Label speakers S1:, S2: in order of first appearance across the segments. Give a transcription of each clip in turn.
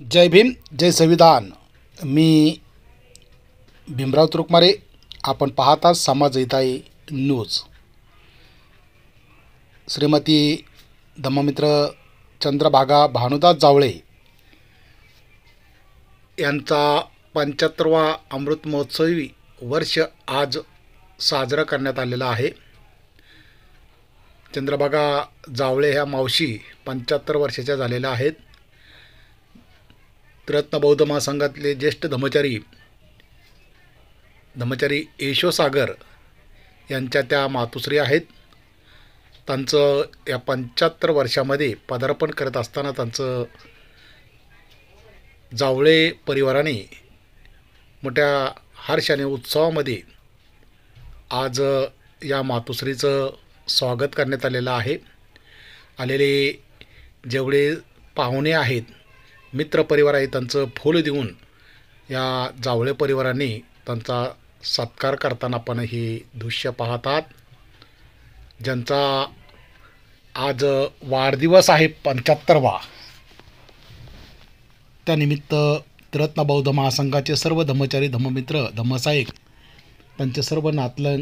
S1: जय भीम जय संविधान। मी भीमराव तुरुकमारे। आपण पाहता समाजहिताई न्यूज। श्रीमती धम्ममित्र चंद्रभागा भानुदास जावळे यांचा 75वा अमृत महोत्सवी वर्ष आज साजरा करण्यात आलेला आहे। चंद्रभागा जावळे ह्या मावशी 75 वर्षाच्या झालेल्या आहेत। रत्न बौद्ध महासंघातले ज्येष्ठ धम्मचारी यशोसागर यांच्या त्या मातुश्री आहेत। त्यांचं या 75 वर्षामध्ये पदार्पण करत असताना त्यांचं जावळे परिवाराने मोठ्या हर्षाने उत्सवामध्ये आज या मातुश्रीचं स्वागत करण्यात आलेलं आहे। आलेले जेवढे पाहुणे आहेत, मित्र परिवार आहे, त्यांचं फूल देऊन या जावळे परिवाराने त्यांचा सत्कार करताना आपण हे दृश्य पाहतात। ज्यांचा आज वाढदिवस आहे 75वा, त्यानिमित्त रत्न बौद्ध महासंघाचे सर्व धम्मचारी धम्ममित्र धम्मसाहेब त्यांचे सर्व नातलग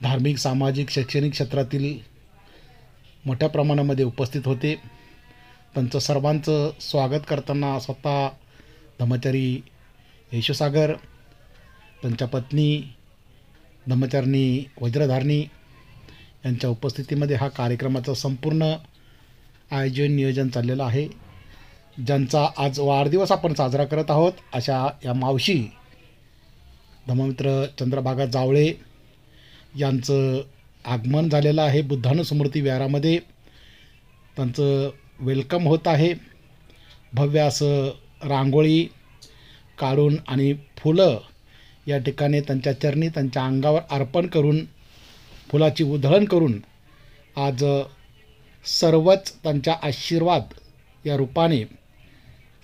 S1: धार्मिक सामाजिक शैक्षणिक क्षेत्रातील मोठ्या प्रमाणामध्ये उपस्थित होते। त्यांचं सर्वांचं स्वागत करताना स्वतः धम्मचारी यशोसागर, त्यांच्या पत्नी धम्मचारिणी वज्रधारणी यांच्या उपस्थितीमध्ये हा कार्यक्रमाचं संपूर्ण आयोजन नियोजन चाललेलं आहे। ज्यांचा आज वाढदिवस आपण साजरा करत आहोत अशा या मावशी धम्ममित्र चंद्रभागा जावळे यांचं आगमन झालेलं आहे बुद्धानुस्मृती विहारामध्ये। त्यांचं वेलकम होत आहे। भव्य असं रांगोळी काढून आणि फुलं या ठिकाणी त्यांच्या चरणी त्यांच्या अंगावर अर्पण करून फुलाची उधळण करून आज सर्वच त्यांच्या आशीर्वाद या रूपाने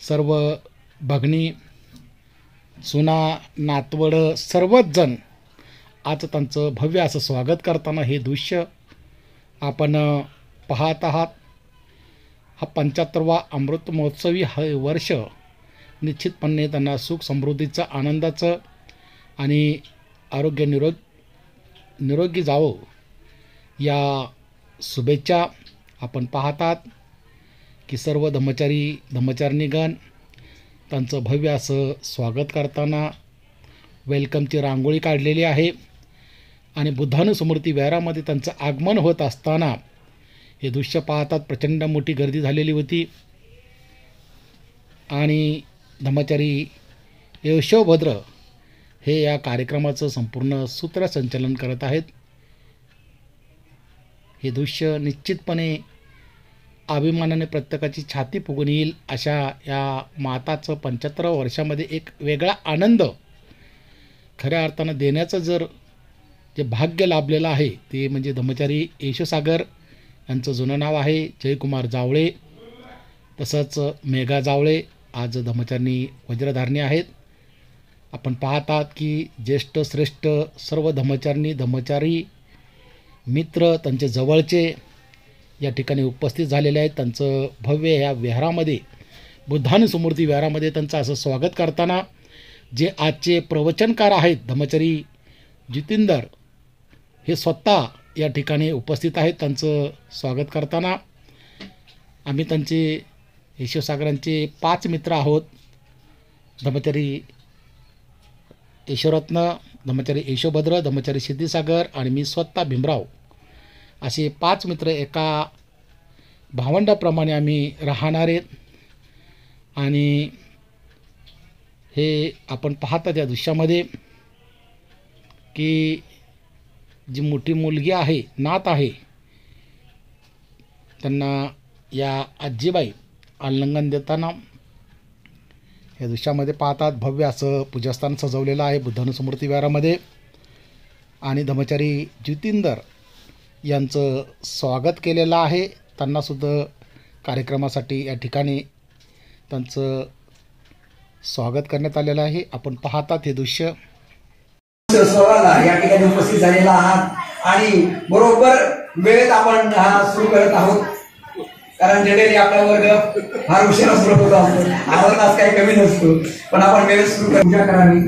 S1: सर्व भगिनी सुना नातवडं सर्वच जण आज त्यांचं भव्य असं स्वागत करताना हे दृश्य आपण पाहत आहात। हा 75वा अमृत महोत्सवी हे वर्ष निश्चितपणे त्यांना सुख समृद्धीचं आनंदाचं आणि आरोग्य निरोगी जावो या शुभेच्छा आपण पाहतात की सर्व धम्मचारिणीगण त्यांचं भव्य असं स्वागत करताना वेलकमची रांगोळी काढलेली आहे आणि बुद्धानुस्मृती विहारामध्ये त्यांचं आगमन होत असताना हे दृश्य पाहतात। प्रचंड मोठी गर्दी झालेली होती आणि धम्मचारी यशोभद्र हे या कार्यक्रमाचं संपूर्ण सूत्रसंचालन करत आहेत। हे दृश्य निश्चितपणे अभिमानाने प्रत्येकाची छाती फुगून येईल अशा या माताचं 75 वर्षामध्ये एक वेगळा आनंद खऱ्या अर्थानं देण्याचं जे भाग्य लाभलेलं आहे ते म्हणजे धम्मचारी यशोसागर यांचं जुनं नाव आहे जयकुमार जावळे, तसंच मेघा जावळे आज धम्मचारिणी वज्रधारणी आहेत। आपण पाहतात की ज्येष्ठ श्रेष्ठ सर्व धम्मचारी मित्र त्यांचे जवळचे या ठिकाणी उपस्थित झालेले आहेत। त्यांचं भव्य या विहारामध्ये बुद्धानुस्मृती विहारामध्ये त्यांचं असं स्वागत करताना जे आजचे प्रवचनकार आहेत धम्मचारी जितेंद्र हे स्वतः या ठिकाणी उपस्थित आहेत। त्यांचं स्वागत करताना आम्ही त्यांचे यशोसागरांचे 5 मित्र आहोत। धम्मचारी यशोरत्न, धम्मचारी यशोभद्र, धम्मचारी सिद्धीसागर आणि मी स्वतः भीमराव असे 5 मित्र एका भावंडाप्रमाणे आम्ही राहणार आहेत। आणि हे आपण पाहता त्या दृश्यामध्ये की जी मोठी मुलगी आहे, नात आहे, त्यांना या आजीबाई आलिंगन देताना या दृश्यामध्ये पाहतात। भव्य असं पूजास्थान सजवलेलं आहे बुद्धानुस्मृती विहारामध्ये आणि धम्मचारी जितेंद्र यांचं स्वागत केलेलं आहे। त्यांनासुद्धा कार्यक्रमासाठी या ठिकाणी त्यांचं स्वागत करण्यात आलेलं आहे। आपण पाहतात हे दृश्य।
S2: या ठिकाणी उपस्थित झालेला आहात आणि बरोबर वेळेत आपण हा सुरू करत आहोत। कारण जनरली आपला वर्ग फार उशिरा सुरू होत असतो, अर्धा तास काही कमी नसतो, पण आपण वेळ सुरू पूजा करावी.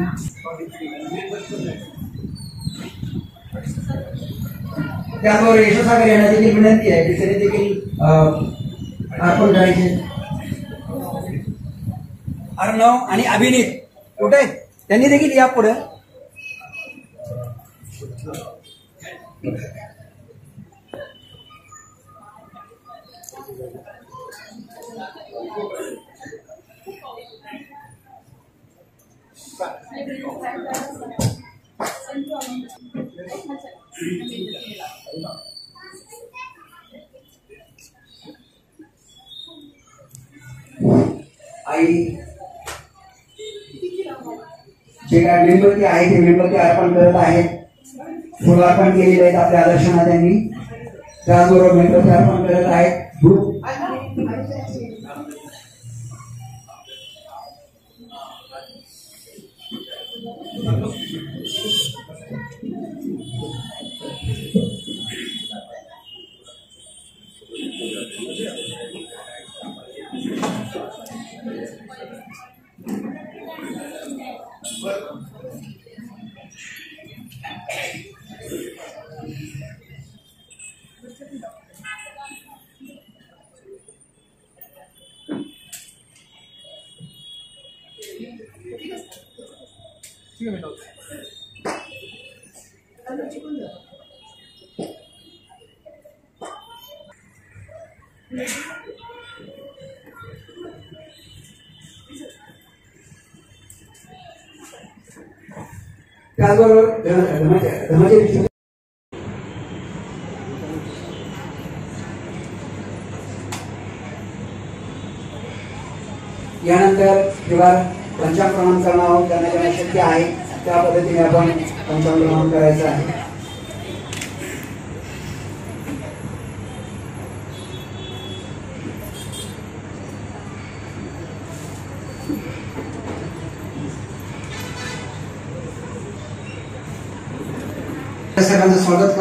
S2: त्याचबरोबर यशोसागर यांना देखील विनंती आहे की त्यांनी देखील अर्पण करायचे. अर्णव आणि अभिनीत कुठे आहेत? त्यांनी देखील या पुढे. आई जे काय मेणबत्ती आहे ते मेणबत्ती अर्पण करत आहेत. फुलं अर्पण केलेले आहेत आपल्या आदर्शना त्यांनी. त्याचबरोबर मेणबत्ती अर्पण करत आहेत. यानंतर जेव्हा पंचाक्रमण करणार आहोत, त्यांना ज्यांना शक्य आहे त्या पद्धतीने आपण पंचाक्रमण करायचं आहे. सर्वांचं स्वागत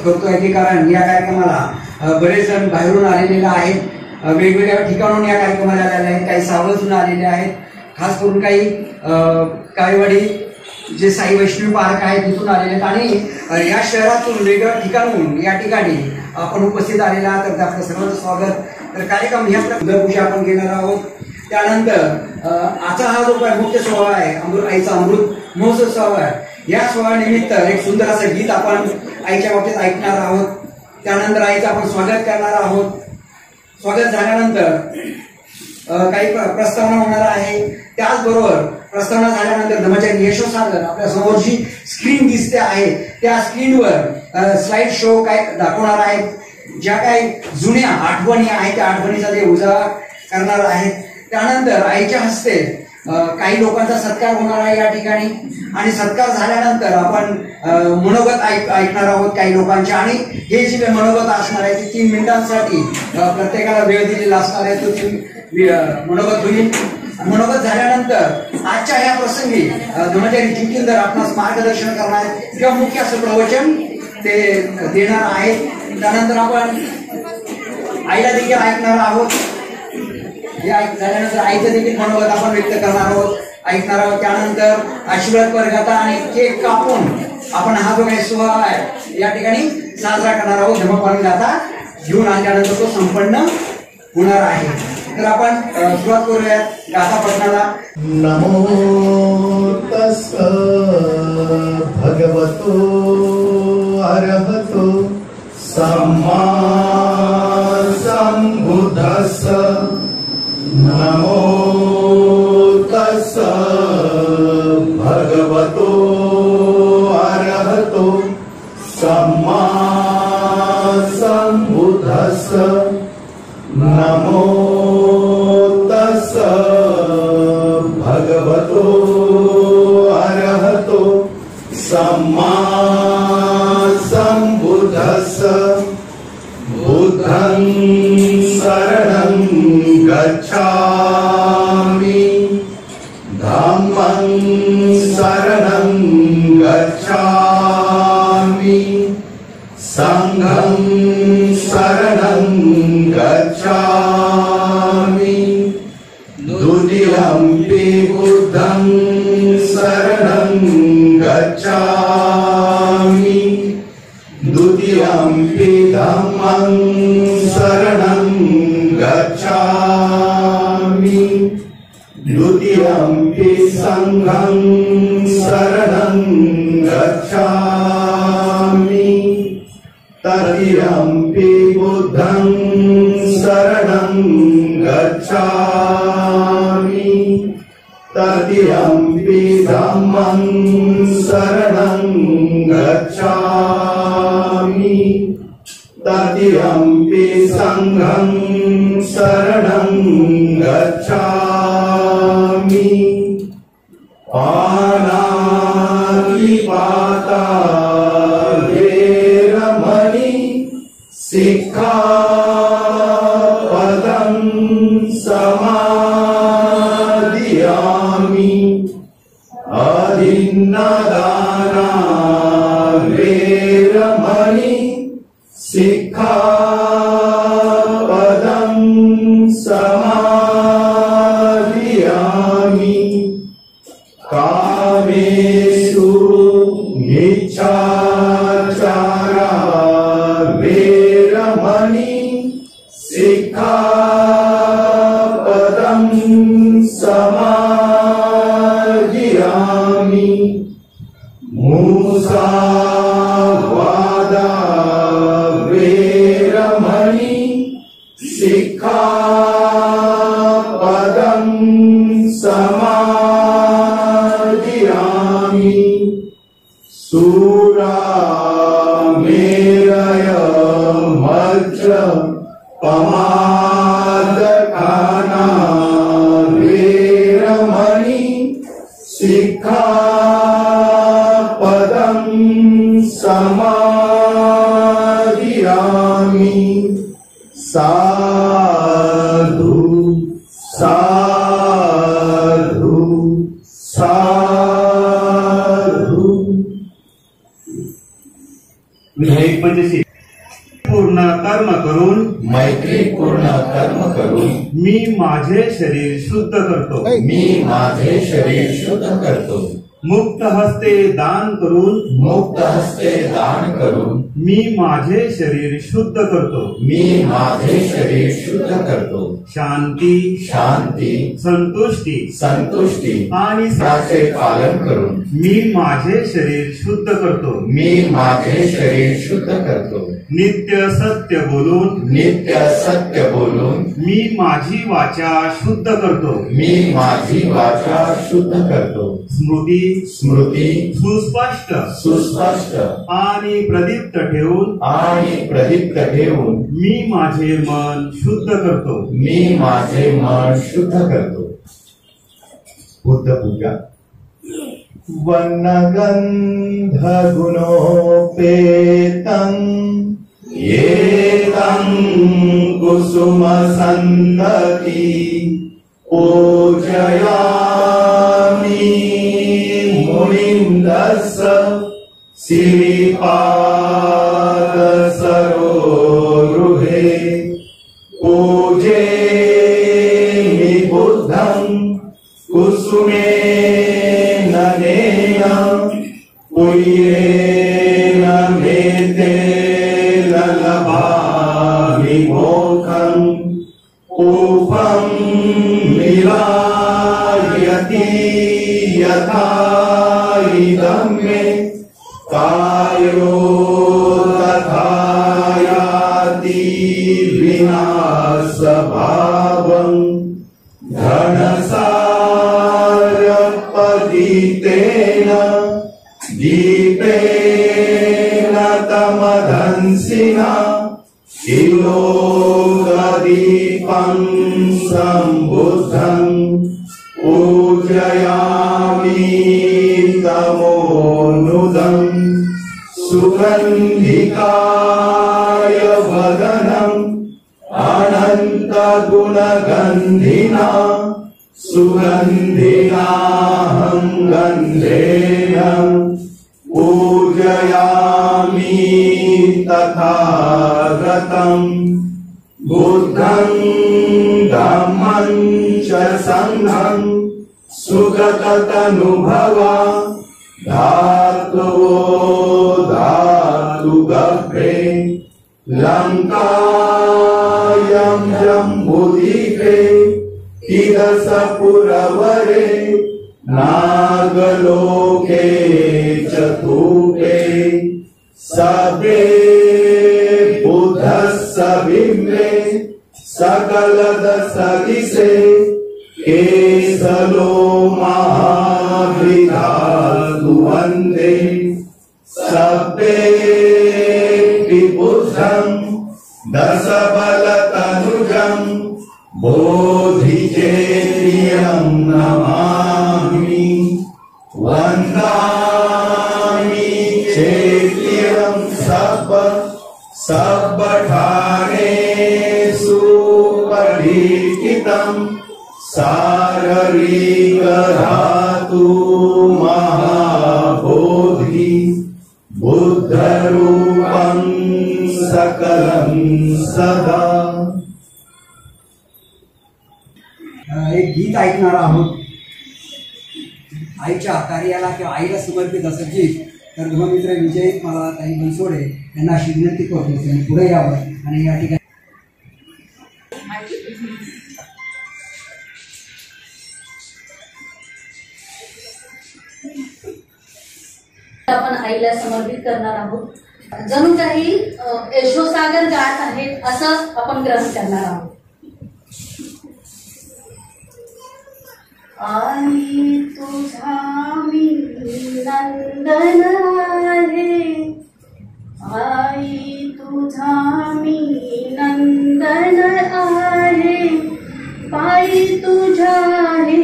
S2: करतोय की कारण या कार्यक्रमाला बरेच जण बाहेरून आलेले आहेत, वेगवेगळ्या ठिकाणून या कार्यक्रमाला आलेले आहेत, काही सावळजून आलेले आहेत, खास करून काही काळेवाडी जे साई वैष्णवी पार्क आहे तिथून आलेले आहेत आणि या शहरातून वेगवेगळ्या ठिकाणून या ठिकाणी आपण उपस्थित आलेला आहात. तर आपलं सर्वांचं स्वागत. तर कार्यक्रम ह्या पूजा आपण घेणार आहोत. त्यानंतर आजचा हा जो मुख्य सोहळा आहे आईचा अमृत महोत्सव सोहळा आहे, या सोहळ्यानिमित्त एक सुंदर असं गीत आपण आईच्या बाबतीत ऐकणार आहोत. त्यानंतर आईचं आपण स्वागत करणार आहोत. स्वागत झाल्यानंतर काही प्रस्तावना होणार आहे. त्याचबरोबर प्रस्तावना झाल्यानंतर धर्माचार्य यशोसागर आपल्या समोर जी स्क्रीन दिसते आहे त्या स्क्रीनवर स्लाइड शो काय दाखवणार आहेत. ज्या काही जुन्या आठवणी आहेत त्या आठवणीचा ते उजाळा करणार आहेत. त्यानंतर आईच्या हस्ते काही लोकांचा सत्कार होणार आहे या ठिकाणी आणि सत्कार झाल्यानंतर आपण मनोगत ऐकणार आहोत काही लोकांचे आणि हे जे मनोगत असणार आहे ते 3 मिनिटांसाठी प्रत्येकाला वेळ दिलेला असणार आहे. तो 3 मनोगत होईल. मनोगत झाल्यानंतर आजच्या या प्रसंगी धर्माचार्य जितेंद्र आपणास मार्गदर्शन करणार आहेत किंवा मुख्य असं प्रवचन ते देणार आहेत. त्यानंतर आपण आईला देखील ऐकणार आहोत. या झाल्यानंतर आईचं देखील मनोगत आपण व्यक्त करणार आहोत, ऐकणार आहोत. त्यानंतर आशीर्वाद वर्गाता आणि केक कापून आपण हा जो काही सोहळा आहे या ठिकाणी साजरा करणार आहोत. धर्मपालन गाथा घेऊन आल्यानंतर तो संपन्न होणार आहे. तर आपण सुरुवात करूयात गाथा पठणाला.
S3: नमो तस् भगवतो अरहतो सम्मा सम्बुद्धस्स. नमो तस् भगवतो अरहतो सम्मा सम्बुद्धस्स. नमो तस् भगवतो अरहतो सम्मा सम्बुद्धस्स. बुद्धं शरणं गच्छामि, धम्मं शरणं गच्छामि, संघं शरणं गच्छामि. तृतीयम्पि बुद्धं शरणं गच्छामि द्वितीयम्पि धम्मं शरणं गच्छामि द्वितीयम्पि संघं शरणं गच्छामि तृतीयम्पि बुद्धं शरणं गच्छामि तृतीयम्पि धम्मं शरणं गच्छामि तृतीयम्पि संघं शरणं गच्छामि पानातिपाता वेरमणि सिक्खापदं समादियामि अदिन्नदाना वेरमणि सिक्खापदं समादियामि कामेषु मिच्छाचारा वेरमणि सिक्खापदं समादियामि मुसावादा वेरमणि सिक्खापदं समादियामि सूरामेरय मज्ज पमादखाना वेरमणि सिक्खापदं समादियामि साधु साधु साधु।
S4: विधायक म्हणजे पूर्ण कर्म करून
S3: मैत्रीपूर्ण कर्म करून
S4: मी माझे शरीर शुद्ध करतो
S3: मी माझे शरीर शुद्ध करतो
S4: मुक्त हस्ते दान करून
S3: मुक्त हस्ते दान करून
S4: मी माझे शरीर शुद्ध करतो
S3: मी माझे शरीर शुद्ध करतो
S4: शांती
S3: शांती
S4: संतुष्टी
S3: संतुष्टी
S4: आणि
S3: त्याचे पालन करून
S4: मी माझे शरीर शुद्ध करतो
S3: मी माझे शरीर शुद्ध करतो
S4: नित्य सत्य बोलून
S3: नित्य सत्य बोलून
S4: मी माझी वाचा शुद्ध करतो
S3: मी माझी वाचा शुद्ध करतो
S4: स्मृती
S3: स्मृती
S4: सुस्पष्ट
S3: सुस्पष्ट
S4: आणि प्रदीप्त ठेवून मी माझे मन शुद्ध करतो
S3: मी माझे मन शुद्ध करतो बुद्ध पूजा वन्नगंध गुणोपेतं येतं कुसुम सन्दति पूजयामि मुनिन्दस्य श्रीपाद सरोरुहे पूजेमि बुद्धं कुसुमेन नेन पुयेन मेतेन लभामि मोक्षं ऊपं मिलायति यथा इदं मे कायो तथा याति विनाशभावं घनसारपतितेन दीपेन तमदंसिना शिलोकदीपं सम्बुद्धं पूजयामि तमोनुदं सुगन्धिकाय वदनम् अनन्तगुणगन्धिना सुगन्धिनाहं गन्धेन पूजयामि तथागतं बुद्धं धम्मं च संघं सुगततनुभवा धातवो धातु गभ्रे लंकायं जम्बुदीपे तिरसपुरवरे नागलोके चतुर्थे सबे बुधस्स बिम्बे सकलदसदिसे केसलो महाविधातु वन्दे सबे विबुद्धं दशबलतनुजं बोधिचेत्यं नमामि वन्दामि चेत्यं सब्बठानेषु पठितं साररिकधातु महाबोधि बुद्धरूपं सकलं सदा.
S2: एक गीत ऐकणार आहोत. आईच्या कार्याला किंवा आईला समर्पित असं गीत. तर गृहमित्र विजय मला ताई बनसोडे यांना अशी विनंती करतो त्यांनी पुढे यावं आणि या ठिकाणी
S5: आपण आईला समर्पित करणार आहोत. जणू काही यशोसागर गात आहेत असं आपण ग्रहण करणार आहोत. आई तुझा मी नंदन आहे, आई तुझा मी नंदन आहे, पायी तुझ्या हे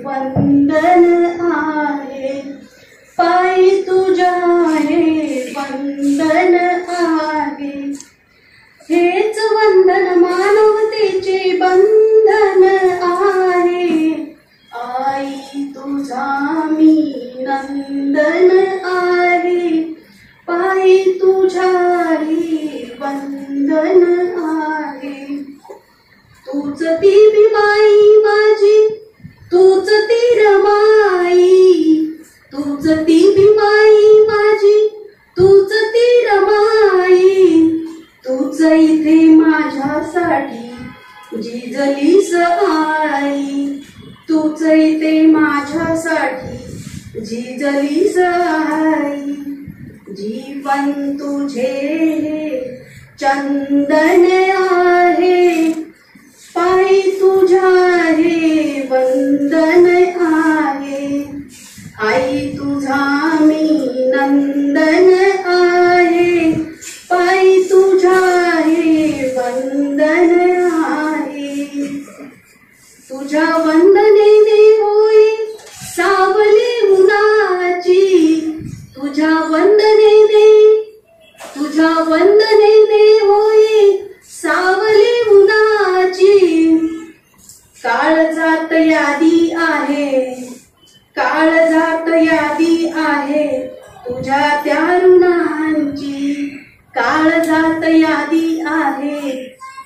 S5: वंदन आहे, पायी तुझ्या हे वंदन आहे. हेच वंदन मानवतेचे बंधन आहे. आई तुझा मी नंदन आहे, पायी तुझ्या हे वंदन आहे. तूच ती माई माझी, तूच ती रमाई, तूच ती माई माझी, तूच ती रमाई. तूच इथे माझ्यासाठी झिजलीस आई, तूच इथे माझ्यासाठी झिजलीस आई. जीवन तुझे चंदन आहे, पायी तुझ्या हे वंदन आहे. आई तुझा मी नंदन आहे, पायी तुझ्या हे वंदन आहे. तुझ्या वंदनेने होई सावली उन्हाची, तुझ्या वंदनेने, तुझ्या वंदनेने होई सावली उन्हाची. काळजात यादी आहे, काळजात यादी आहे तुझ्या त्या ऋणांची, काळजात यादी आहे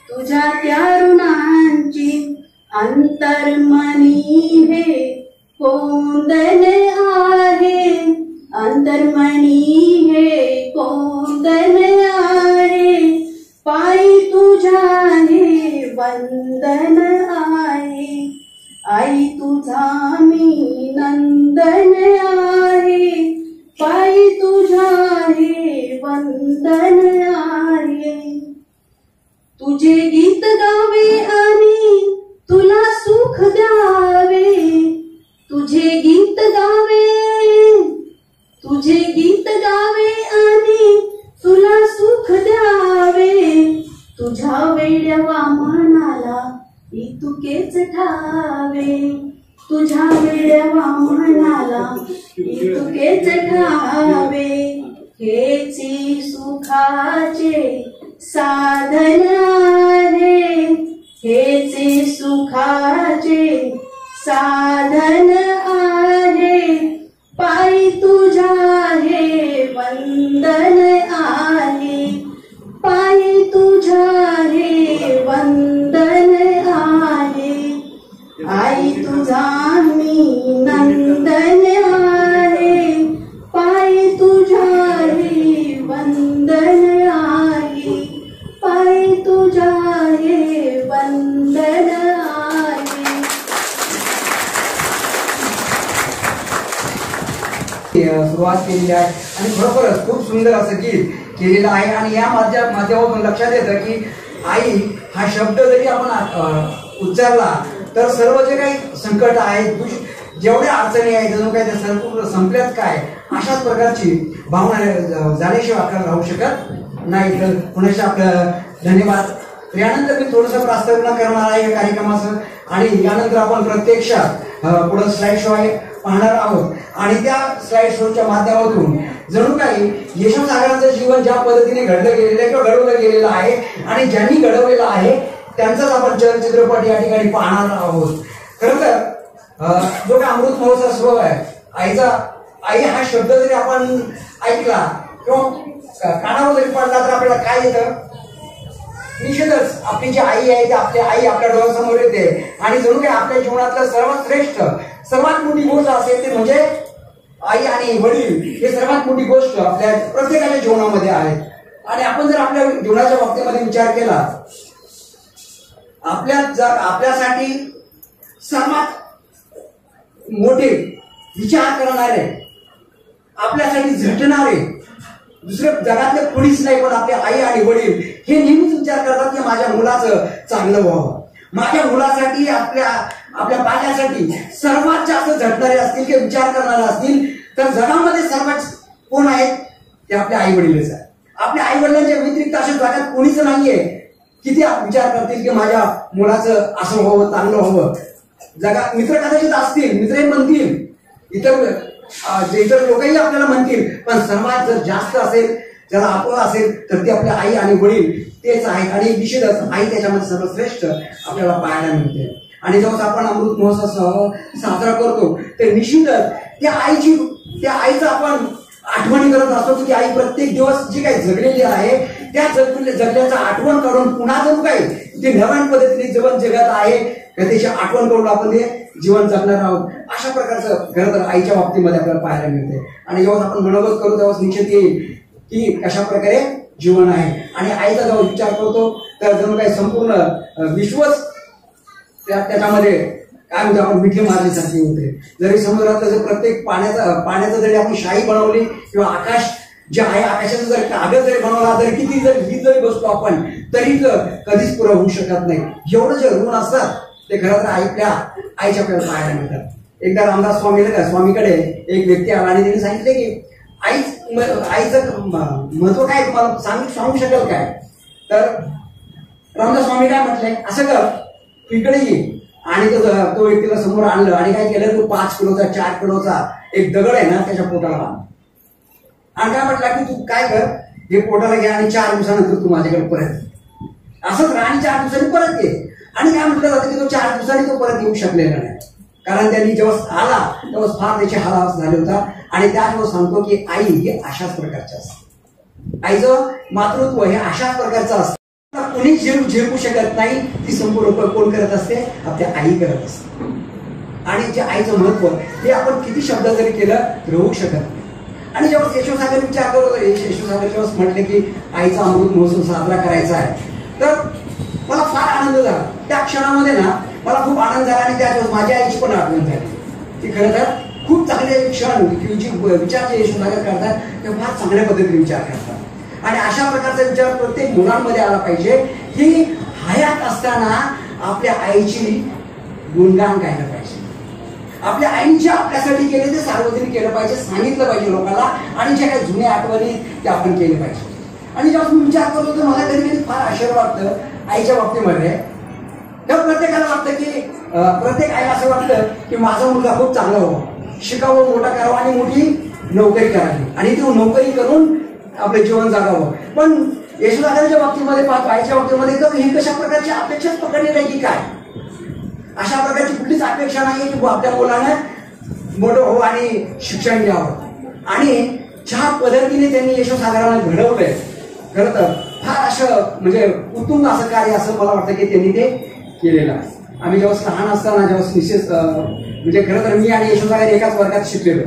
S5: तुझ्या त्या ऋणांची. अंतर्मनी हे कोंदण आहे, अंतर्मनी हे कोंदण आहे, पायी तुझ्या हे वंदन आहे. आई तुझा मी नंदन आहे, पायी तुझ्या हे वंदन आहे. तुझे गीत गावे आणि तुला सुख द्यावे, तुझे गीत गावे, तुझे गीत गावे आणि तुला सुख द्यावे. तुझ्या वेड्या वामनाला इतुकेच ठावे, तुझ्या वेड्या वामनाला इतुकेच ठावे. हेची सुखाचे साधन आहे, हेचे सुखाचे साधन आहे, पायी तुझ्या हे वंदन आहे, पायी तुझ्या हे वंदन आहे. नंदन आहे पाय तुझ्या हे वंदन आहे पाय तुझ्या हे वंदन आहे.
S2: सुरुवात केलेली आहे आणि खरोखरच खूप सुंदर असं गीत केलेलं आहे. आणि या माध्यमातून लक्षात येतं की आई हा शब्द जरी आपण उच्चारला तर सर्व जे काही संकट आहेत, जेवढ्या अडचणी आहेत, जणू काही त्या संपूर्ण संपल्यात काय अशाच प्रकारची भावना झाल्याशिवाय आपल्याला राहू शकत नाही. तर पुण्याच्या आपलं धन्यवाद. यानंतर मी थोडंसं प्रास्तावना करणार आहे या कार्यक्रमाचं आणि यानंतर आपण प्रत्यक्षात पुढे स्लाइड शो आहे पाहणार आहोत. आणि त्या स्लाइड शोच्या माध्यमातून जणू काही येशू सागरांचं जीवन ज्या पद्धतीने घडलं गेलेलं आहे किंवा घडवलं गेलेलं आहे आणि ज्यांनी घडवलेलं आहे त्यांचाच आपण चित्रपट या ठिकाणी पाहणार आहोत. खरं तर जो काही अमृत महोत्सव आहे, आई हा शब्द जरी आपण ऐकला किंवा कानावर जरी पडला तर आपल्याला काय येतं? निश्चितच आपली जी आई आहे ती आपली आई आपल्या डोळ्यासमोर येते. आणि जणू काही आपल्या जीवनातलं सर्वात श्रेष्ठ सर्वात मोठी गोष्ट असेल ते म्हणजे आई आणि वडील हे सर्वात मोठी गोष्ट आपल्या प्रत्येकाच्या जीवनामध्ये आहे. आणि आपण जर आपल्या जीवनाच्या बाबतीमध्ये विचार केला, आपल्यासाठी सर्वात मोठे विचार करणारे, आपल्यासाठी झटणारे दुसरे जगातले कोणीच नाही, पण आपले आई आणि वडील हे नेहमीच विचार करतात की माझ्या मुलाचं चांगलं व्हावं. माझ्या मुलासाठी आपल्या बाल्यासाठी सर्वात जास्त झटणारे असतील किंवा विचार करणारे असतील तर जगामध्ये सर्वात कोण आहेत ते आपले आई वडीलच आहे. आपल्या आई वडिलांच्या व्यतिरिक्त अशा जगात कोणीच नाहीये किती विचार करतील की माझ्या मुलाचं असं व्हावं, चांगलं व्हावं. जगात मित्र कदाचित असतील, मित्रही म्हणतील, इतर लोकही आपल्याला म्हणतील, पण सर्वात जर जास्त असेल, ज्याला आपलं असेल तर ते आपल्या आई आणि वडील तेच आहेत. आणि निश्चितच आई त्याच्यामध्ये सर्वश्रेष्ठ आपल्याला पाहायला मिळते. आणि जेव्हा आपण अमृत महोत्सव साजरा करतो तर निश्चितच त्या आईचं आपण आठवणी करत असतो की आई प्रत्येक दिवस जी काही जगलेली आहे त्या जगल्याचं आठवण करून पुन्हा जणू काही ते नव्या पद्धतीने जीवन जगत आहे त्याची आठवण करून आपण ते जीवन जगणार आहोत. अशा प्रकारचं खरं तर आईच्या बाबतीमध्ये आपल्याला पाहायला मिळते. आणि जेव्हा आपण मनोगत करू तेव्हा निश्चित येईल की कशा प्रकारे जीवन आहे. आणि आईचा जेव्हा विचार करतो तर जणू काही संपूर्ण विश्वच त्याच्यामध्ये काय म्हणतो आपण मिठी मारल्यासारखी होते. जरी समुद्रातलं जर प्रत्येक पाण्याचं जरी आपण शाई बनवली किंवा आकाश जे आहे आकाशाचा जर कागद जरी बनवला जर किती जरी बसतो आपण तरी कधीच पुरा होऊ शकत नाही. एवढं जे ऋण असतात ते खरं तर आईच्या आपल्याला पाहायला मिळतात. एकदा रामदास स्वामीकडे एक व्यक्ती आला आणि त्यांनी सांगितले की आईचं महत्व काय तुम्हाला सांगू शकेल काय? तर रामदास स्वामी काय म्हटलंय, असं कर इकडे ये. आणि तो व्यक्तीला समोर आणलं आणि काय केलं, तो 5 किलोचा 4 किलोचा एक दगड आहे ना त्याच्या पोटाला बांध. आणि काय म्हटलं की तू काय कर, हे पोटाला घ्या आणि 4 दिवसानंतर तू माझ्याकडे परत असंच राहा आणि 4 दिवसांनी परत ये. आणि काय म्हटलं जातं की तो 4 दिवसांनी तो परत येऊ शकलेला नाही, कारण त्यांनी जेव्हा आला तेव्हा फार त्याची हालावास झाले होता. आणि त्यावेळेस सांगतो की आई हे अशाच प्रकारचे असते, आईचं मातृत्व हे अशाच प्रकारचं असतं. कोणी झेपू शकत नाही, ती संपूर्ण कोण करत असते, आपल्या आई करत असते. आणि जे आईचं महत्व हे आपण किती शब्द जरी केलं तर होऊ शकत नाही. आणि जेव्हा यशोसागर विचार करतो, यशोसागर जेव्हा म्हटले की आईचा अमृत महोत्सव साजरा करायचा आहे तर मला फार आनंद झाला. त्या क्षणामध्ये ना मला खूप आनंद झाला. आणि त्यावेळेस माझ्या आईची पण आठवण झाली. ती खरं तर खूप चांगले क्षण की जी विचार जे यशोसागर करतात ते फार चांगल्या पद्धतीने विचार करतात. आणि अशा प्रकारचा विचार प्रत्येक मुलांमध्ये आला पाहिजे की हयात असताना आपल्या आईची गुणगान गायला पाहिजे. आपल्या आईने जे आपल्यासाठी केले ते सार्वजनिक केलं पाहिजे, सांगितलं पाहिजे लोकांना. आणि जे काही जुने आठवणी ते आपण केले पाहिजे. आणि जेव्हा मी विचार करतो तर मला कधी कधी फार आश्चर्य वाटतं आईच्या बाबतीमध्ये. तेव्हा प्रत्येकाला वाटतं की प्रत्येक आईला असं वाटतं की माझा मुलगा खूप चांगला व्हावा, शिकावं, मोठा करावा आणि मोठी नोकरी करावी आणि ती नोकरी करून आपलं जीवन जगावं. पण यशोदाच्या बाबतीमध्ये पाहतो, आईच्या बाबतीमध्ये तर ही कशा प्रकारची अपेक्षाच पकडली नाही की काय, अशा प्रकारची कुठलीच अपेक्षा नाही की आपल्या मुलानं मोठं हो आणि शिक्षण घ्यावं. आणि ज्या पद्धतीने त्यांनी यशोसागराला घडवलंय खरं तर फार असं म्हणजे उत्तुंग असं कार्य असं मला वाटतं की त्यांनी ते केलेलं आहे. आम्ही जेव्हा लहान असताना जेव्हा निश्चित म्हणजे खरं तर मी आणि यशोसागर एकाच वर्गात शिकलेलो,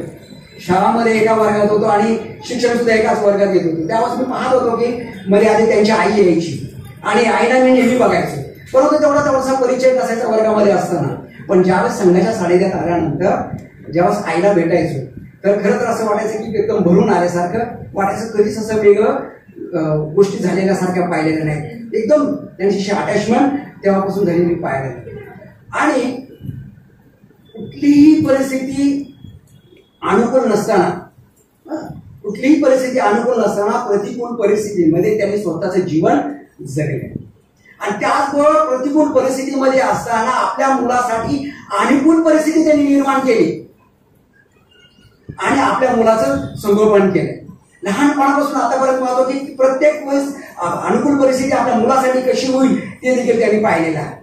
S2: शाळामध्ये एका वर्गात होतो आणि शिक्षण सुद्धा एकाच वर्गात घेत होतो. त्यावेळेस मी पाहत होतो की मध्ये आधी त्यांची आई यायची आणि आईला मी नेहमी बघायचो, परंतु तेवढा तेवढासा परिचय नसायचा वर्गामध्ये असताना. पण ज्यावेळेस संघाच्या सानिध्यात आल्यानंतर ज्यावेळेस आईला भेटायचो तर खरं तर असं वाटायचं की एकदम भरून आल्यासारखं वाटायचं, कधीच असं वेगळं गोष्टी झालेल्यासारख्या पाहिलेल्या नाहीत. एकदम त्यांच्याशी अटॅचमेंट तेव्हापासून झालेली पाहायला लागली. आणि कुठलीही परिस्थिती अनुकूल नसताना, कुठलीही परिस्थिती अनुकूल नसताना प्रतिकूल परिस्थितीमध्ये त्यांनी स्वतःचं जीवन जगले. आणि त्याचबरोबर प्रतिकूल परिस्थितीमध्ये असताना आपल्या मुलासाठी अनुकूल परिस्थिती त्यांनी निर्माण केली आणि आपल्या मुलाचं संगोपन केलं. लहानपणापासून आतापर्यंत पाहतो की प्रत्येक वेळेस अनुकूल परिस्थिती आपल्या मुलासाठी कशी होईल ते देखील त्यांनी पाहिलेलं आहे.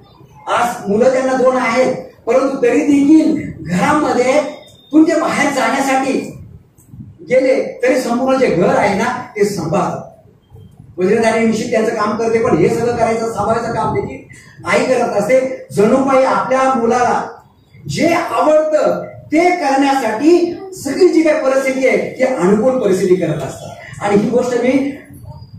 S2: आज मुलं त्यांना 2 आहेत, परंतु तरी देखील घरामध्ये तुमचे बाहेर जाण्यासाठी गेले तरी संपूर्ण जे घर आहे ना ते सांभाळतात. वजनदारी निश्चित त्यांचं काम करते, पण हे सगळं करायचं सांभाळायचं काम देखील आई करत असते. जणू काही आपल्या मुलाला जे आवडतं ते करण्यासाठी सगळी जी काही परिस्थिती आहे ती अनुकूल परिस्थिती करत असतात. आणि ही गोष्ट मी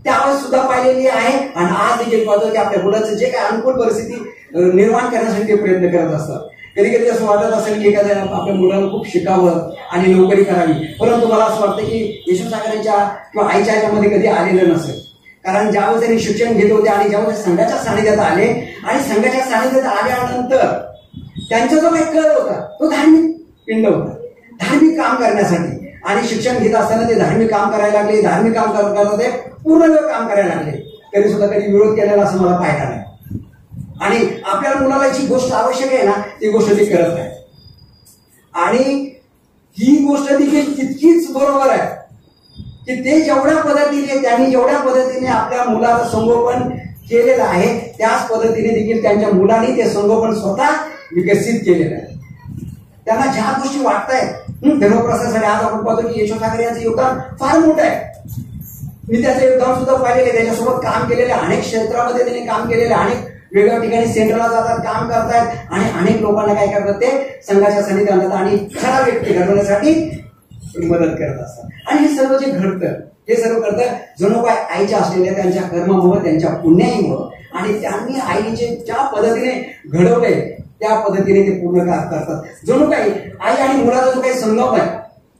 S2: त्यावेळेस सुद्धा पाहिलेली आहे आणि आज देखील पाहतो की आपल्या मुलाचं जे काही अनुकूल परिस्थिती निर्माण करण्यासाठी ते प्रयत्न करत असतात. कधी कधी असं वाटत असेल की एखाद्या आपल्या मुलाला खूप शिकावं आणि नोकरी करावी, परंतु मला असं वाटतं की यशोसागरांच्या किंवा आईच्या ह्याच्यामध्ये कधी आलेलं नसेल. कारण ज्यावेळेस त्यांनी शिक्षण घेत होते आणि ज्यावेळेस संघाच्या सानिध्यात आले आणि संघाच्या सानिध्यात आल्यानंतर त्यांचा जो काही कल होता तो धार्मिक पिंड होता, धार्मिक काम करण्यासाठी. आणि शिक्षण घेत असताना ते धार्मिक काम करायला लागले, धार्मिक काम करताना ते पूर्ण वेळ काम करायला लागले. तरी सुद्धा कधी विरोध केलेला असं मला पाहिला नाही. आणि आपल्या मुलाला जी गोष्ट आवश्यक आहे ना ती गोष्ट ते करत आहे. आणि ही गोष्ट देखील तितकीच बरोबर आहे की ते त्यांनी जेवढ्या पद्धतीने आपल्या मुलाचं संगोपन केलेलं आहे त्याच पद्धतीने देखील त्यांच्या मुलांनी ते संगोपन स्वतः विकसित केलेलं आहे. त्यांना ज्या गोष्टी वाटतायत धर्मप्रसारासाठी आज आपण पाहतो की यशोसागर यांचं योगदान फार मोठं आहे. मी त्याचं योगदान सुद्धा पाहिलेलं आहे. त्याच्यासोबत काम केलेले अनेक क्षेत्रामध्ये त्यांनी काम केलेले, अनेक वेगळ्या ठिकाणी सेंटरला जातात, काम करतायत आणि अनेक लोकांना काय करतात ते संघाच्या सानिध्यात आणतात आणि खरा व्यक्ती घडवण्यासाठी मदत करत असतात. आणि हे सर्व जे घडतं हे सर्व करतं जणू काय आईच्या असलेल्या त्यांच्या कर्मामुळे, त्यांच्या पुण्याईमुळे. आणि त्यांनी आईने ज्या पद्धतीने घडवलंय त्या पद्धतीने ते पूर्ण करतात. जणू काही आई आणि मुलाचा जो काही संगम आहे,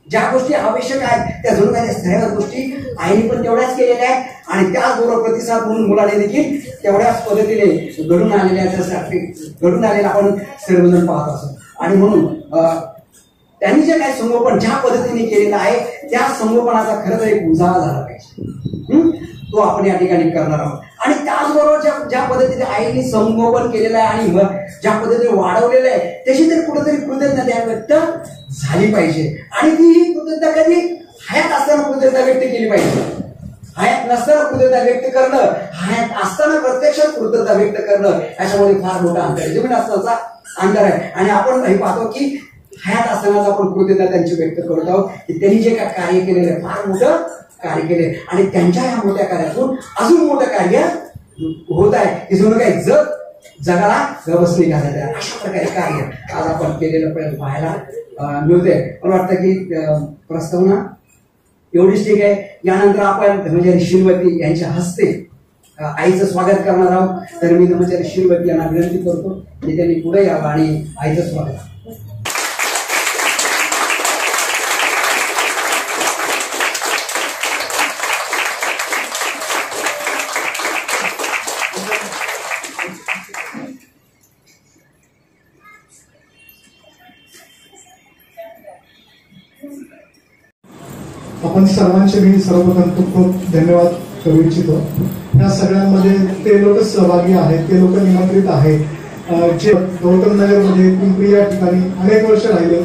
S2: ज्या गोष्टी आवश्यक आहेत त्या जणू काही सर्व गोष्टी आईने पण तेवढ्याच केलेल्या आहेत आणि त्याचबरोबर प्रतिसाद म्हणून मुलाने देखील तेवढ्याच पद्धतीने घडून आलेल्या आपण सर्वजण पाहत असतो. आणि म्हणून त्यांनी जे काही संगोपन ज्या पद्धतीने केलेलं आहे त्या संगोपनाचा खरं तर एक उजाळा झाला पाहिजे, तो आपण या ठिकाणी करणार आहोत. आणि त्याचबरोबर ज्या पद्धतीने आईने संगोपन केलेलं आहे आणि ज्या पद्धतीने वाढवलेलं आहे त्याची तरी कुठेतरी कृतज्ञता व्यक्त झाली पाहिजे. आणि ती कृतज्ञता कधी हयात असताना कृतज्ञता व्यक्त केली पाहिजे. हयात नसताना कृतज्ञता व्यक्त करणं, हयात असताना प्रत्यक्षात कृतज्ञता व्यक्त करणं याच्यामध्ये फार मोठा अंतर आहे, जमीन असण्याचा अंतर आहे. आणि आपण हे पाहतो की हयात असतानाच आपण कृतज्ञता त्यांची व्यक्त करत आहोत की त्यांनी जे काय कार्य केलेलं आहे फार मोठं कार्य केले आणि त्यांच्या या मोठ्या कार्यातून अजून मोठं कार्य होत आहे की जणू काही जगाला गवसणी घालत आहे. अशा प्रकारे कार्य आज आपण केलेलं पाहायला मिळते. मला वाटतं की प्रस्तावना एवढीच ठीक आहे. यानंतर आपण धर्मचारी शिरवती यांच्या हस्ते आईचं स्वागत करणार आहोत. तर मी धर्मचारी शिरवती यांना विनंती करतो की त्यांनी पुढे यावं आणि आईचं स्वागत.
S6: आपण सर्वांचे मी सर्वप्रथम खूप खूप धन्यवाद करू इच्छितो. या सगळ्यांमध्ये ते लोक सहभागी आहेत, ते लोक निमंत्रित आहेत जे गौतम नगरमध्ये पिंपरी या ठिकाणी अनेक वर्ष राहिले.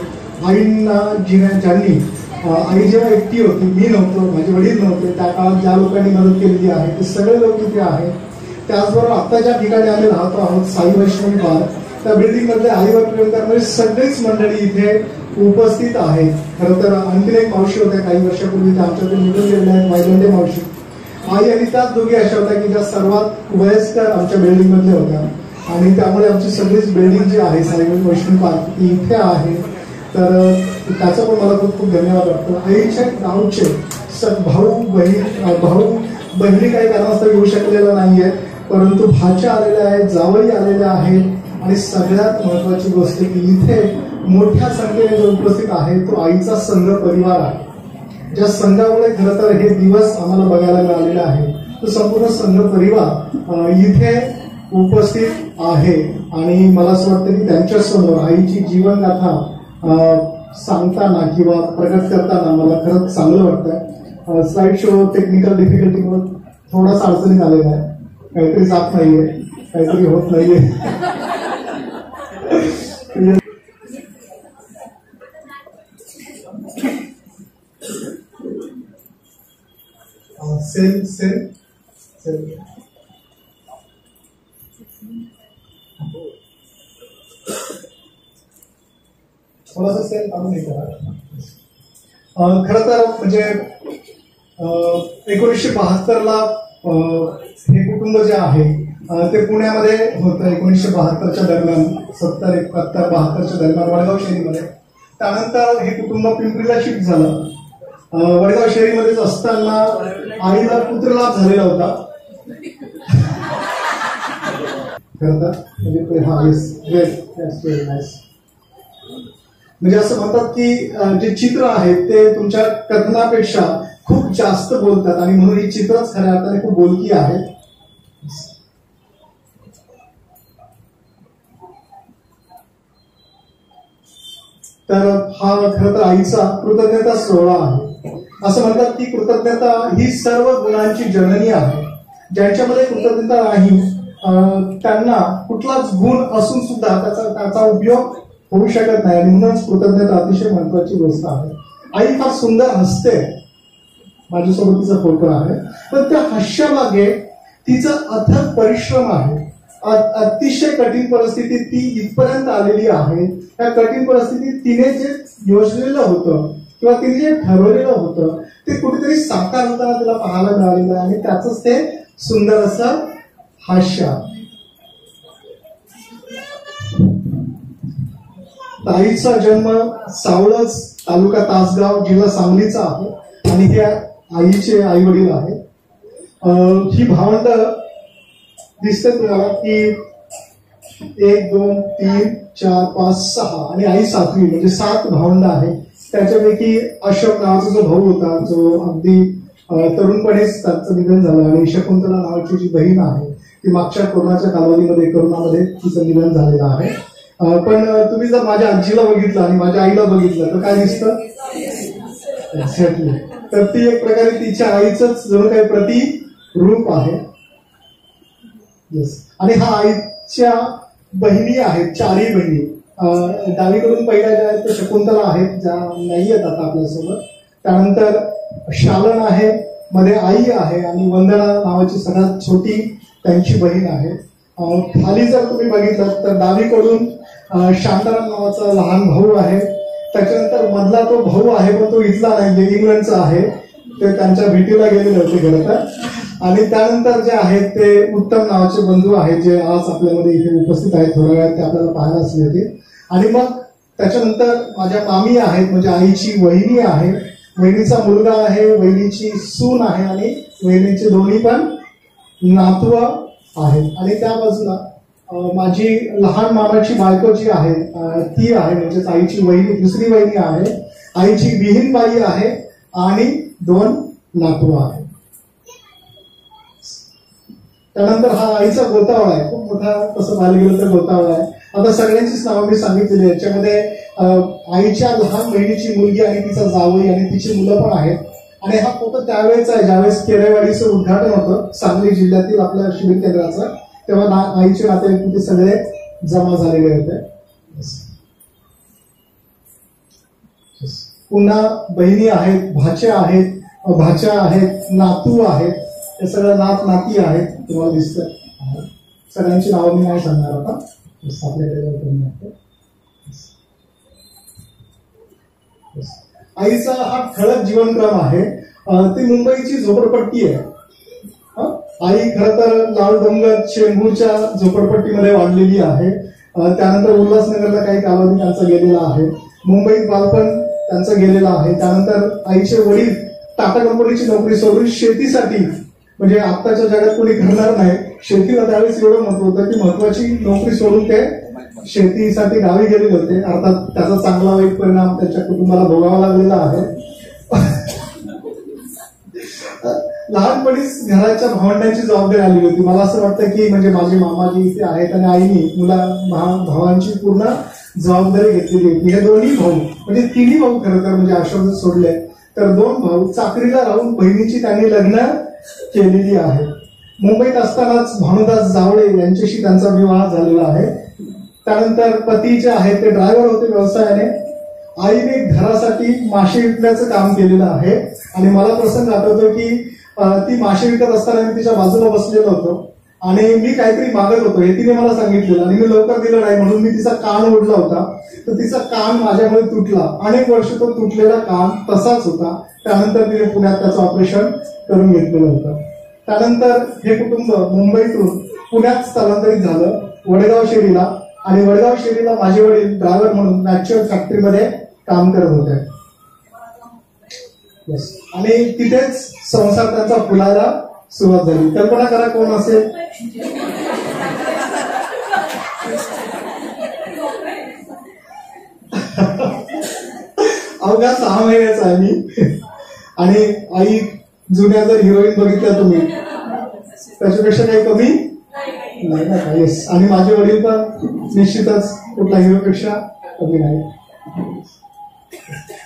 S6: आईंना ज्यांनी आई जेव्हा एकटी होती, मी नव्हतो, माझे वडील नव्हते, त्या काळात ज्या लोकांनी मदत केलेली आहे ते सगळे लोक इथे आहेत. त्याचबरोबर आता ज्या ठिकाणी आम्ही राहतो आहोत साई वैष्णवी बार, त्या बिल्डिंग मध्ये आईवर प्रेम करणारी सगळीच मंडळी इथे उपस्थित आहेत. खरं तर आणखीन एक मावशी होत्या काही वर्षापूर्वी त्या आमच्याकडे निघून गेलेल्या आहेत, वायदंडे मावशी. आई आणि त्याच दोघी अशा होत्या की ज्या सर्वात वयस्कर आमच्या बिल्डिंग मधल्या होत्या. आणि त्यामुळे आमची सगळीच बिल्डिंग जी आहे साईबाई वैष्णव पार्क ती इथे आहे. तर त्याचा पण मला खूप खूप धन्यवाद वाटतो. आईच्या गावचे भाऊ बहिणी काही कारणास्तव येऊ शकलेला नाहीये, परंतु भाच्या आलेल्या आहेत, जावई आलेल्या आहेत आणि सगळ्यात महत्वाची गोष्ट की इथे मोठ्या संख्येने जो उपस्थित आहे तो आईचा संघ परिवार आहे. ज्या संघामुळे खरं तर हे दिवस आम्हाला बघायला मिळालेले आहे, तो संपूर्ण संघ परिवार इथे उपस्थित आहे. आणि मला असं वाटतं की त्यांच्यासमोर आईची जीवनगाथा सांगताना किंवा प्रकट करताना मला खरंच चांगलं वाटतंय. स्लाइड शो टेक्निकल डिफिकल्टीमुळे थोडासा अडचणीत आलेला आहे, काहीतरी जात नाहीये, काहीतरी होत नाहीये. सेल थोडासा सेल काढून हे करा. खरं तर म्हणजे 1972ला हे कुटुंब जे आहे ते पुण्यामध्ये होतं. 1972च्या दरम्यान 70, 71, 72च्या दरम्यान वडगाव शहरीमध्ये. त्यानंतर हे कुटुंब पिंपरीला शिफ्ट झालं. वडगाव शहरीमध्येच असताना आईला पुत्रलाभ झालेला होता. म्हणजे असं म्हणतात की जे चित्र आहेत ते तुमच्या कथनापेक्षा खूप जास्त बोलतात आणि म्हणून ही चित्रच खऱ्या अर्थाने खूप बोलकी आहेत. तर हा खरं तर आईचा कृतज्ञता सोहळा आहे. असं म्हणतात की कृतज्ञता ही सर्व गुणांची जननी आहे. ज्यांच्यामध्ये कृतज्ञता नाही त्यांना कुठलाच गुण असून सुद्धा त्याचा उपयोग होऊ शकत नाही आणि म्हणूनच कृतज्ञता अतिशय महत्वाची गोष्ट आहे. आई फार सुंदर हसते, माझ्यासोबत तिचा फोटो आहे, पण त्या हास्यामागे तिचा अथक परिश्रम आहे. अतिशय कठीण परिस्थितीत ती इथपर्यंत आलेली आहे. त्या कठीण परिस्थितीत तिने जे योजलेलं होतं किंवा तिने जे ठरवलेलं होतं ते कुठेतरी साकार होताना तिला पाहायला मिळालेलं आहे आणि त्याच ते सुंदर असं हास्य. आईचा जन्म सावळज तालुका तासगाव जिल्हा सांगलीचा आहे आणि हे आईचे आई वडील आहेत. ही भावंड दिसते तुम्हाला की 1, 2, 3, 4, 5, 6 आणि आई 7वी म्हणजे 7 भावंड आहे. त्याच्यापैकी अशोक नावाचा जो भाऊ होता जो अगदी तरुणपणेच त्याचं निधन झालं आणि शकुंतला नावाची जी बहीण आहे ती मागच्या कोरोनाच्या कालावधीमध्ये करोनामध्ये तिचं निधन झालेलं आहे. पण तुम्ही जर माझ्या आजीला बघितलं आणि माझ्या आईला बघितलं तर काय दिसतं? एक्झॅक्टली. तर ती एक प्रकारे तिच्या आईचंच जणू काही प्रतिरूप आहे. आणि हा आईच्या बहिणी आहेत, 4ही बहिणी. डावीकडून पहिल्या ज्या आहेत त्या शकुंतला आहेत, ज्या नाही आहेत आता आपल्यासोबत. त्यानंतर शालन आहे, मध्ये आई आहे आणि वंदना नावाची सगळ्यात छोटी त्यांची बहीण आहे. खाली जर तुम्ही बघितलं तर डावीकडून शांताराम नावाचा लहान भाऊ आहे. त्याच्यानंतर मधला तो भाऊ आहे पण तो इथला नाही, इंग्लंडचा आहे. ते त्यांच्या भेटीला गेलेले होते खरं तर. आणि त्यानंतर जे आहेत ते उत्तम नावाचे बंधू आहेत जे आज आपल्यामध्ये इथे उपस्थित आहेत. थोड्या वेळात ते आपल्याला पाहायला असले होते. आणि मग त्याच्यानंतर माझ्या मामी आहेत म्हणजे आईची वहिनी आहे, वहिनीचा मुलगा आहे, वहिनीची सून आहे आणि वहिनीचे दोन्ही पण नातू आहेत. आणि त्या बाजूला माझी लहान मामाची बायको जी आहे ती आहे म्हणजेच आईची वहिनी, दुसरी वहिनी आहे. आईची विहीन बाई आहे आणि 2 नातू आहेत. त्यानंतर हा आईचा गोतावळा आहे, खूप मोठा तसं पाहायला गेलं तर गोतावळा आहे. आता सगळ्यांचीच नावं मी सांगितलेली. याच्यामध्ये आईच्या लहान बहिणीची मुलगी आणि तिचा जावई आणि तिची मुलं पण आहेत. आणि हा फोटो त्यावेळेचा आहे ज्यावेळेस केरेवाडीचं उद्घाटन होतं सांगली जिल्ह्यातील आपल्या शिबिर केंद्राचं. तेव्हा आईचे नातेवाईक तिथे सगळे जमा झालेले होते. पुन्हा बहिणी आहेत, भाच्या आहेत, नातू आहेत. हे सगळं नात नाती आहेत, तुम्हाला दिसतं. सगळ्यांची नावं मी नाही सांगणार आता, आपल्याकडे. आईचा हा ठळक जीवनक्रम आहे. ती मुंबईची झोपडपट्टी आहे. आई खरं तर लाल डोंगर चेंबूरच्या झोपडपट्टीमध्ये वाढलेली आहे. त्यानंतर उल्हासनगरला काही कालावधी त्यांचा गेलेला आहे. मुंबईत बालपण त्यांचं गेलेलं आहे. त्यानंतर आईचे वडील टाटा कंपनीची नोकरी सोडून शेतीसाठी, म्हणजे आत्ताच्या जगात कोणी करणार नाही, शेतीला त्यावेळेस एवढं महत्व होतं की महत्वाची नोकरी सोडून ते शेतीसाठी गावी गेलेले होते. अर्थात त्याचा चांगला वाईट परिणाम त्यांच्या कुटुंबाला भोगावा लागलेला आहे. लहानपणीच घराच्या भावंडांची जबाबदारी आली होती. मला असं वाटतं की म्हणजे माझे मामाजी इथे आहेत आणि आईनी भावांची पूर्ण जबाबदारी घेतलेली होती. हे दोन्ही भाऊ म्हणजे तिन्ही भाऊ खरं तर म्हणजे आश्रम सोडले, तर 2 भाऊ चाकरीला राहून बहिणीची त्यांनी लग्न केलेली आहे. मुंबईत असतानाच भानुदास जावळे यांच्याशी त्यांचा विवाह झालेला आहे. त्यानंतर पती जे आहेत ते ड्रायव्हर होते व्यवसायाने. आईने घरासाठी मासे विकण्याचं काम केलेलं आहे. आणि मला प्रसंग आठवतो की ती मासे विकत असताना मी तिच्या बाजूला बसलेलो होतो आणि मी काहीतरी मागत होतो हे तिने मला सांगितलेलं आणि मी लवकर दिलं नाही म्हणून मी तिचा कान ओढला होता. तर तिचा कान माझ्यामुळे तुटला. अनेक वर्ष तो तुटलेला कान तसाच होता. त्यानंतर तिने पुण्यात त्याचं ऑपरेशन करून घेतलेलं होतं. त्यानंतर हे कुटुंब मुंबईतून पुण्यात स्थलांतरित झालं वडगाव शेरीला. आणि वडगाव शेरीला माझे वडील ड्रायव्हर म्हणून मॅच्युअर फॅक्टरीमध्ये काम करत होते. आणि तिथेच संसार त्यांचा फुलायला सुरुवात झाली. कल्पना करा कोण असेल. अवघ्या 6 महिन्याचा आहे मी. आणि आई जुन्या जर हिरोईन बघितल्या तुम्ही त्याच्यापेक्षा काही कमी नाही ना का. येस. आणि माझे वडील पण निश्चितच कुठल्या हिरोपेक्षा कमी नाही.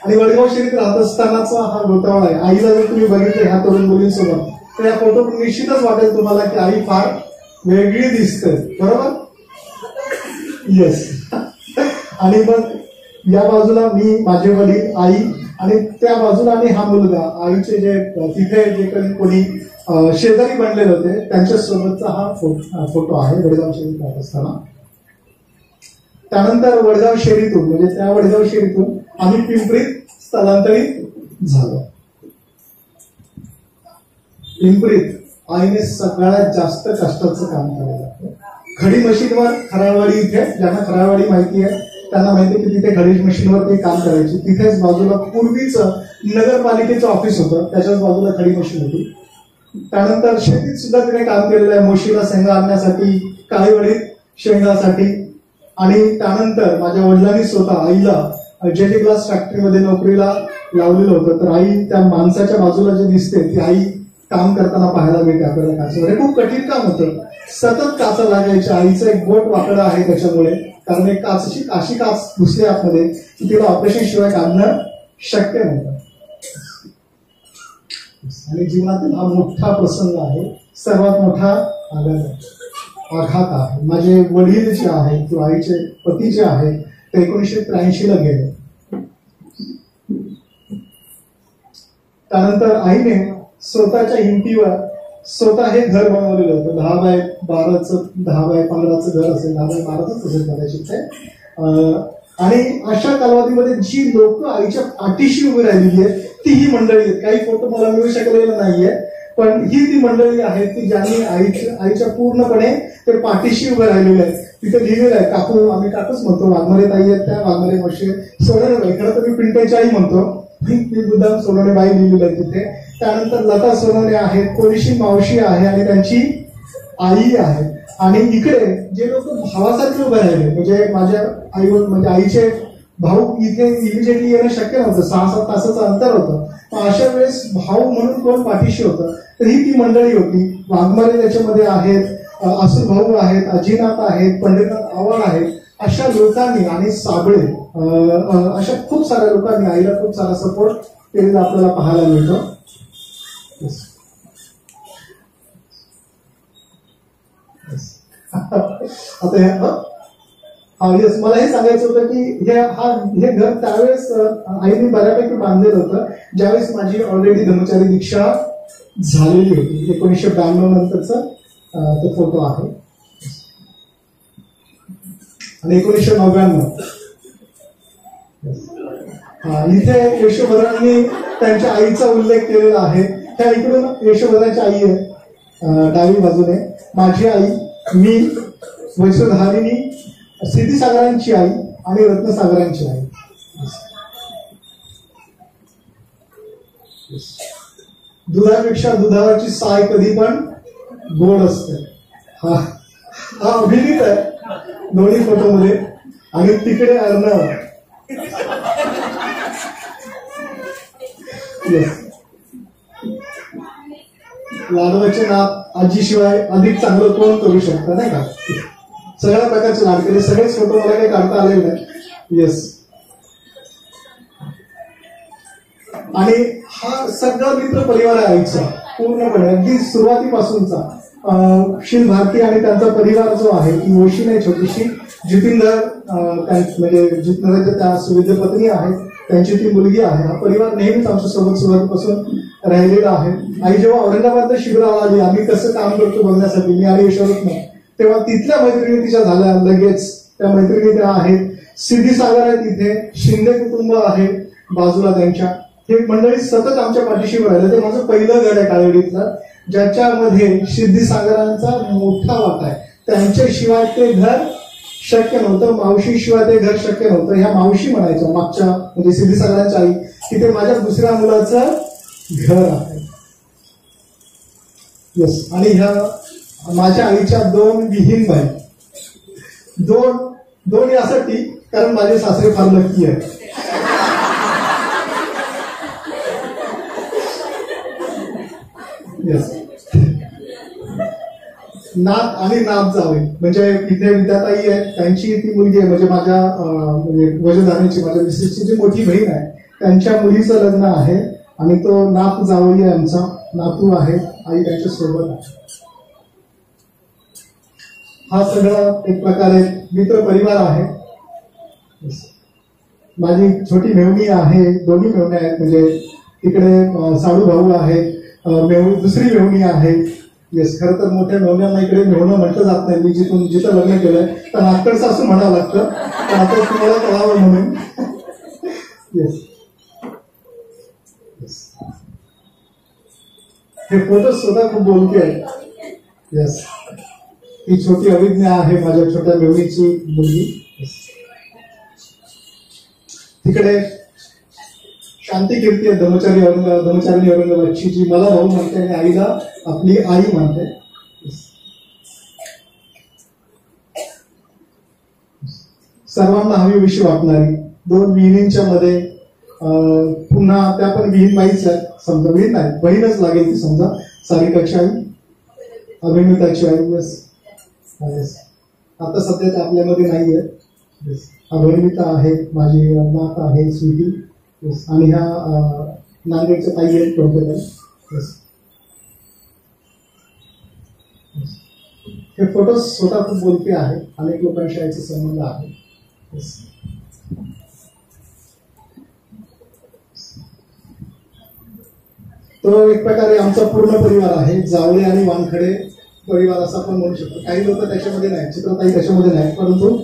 S6: आणि वडगाव शहरात राहत असतानाचा हा गोतावळा आहे. आईला जर तुम्ही बघितलं ह्या तरुण मुलींसोबत तर या फोटो निश्चितच वाटेल तुम्हाला की आई फार वेगळी दिसते. बरोबर. येस. आणि मग या बाजूला मी, माझे वडील, आई आणि त्या बाजूला आणि हा मुलगा. आईचे जे तिथे जे कोणी शेजारी बनलेले होते त्यांच्यासोबतचा हा फोटो आहे वडगाव शहरात राहत असताना. त्यानंतर वडगाव शेरीतून म्हणजे त्या वडगाव शेरीतून आम्ही पिंपरीत स्थलांतरित झालो. पिंपरीत आईने सगळ्यात जास्त कष्टाचं काम केलेलं. खडी मशीनवर खराळवाडी इथे, ज्यांना खराळवाडी माहिती आहे त्यांना माहिती आहे की तिथे खडी मशीनवर ते काम करायचे. तिथेच बाजूला पूर्वीच नगरपालिकेचं ऑफिस होतं, त्याच्याच बाजूला खडी मशीन होती. त्यानंतर शेतीत सुद्धा तिने काम केलेलं आहे. म्हशीला शेंगा आणण्यासाठी, काळीवडीत शेंगासाठी. आणि त्यानंतर माझ्या वडिलांनी स्वतः आईला जेटी ग्लास फॅक्टरीमध्ये नोकरीला लावलेलं होतं. तर आई त्या माणसाच्या बाजूला जे दिसते ती आई काम करताना पाहायला मिळते आपल्याला. काचेवर खूप कठीण काम होतं. सतत काचा लागायच्या. आईचं एक बोट वाकडं आहे त्याच्यामुळे, कारण एक अशी काच घुसली आतमध्ये की तिला ऑपरेशन शिवाय काढणं शक्य नव्हतं. आणि जीवनातील हा मोठा प्रसंग आहे, सर्वात मोठा आघात आहे. माझे वडील जे आहेत किंवा आईचे पती जे आहेत ते 1983 ला गेले. त्यानंतर आईने स्वतःच्या हिमतीवर स्वतः हे घर बनवलेलं होतं. 10x12चं 10x15चं घर असेल, 10x12च असेल कदाचित ते. आणि अशा कालावधीमध्ये जी लोक आईच्या पाठीशी उभी राहिलेली आहेत ती ही मंडळी आहेत. काही फोटो मला मिळू शकलेले नाहीये, पण ही ती मंडळी आहेत की ज्यांनी आईच्या पूर्णपणे ते पाठीशी उभे राहिलेले आहेत. तिथे लिहिलेलं आहे काकू, आम्ही काकूच म्हणतो, वाघमारे ताई आहेत त्या, वाघमारे मावशी, सोनवणे बाई, खरं तर मी पिंट्याची आई म्हणतो, ती बुद्धा सोनवणे बाई लिहिलेली आहे तिथे. त्यानंतर लता सोनवणे आहेत, कोळीशी मावशी आहे आणि त्यांची आई आहे. आणि इकडे जे लोक भावासारखे उभे राहिले म्हणजे माझ्या आईवर म्हणजे आईचे भाऊ इथे इमिजिएटली येणं शक्य नव्हतं, 6-7 तासाचं अंतर होतं. अशा वेळेस भाऊ म्हणून कोण पाठीशी होतं तर ही ती मंडळी होती. वाघमारे त्याच्यामध्ये आहेत, असू भाऊ आहेत, अजिनाथ आहेत, पंडितनाथ आव्हाड आहेत. अशा लोकांनी आणि साबळे अशा खूप साऱ्या लोकांनी आईला खूप सारा सपोर्ट केलेला आपल्याला पाहायला मिळतो. आता येस, मला हे सांगायचं होतं की हे घर त्यावेळेस आईने बऱ्यापैकी बांधलेलं होतं ज्यावेळेस माझी ऑलरेडी धर्मचारी दीक्षा झालेली होती. 1992 नंतरचा तो फोटो आहे. आणि 1999 इथे यशोभद्रांनी त्यांच्या आईचा उल्लेख केलेला आहे. त्या इकडून यशोभद्राची आई आहे डावी बाजूने माझी आई, मी, वैश्वधारिणी, सिद्धीसागरांची आई आणि रत्नसागरांची आई. दुधापेक्षा दुधावरची साय कधी पण गोड असते. हा अभिनीत आहे दोन्ही फोटोमध्ये. आणि तिकडे अर्णव. लाडवाचे नाव आजीशिवाय अधिक चांगलं कोण करू शकतं नाही का. सगळ्या प्रकारचे लाड केले. सगळेच फोटो मला काही काढता आलेले नाही. येस. आणि हा सगळा मित्र परिवार आहे आईचा पूर्णपणे अगदी सुरुवातीपासूनचा. शील भारती आणि त्यांचा परिवार जो आहे ती ओशी नाही छोटीशी जितेंद्र म्हणजे जितेंद्रच्या त्या सुविद्य पत्नी आहेत, त्यांची ती मुलगी आहे. हा परिवार नेहमीच आमच्या सोबत सुरुवातीपासून राहिलेला आहे. आई जेव्हा औरंगाबादला शिबिराला आली, आम्ही कसं काम करतो बघण्यासाठी, मी आणि यशोरत नाही, तेव्हा तिथल्या मैत्रिणी तिच्या झाल्या. लगेच त्या मैत्रिणी त्या आहेत. सिद्धीसागर आहे तिथे, शिंदे कुटुंब आहे बाजूला त्यांच्या. हे मंडळी सतत आमच्या पाठीशी राहिलं. ते माझं पहिलं घर आहे काळवडीतलं, ज्याच्यामध्ये सिद्धीसागरांचा मोठा वाटा आहे. त्यांच्याशिवाय ते घर शक्य नव्हतं, मावशीशिवाय ते घर शक्य नव्हतं. ह्या मावशी म्हणायच्या मागच्या, म्हणजे सिद्धीसागरांच्या आई, की ते माझ्या दुसऱ्या मुलाचं घर आहे. येस. आणि ह्या माझ्या आईच्या 2 विहीन बाई. दोन यासाठी कारण माझे सासरे फार लकी आहे. येस. नाथ आणि नाथ जावे म्हणजे इथे विद्याताई आहे, त्यांची ती मुलगी आहे, म्हणजे माझ्या म्हणजे वजधारणीची माझ्या मिसेसची जी मोठी बहीण आहे त्यांच्या मुलीचं लग्न आहे. आणि तो नाथ जावई आहे, आमचा नातू आहे. आई त्यांच्या सोबत आहे. हा सगळा एक प्रकारे मित्र परिवार आहे. माझी छोटी मेवणी आहे, दोन्ही मेवण्या आहेत, म्हणजे तिकडे साडू भाऊ आहे, दुसरी मेवणी आहे. येस. खरं तर मोठ्या मेवण्यांना इकडे मेवणं म्हटलं जात नाही. मी जिथं लग्न केलंय तर नागकडचं असं म्हणावं लागतं, तर आता तुम्हाला कळावं म्हणून. येस. हे फोटो सुद्धा खूप बोलके आहेत. येस. ही छोटी अभिज्ञा आहे माझ्या छोट्या मेवणीची मुलगी. तिकडे शांती कीर्ती आहे धर्मचारिणी औरंगाबादची, जी मला भाऊ म्हणते आणि आईला आपली आई म्हणते. सर्वांना हवी विषय वाटणारी 2 विहिणींच्या मध्ये पुन्हा त्या पण विहीन बाईच आहेत. समजा विहीन नाही, बहीणच लागेल ती. समजा सारिकाची आई, अभिनेताची आई. येस. आता सध्या त्या आपल्यामध्ये नाहीये. अभिनेता आहे, माझी नात आहे स्वीटी. आणि ह्या नांदेडच्या ताई आहेत कोणत्या. हे फोटो स्वतः खूप बोलके आहे. अनेक लोकांशी याचे संबंध आहे. तो एक प्रकारे आमचा पूर्ण परिवार आहे. जावळे आणि वानखडे परिवार असं आपण म्हणू शकतो. काही लोक त्याच्यामध्ये नाही, चित्रताई त्याच्यामध्ये नाही, परंतु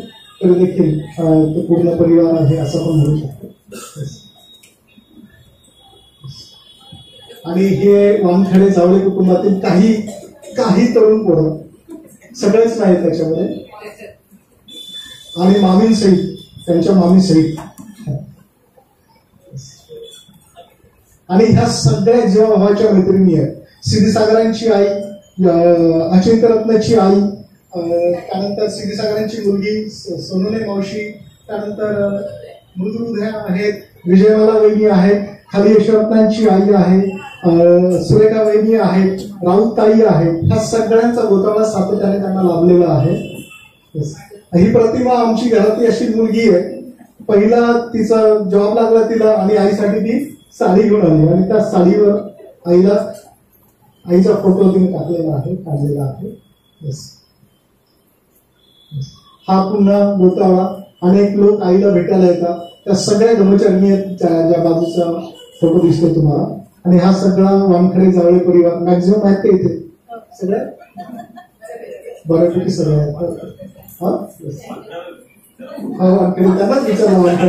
S6: तरी देखील तो पूर्ण परिवार आहे असं आपण म्हणू शकतो. आणि हे वानखडे जावळे कुटुंबातील काही तरुण पोरं, सगळेच नाही त्याच्यामध्ये. आणि मामींसहित, त्यांच्या मामींसहित. आणि ह्या सगळ्या जेव्हा भावाच्या मैत्रिणी आहेत. सिद्धीसागरांची आई, अचिंतरत्नाची आई, त्यानंतर सिद्धीसागरांची मुलगी सोनुने मावशी, त्यानंतर मृदुहृदया आहेत, विजयमाला वहिनी आहेत, खाली यशोरत्नांची आई आहे, सुरेखा वहिनी आहेत, राऊत ताई आहेत. ह्या सगळ्यांचा गोतावळा सातत्याने त्यांना लाभलेला आहे. ही प्रतिमा आमची घरातली अशी मुलगी आहे. पहिला तिचा जॉब लागला तिला आणि आईसाठी ती साडी घेऊन आली आणि त्या साडीवर आईचा फोटो तिने टाकलेला आहे, काढलेला आहे. हा पुन्हा गोतावळा. अनेक लोक आईला भेटायला येतात. त्या सगळ्या धर्मचारिणी ज्या बाजूचा फोटो दिसतो तुम्हाला. आणि हा सगळा वानखडे जावळे परिवार मॅक्झिमम आहेत का इथे सगळ्या बऱ्यापैकी सगळ्या आहेत. हा वानखडे त्यांनाच विचारला वानखडे.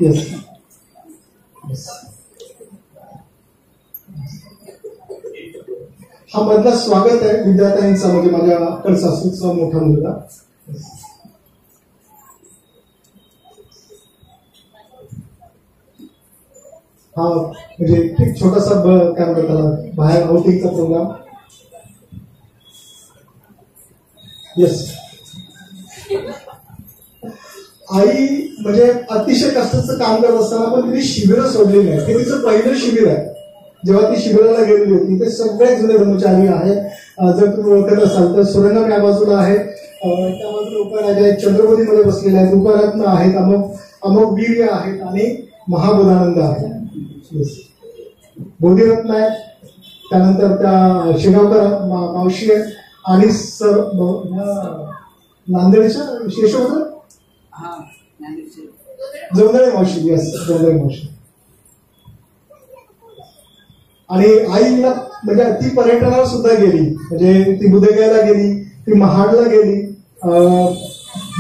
S6: येस. हा मधला स्वागत आहे विद्यार्थ्यांचा, म्हणजे माझ्या सासूचा मोठा मुलगा. हा म्हणजे एक छोटासा काय म्हणतात त्याला, बाहेर आउटिंगचा प्रोग्राम. येस, आई म्हणजे अतिशय कष्टाचं काम करत असताना पण तिने शिबिरं सोडलेली नाही. हे तिचं पहिलं शिबिर आहे. जेव्हा ती शिबिराला गेलेली होती ते सगळे जुने ब्रह्मचारी आहेत. जर तुम्ही ओळखत असाल तर सुरंगम या बाजूला आहे, त्या बाजूला उपराजा आहेत, चंद्रपतीमध्ये बसलेले आहेत, उपरत्न आहेत, अमोघ वीर्य आहेत आणि महाबोधानंद आहे. बोधिरत्न आहे. त्यानंतर त्या शेगावकर मावशी आहे आणि सर नांदेडच्या शेषवकर जवदळे मावशी. येस, जवदळे मावशी. आणि आईला म्हणजे ती पर्यटनाला सुद्धा गेली, म्हणजे ती बुधगयाला गेली, ती महाडला गेली,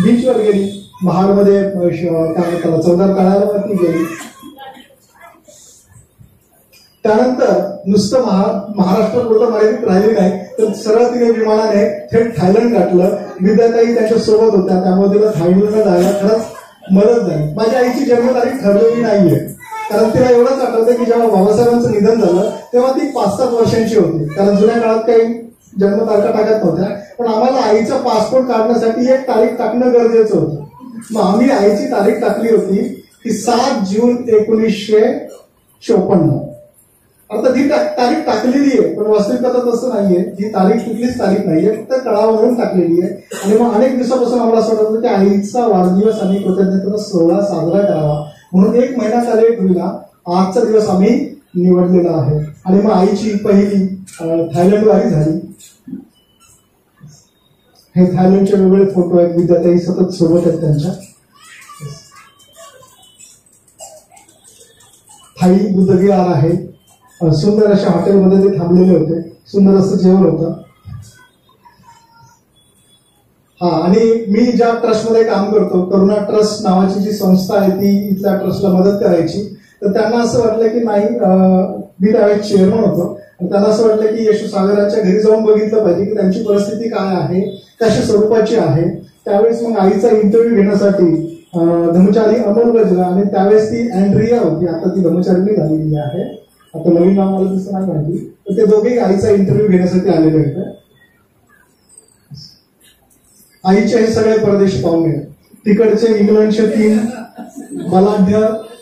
S6: बीचवर गेली, महाडमध्ये काय म्हणतात चौदार तळ्यावरती गेली. त्यानंतर नुसतं महाराष्ट्रापुरतं मर्यादित राहिली नाही, तर सरळ तिने विमानाने थेट थायलंड गाठलं. विद्याताई त्यांच्या सोबत होत्या, त्यामुळे तिला थायलंडला जायला खरंच मदत झाली. माझ्या आईची जन्मतारीख ठरलेली नाहीये, कारण तिला एवढंच आठवतं की जेव्हा बाबासाहेबांचं निधन झालं तेव्हा ती 5-7 वर्षांची होती, कारण जुन्या काळात काही जन्मतारखा टाकत नव्हत्या. पण आम्हाला आईचा पासपोर्ट काढण्यासाठी एक तारीख टाकणं गरजेचं होतं. मग आम्ही आईची तारीख टाकली होती की 7 जून 1954. आता ती तारीख टाकलेली आहे, पण वास्तविकता तसं नाहीये. ही तारीख कुठलीच तारीख नाहीये, फक्त तळावरून टाकलेली आहे. आणि मग अनेक दिवसापासून आम्हाला असं वाटतं की आईचा वाढदिवस आणि कृतज्ञता सोहळा साजरा करावा, म्हणून 1 महिना लेट होईना आजचा दिवस आम्ही निवडलेला आहे. आणि मग आईची पहिली थायलंड वारी झाली. हे थायलंडचे वेगवेगळे फोटो आहेत, विद्यार्थी सतत सोबत आहेत त्यांच्या. थाई बुद्धविहार आहे. सुंदर अशा हॉटेलमध्ये ते थांबलेले होते, सुंदर असं जेवण होतं. हा, आणि मी ज्या ट्रस्टमध्ये काम करतो, करुणा ट्रस्ट नावाची जी संस्था आहे, ती इथल्या ट्रस्टला मदत करायची. तर त्यांना असं वाटलं की नाही, मी त्यावेळेस चेअरमन होतो, आणि त्यांना असं वाटलं की यशू सागरांच्या घरी जाऊन बघितलं पाहिजे की त्यांची परिस्थिती काय आहे, कशा स्वरूपाची आहे. त्यावेळेस मग आईचा इंटरव्ह्यू घेण्यासाठी धर्मचारी अमोल गजला, आणि त्यावेळेस ती अँड्रिया होती, आता ती धर्मचारी झालेली आहे, आता नवीन नाव मला तसं नाही माहिती. तर ते दोघेही आईचा इंटरव्ह्यू घेण्यासाठी आलेले होते. आईचे हे सगळे परदेशी पाहुणे, तिकडचे इंग्लंडचे 3 बलाढ्य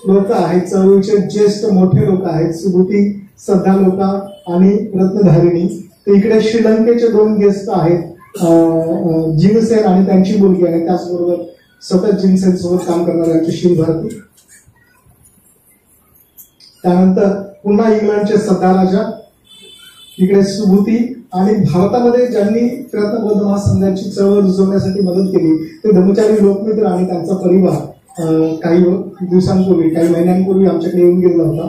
S6: लोक आहेत, चळवळीचे ज्येष्ठ मोठे लोक आहेत, सुभूती सध्या लोक आणि रत्नधारिणी. तर इकडे श्रीलंकेचे 2 गेस्ट आहेत, जिनसेन आणि त्यांची मुलगी, आणि त्याचबरोबर सतत जिनसेन सोबत काम करणाऱ्यांची शिवभारती. त्यानंतर पुन्हा इंग्लंडचे सदाराजा, इकडे सुभूती, आणि भारतामध्ये ज्यांनी प्रयत्न बौद्ध महासंघाची चळवळ रुजवण्यासाठी मदत केली ते धर्मचारी लोकमित्र आणि त्यांचा परिवार काही दिवसांपूर्वी, काही महिन्यांपूर्वी आमच्याकडे येऊन गेला होता,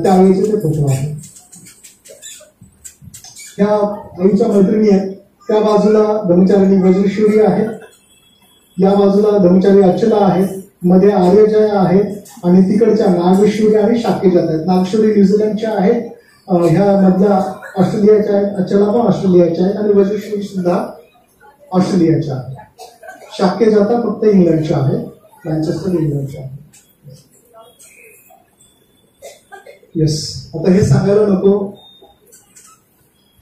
S6: त्यावेळेचे ते फोटो आहेत. ह्या आईच्या मैत्रिणी आहेत. त्या बाजूला धर्मचारी वज्रेश्वरी आहे, या बाजूला धर्मचारी अचला आहेत, मध्ये आर्यजय आहेत, आणि तिकडच्या नागेश्वरी आणि शाकेजात आहेत. नागेश्वरी न्यूझीलंडच्या आहेत, ह्या मधल्या ऑस्ट्रेलियाच्या आहेत, अचला पण ऑस्ट्रेलियाच्या आहेत, आणि वज्रेश्वरी सुद्धा ऑस्ट्रेलियाच्या आहेत. शाकेजाता फक्त इंग्लंडच्या आहेत, मँचेस्टर इंग्लंडच्या आहेत. येस, आता हे सांगायला नको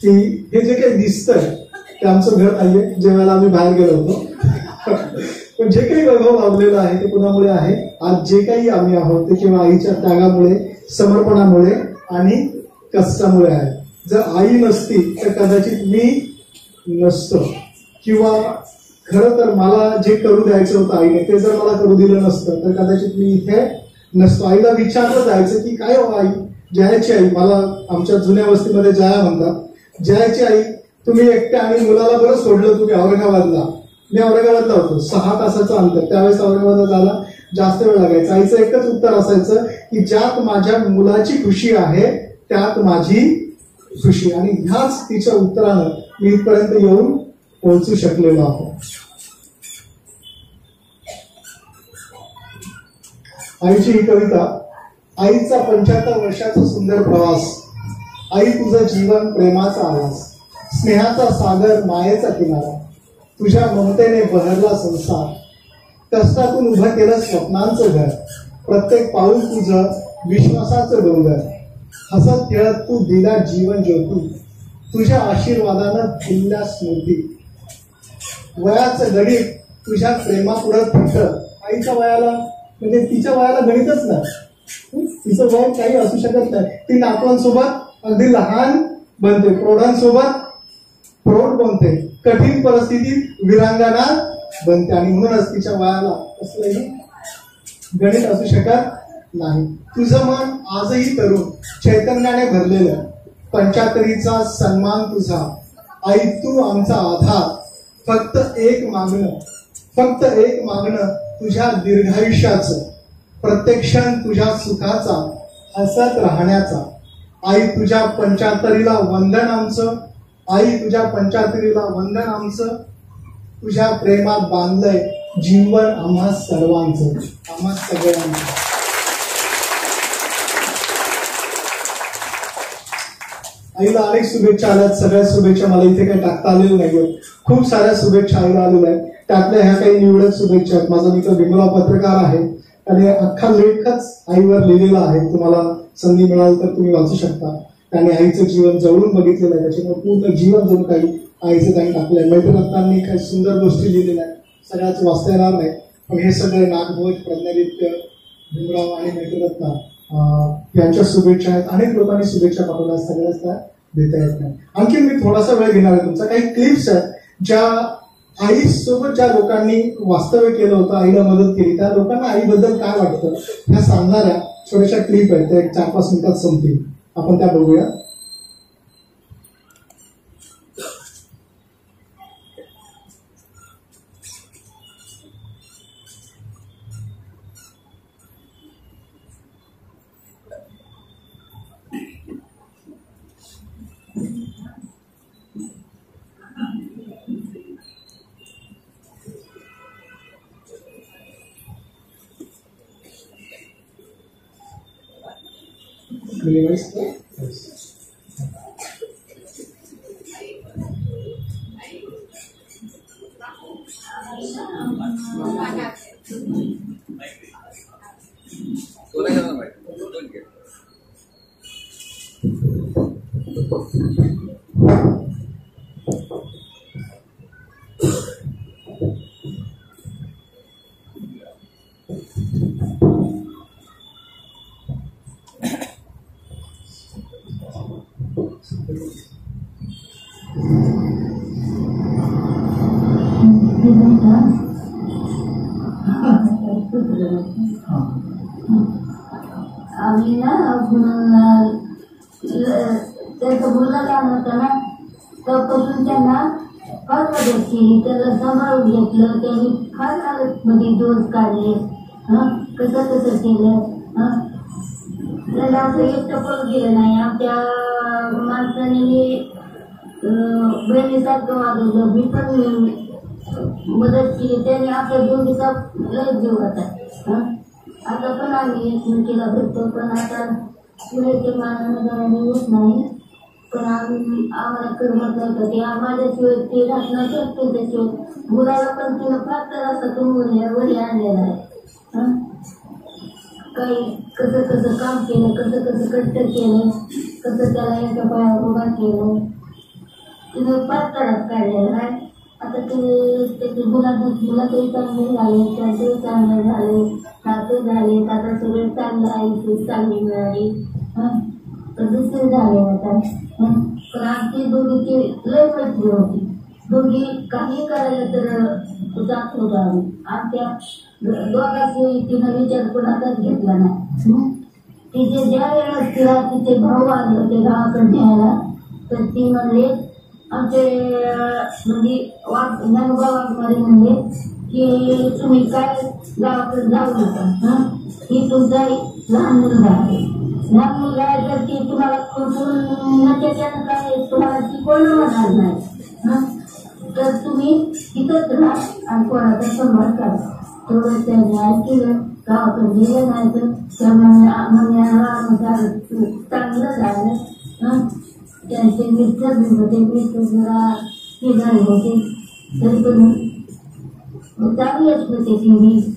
S6: की हे जे काही दिसतंय ते आमचं घर नाहीये, ज्या वेळेला आम्ही बाहेर गेलो होतो. पण जे काही वैभव लाभलेलं आहे ते कुणामुळे आहे? आज जे काही आम्ही आहोत ते केवळ आईच्या त्यागामुळे, समर्पणामुळे आणि कष्टामुळे आहे. जर आई नसती तर कदाचित मी नसतो, किंवा खरं तर मला जे करू द्यायचं होतं आईने ते जर मला करू दिलं नसतं तर कदाचित मी इथे नसतो. आईला विचारलं जायचं की काय हो आई, जयाची आई, मला आमच्या जुन्या वस्तीमध्ये जया म्हणतात, जयाची आई तुम्ही एकट्या आणि मुलाला बरं सोडलं तुम्ही औरंगाबादला. मी औरंगाबादला होतो, 6 तासाचं अंतर, त्यावेळेस औरंगाबादला जायला जास्त वेळ लागायचा. आईचं एकच उत्तर असायचं की ज्यात माझ्या मुलाची खुशी आहे त्यात माझी खुशी, आणि ह्याच तिच्या उत्तरानं मी इथपर्यंत येऊन पोहोचू शकलेलो आहोत. आईची ही कविता, आईचा 75 वर्षाचा सुंदर प्रवास. आई तुझं जीवन प्रेमाचा आवाज, स्नेहाचा सागर, मायेचा किनारा, तुझ्या ममतेने बहरला संसार, कष्टातून उभं केलं स्वप्नांचं घर, प्रत्येक पाऊल तुझं विश्वासाचं डोंगर, हसत खेळत तू दिला जीवन ज्योती, तुझ्या आशीर्वादानं दिल्या स्मृती, वयाचं गणित तुझ्या प्रेमापुढं फक्त, आईच्या वयाला म्हणजे तिच्या वयाला गणितच नाही, तिचं वय काही असू शकत नाही, ती नातवांसोबत अगदी लहान बनते, प्रौढांसोबत प्रौढ बनते, कठीण परिस्थितीत विरांगना बनते, आणि म्हणूनच तिच्या वयाला कसलंही गणित असू शकत नाही. तुझं मन आजही तरुण चैतन्याने भरलेलं, 75चा सन्मान तुझा, आई तू आमचा आधार, फक्त एक मागणं तुझ्या दीर्घायुष्याचं, प्रत्येक क्षण तुझ्या सुखाचा, हसत राहण्याचा, आई तुझ्या 75ला वंदन आमचं, आई तुझ्या 75ला वंदन आमचं, तुझ्या प्रेमात बांधलंय जीवन आम्हा सर्वांचं, आम्हा सगळ्यांचं. आईला अनेक शुभेच्छा आल्यात, सगळ्या शुभेच्छा मला इथे काही टाकता आलेल्या नाहीये, खूप साऱ्या शुभेच्छा आईला आलेल्या आहेत, त्यातल्या ह्या काही निवडक शुभेच्छा आहेत. माझा मित्र भीमराव पत्रकार आहे आणि अख्खा लेखच आईवर लिहिलेला आहे, तुम्हाला संधी मिळाली तर तुम्ही वाचू शकता. त्याने आईचं जीवन जवळून बघितलेलं आहे, त्याच्यामुळे पूर्ण जीवन जणू काही आईचं त्यांनी टाकलंय. मैत्ररत्नांनी काही सुंदर गोष्टी लिहिलेल्या आहेत, सगळ्याच वाचता येणार नाही, पण हे सगळे नागभोज, प्रज्ञादित्य, भीमराव आणि मैत्ररत्न यांच्या शुभेच्छा आहेत. अनेक लोकांनी शुभेच्छा पाठवल्या, सगळ्याच त्या देता येत नाही. आणखी मी थोडासा वेळ घेणार आहे तुमचा. काही क्लिप्स आहेत ज्या आईसोबत ज्या लोकांनी वास्तव्य केलं होतं, आईला मदत केली, त्या लोकांना आईबद्दल काय वाटतं ह्या सांगणाऱ्या छोट्याशा क्लिप आहेत, त्या 4-5 मिनिटात संपतील, आपण त्या बघूया.
S7: आम्ही ना त्याचा मुलगा लहान होता ना, तेव्हापासून त्यांना फार मदत केली, त्याला सांभाळून घेतलं, त्यांनी फार हालतमध्ये डोस काढले, कसं केलं, त्याला असं एकटं पडून गेलं नाही. आमच्या माणसाने बहिणीसारखं वागवलं, मी पण मदत केली, त्यांनी आपल्या दोघीचा लय जीव होता. आता पण आम्ही एकमेकीला भेटतो, पण आता पुण्याच्या मानानं जायला येत नाही, पण आम्हाला करमत नाही का ते माझ्याशिवाय ते राहणार शकतो, त्याशिवाय मुलाला पण तिनं फार तर असं वरी आणलेला आहे. काही कसं काम केलं, कसं कष्ट केलं, कसं त्याला एका पायावर उभा केलं, तिनं फार तडाख काढलेला आहे. आता त्याचे मुलाचंही चांगले झाले, त्यांचंही चांगले झाले, सासू झाले, आता सगळे चांगलं आहे, चांगली मिळाली, दुसरे झाले आता. पण आमची दोघीची लय मैत्री होती, दोघी काही करायला तर जात होतो आम्ही. आमच्या दोघांशी तिनं विचार कोणाचाच घेतला नाही. तिचे ज्या वेळेस तिला तिचे भाऊ आले होते गावाकडे न्यायला, तर ती म्हणले, आमचे म्हणजे ज्ञानोबा वाघमारे म्हणले की तुम्ही काय गावाकडे जाऊ नका, ही तुमचा लहान मुलगा आहे, लहान मुलगा आहे तर ती तुम्हाला खोटून त्याच्यानं काय तुम्हाला ती कोण होणार नाही, तर तुम्ही तिथंच राहा आणि कोणाचा संभाळ करा. तेवढं त्याने ऐकलं, गावाकडे गेलं नाही तर त्यामुळे चांगलं झालं. त्यांचे मिस्टर होते, मिस्टर जरा हे झाले होते, तरी पण चांगली असते त्याची मी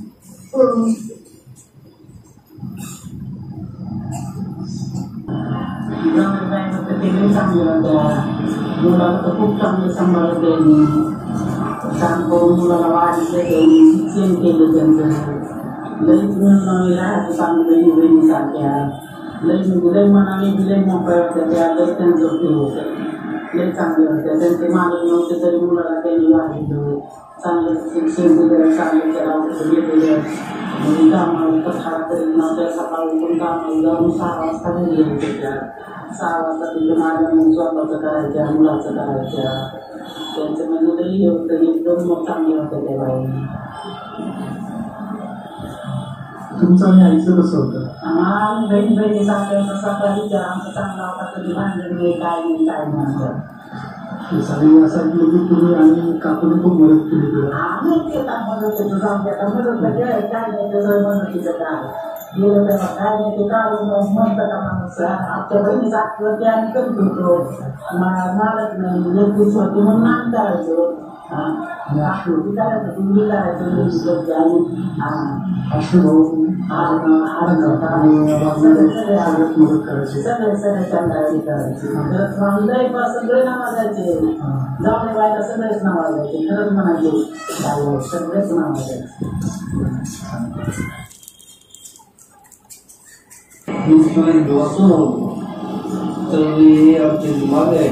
S8: मुलाला तर खूप चांगलं सांभाळत त्यांनी काम करून मुलाला वाढले शिक्षण केलं त्यांचं लई राहते चांगलं बहिणीसारख्या लई मनाने लई मोकळ्या होत्या त्या लई त्यांचं हे होतं लई चांगले होत्या त्यांचे मालक नव्हते तरी मुलाला त्यांनी वाढलं चांगलं शिक्षण दिलं चांगलं त्याला दिलं म्हणजे कामाला कथा तरी नव्हत्या सकाळी पण कामाला जाऊन 6 वाजता घरी यायचे त्या 6 वाजता तिथं माझ्या स्वतःचं करायच्या मुलाचं करायच्या त्यांचं म्हणजे लई होतं एकदम चांगले होतं त्या बाई
S6: तुमचं आणि आईचं कसं होतं?
S8: आम्हाला बहिणी सारखं सकाळी आमचा चांगला होता कधी भांडण नाही काय म्हणतात
S6: सांगली असं ऐकलं की तुम्ही आणि काकूने खूप मदत केली तुला.
S8: आम्ही ते मदत येतो जाऊन मदत काय नाही त्याचं मदतीचं काय गेलं तेव्हा काय नाही ते काढून म्हणतं का माणूस आमच्या बहिणीचं आठवलं ते आम्ही करत होतो मारत नाही एकवीस होती म्हणून नाम करायचो आठवती करायचं तुम्ही करायचं सगळे संध्याकाळी करायचे सगळे नावाजायचे जाऊन बायका सगळेच नावाजायचे खरंच म्हणायचे सगळेच नावाजायचे
S2: तर हे आमचे दिमाग आहे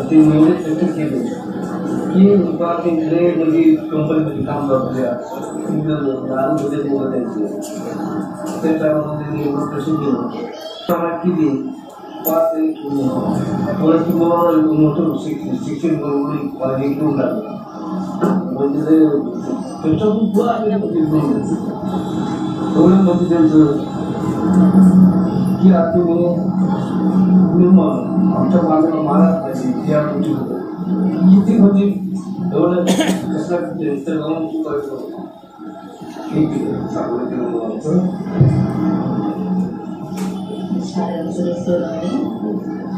S2: ते एवढे प्रयत्न केले की तिकडे म्हणजे कंपनीमध्ये काम करतो लहान मुले बोलत यायचे त्या टायमामध्ये एवढं प्रश्न केलं किती 5 परत मोठं शिक्षण बरोबर हे घेऊन लागलं म्हणजे त्यांच्या खूप एवढं म्हणजे त्यांचं की आता आमच्या मागं मला पाहिजे या गोष्टी होतं किती म्हणजे एवढं कसं तर जाऊन तू करायचं ठीक आहे चांगलं केलं आमचं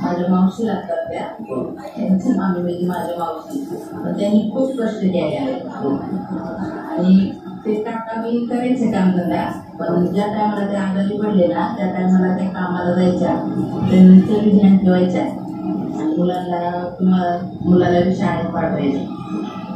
S9: माझ्या मावशी लागतात त्या त्यांचं मामी म्हणजे माझ्या मावशी पण त्यांनी खूप कष्ट केले आणि ते काका मी करायचे कामधंदा पण ज्या टायमाला त्या आजारी पडले ना त्या टायमाला त्या कामाला जायच्या त्यांचं ध्यान ठेवायच्या आणि मुलाला बी शाळेत पाठवायचे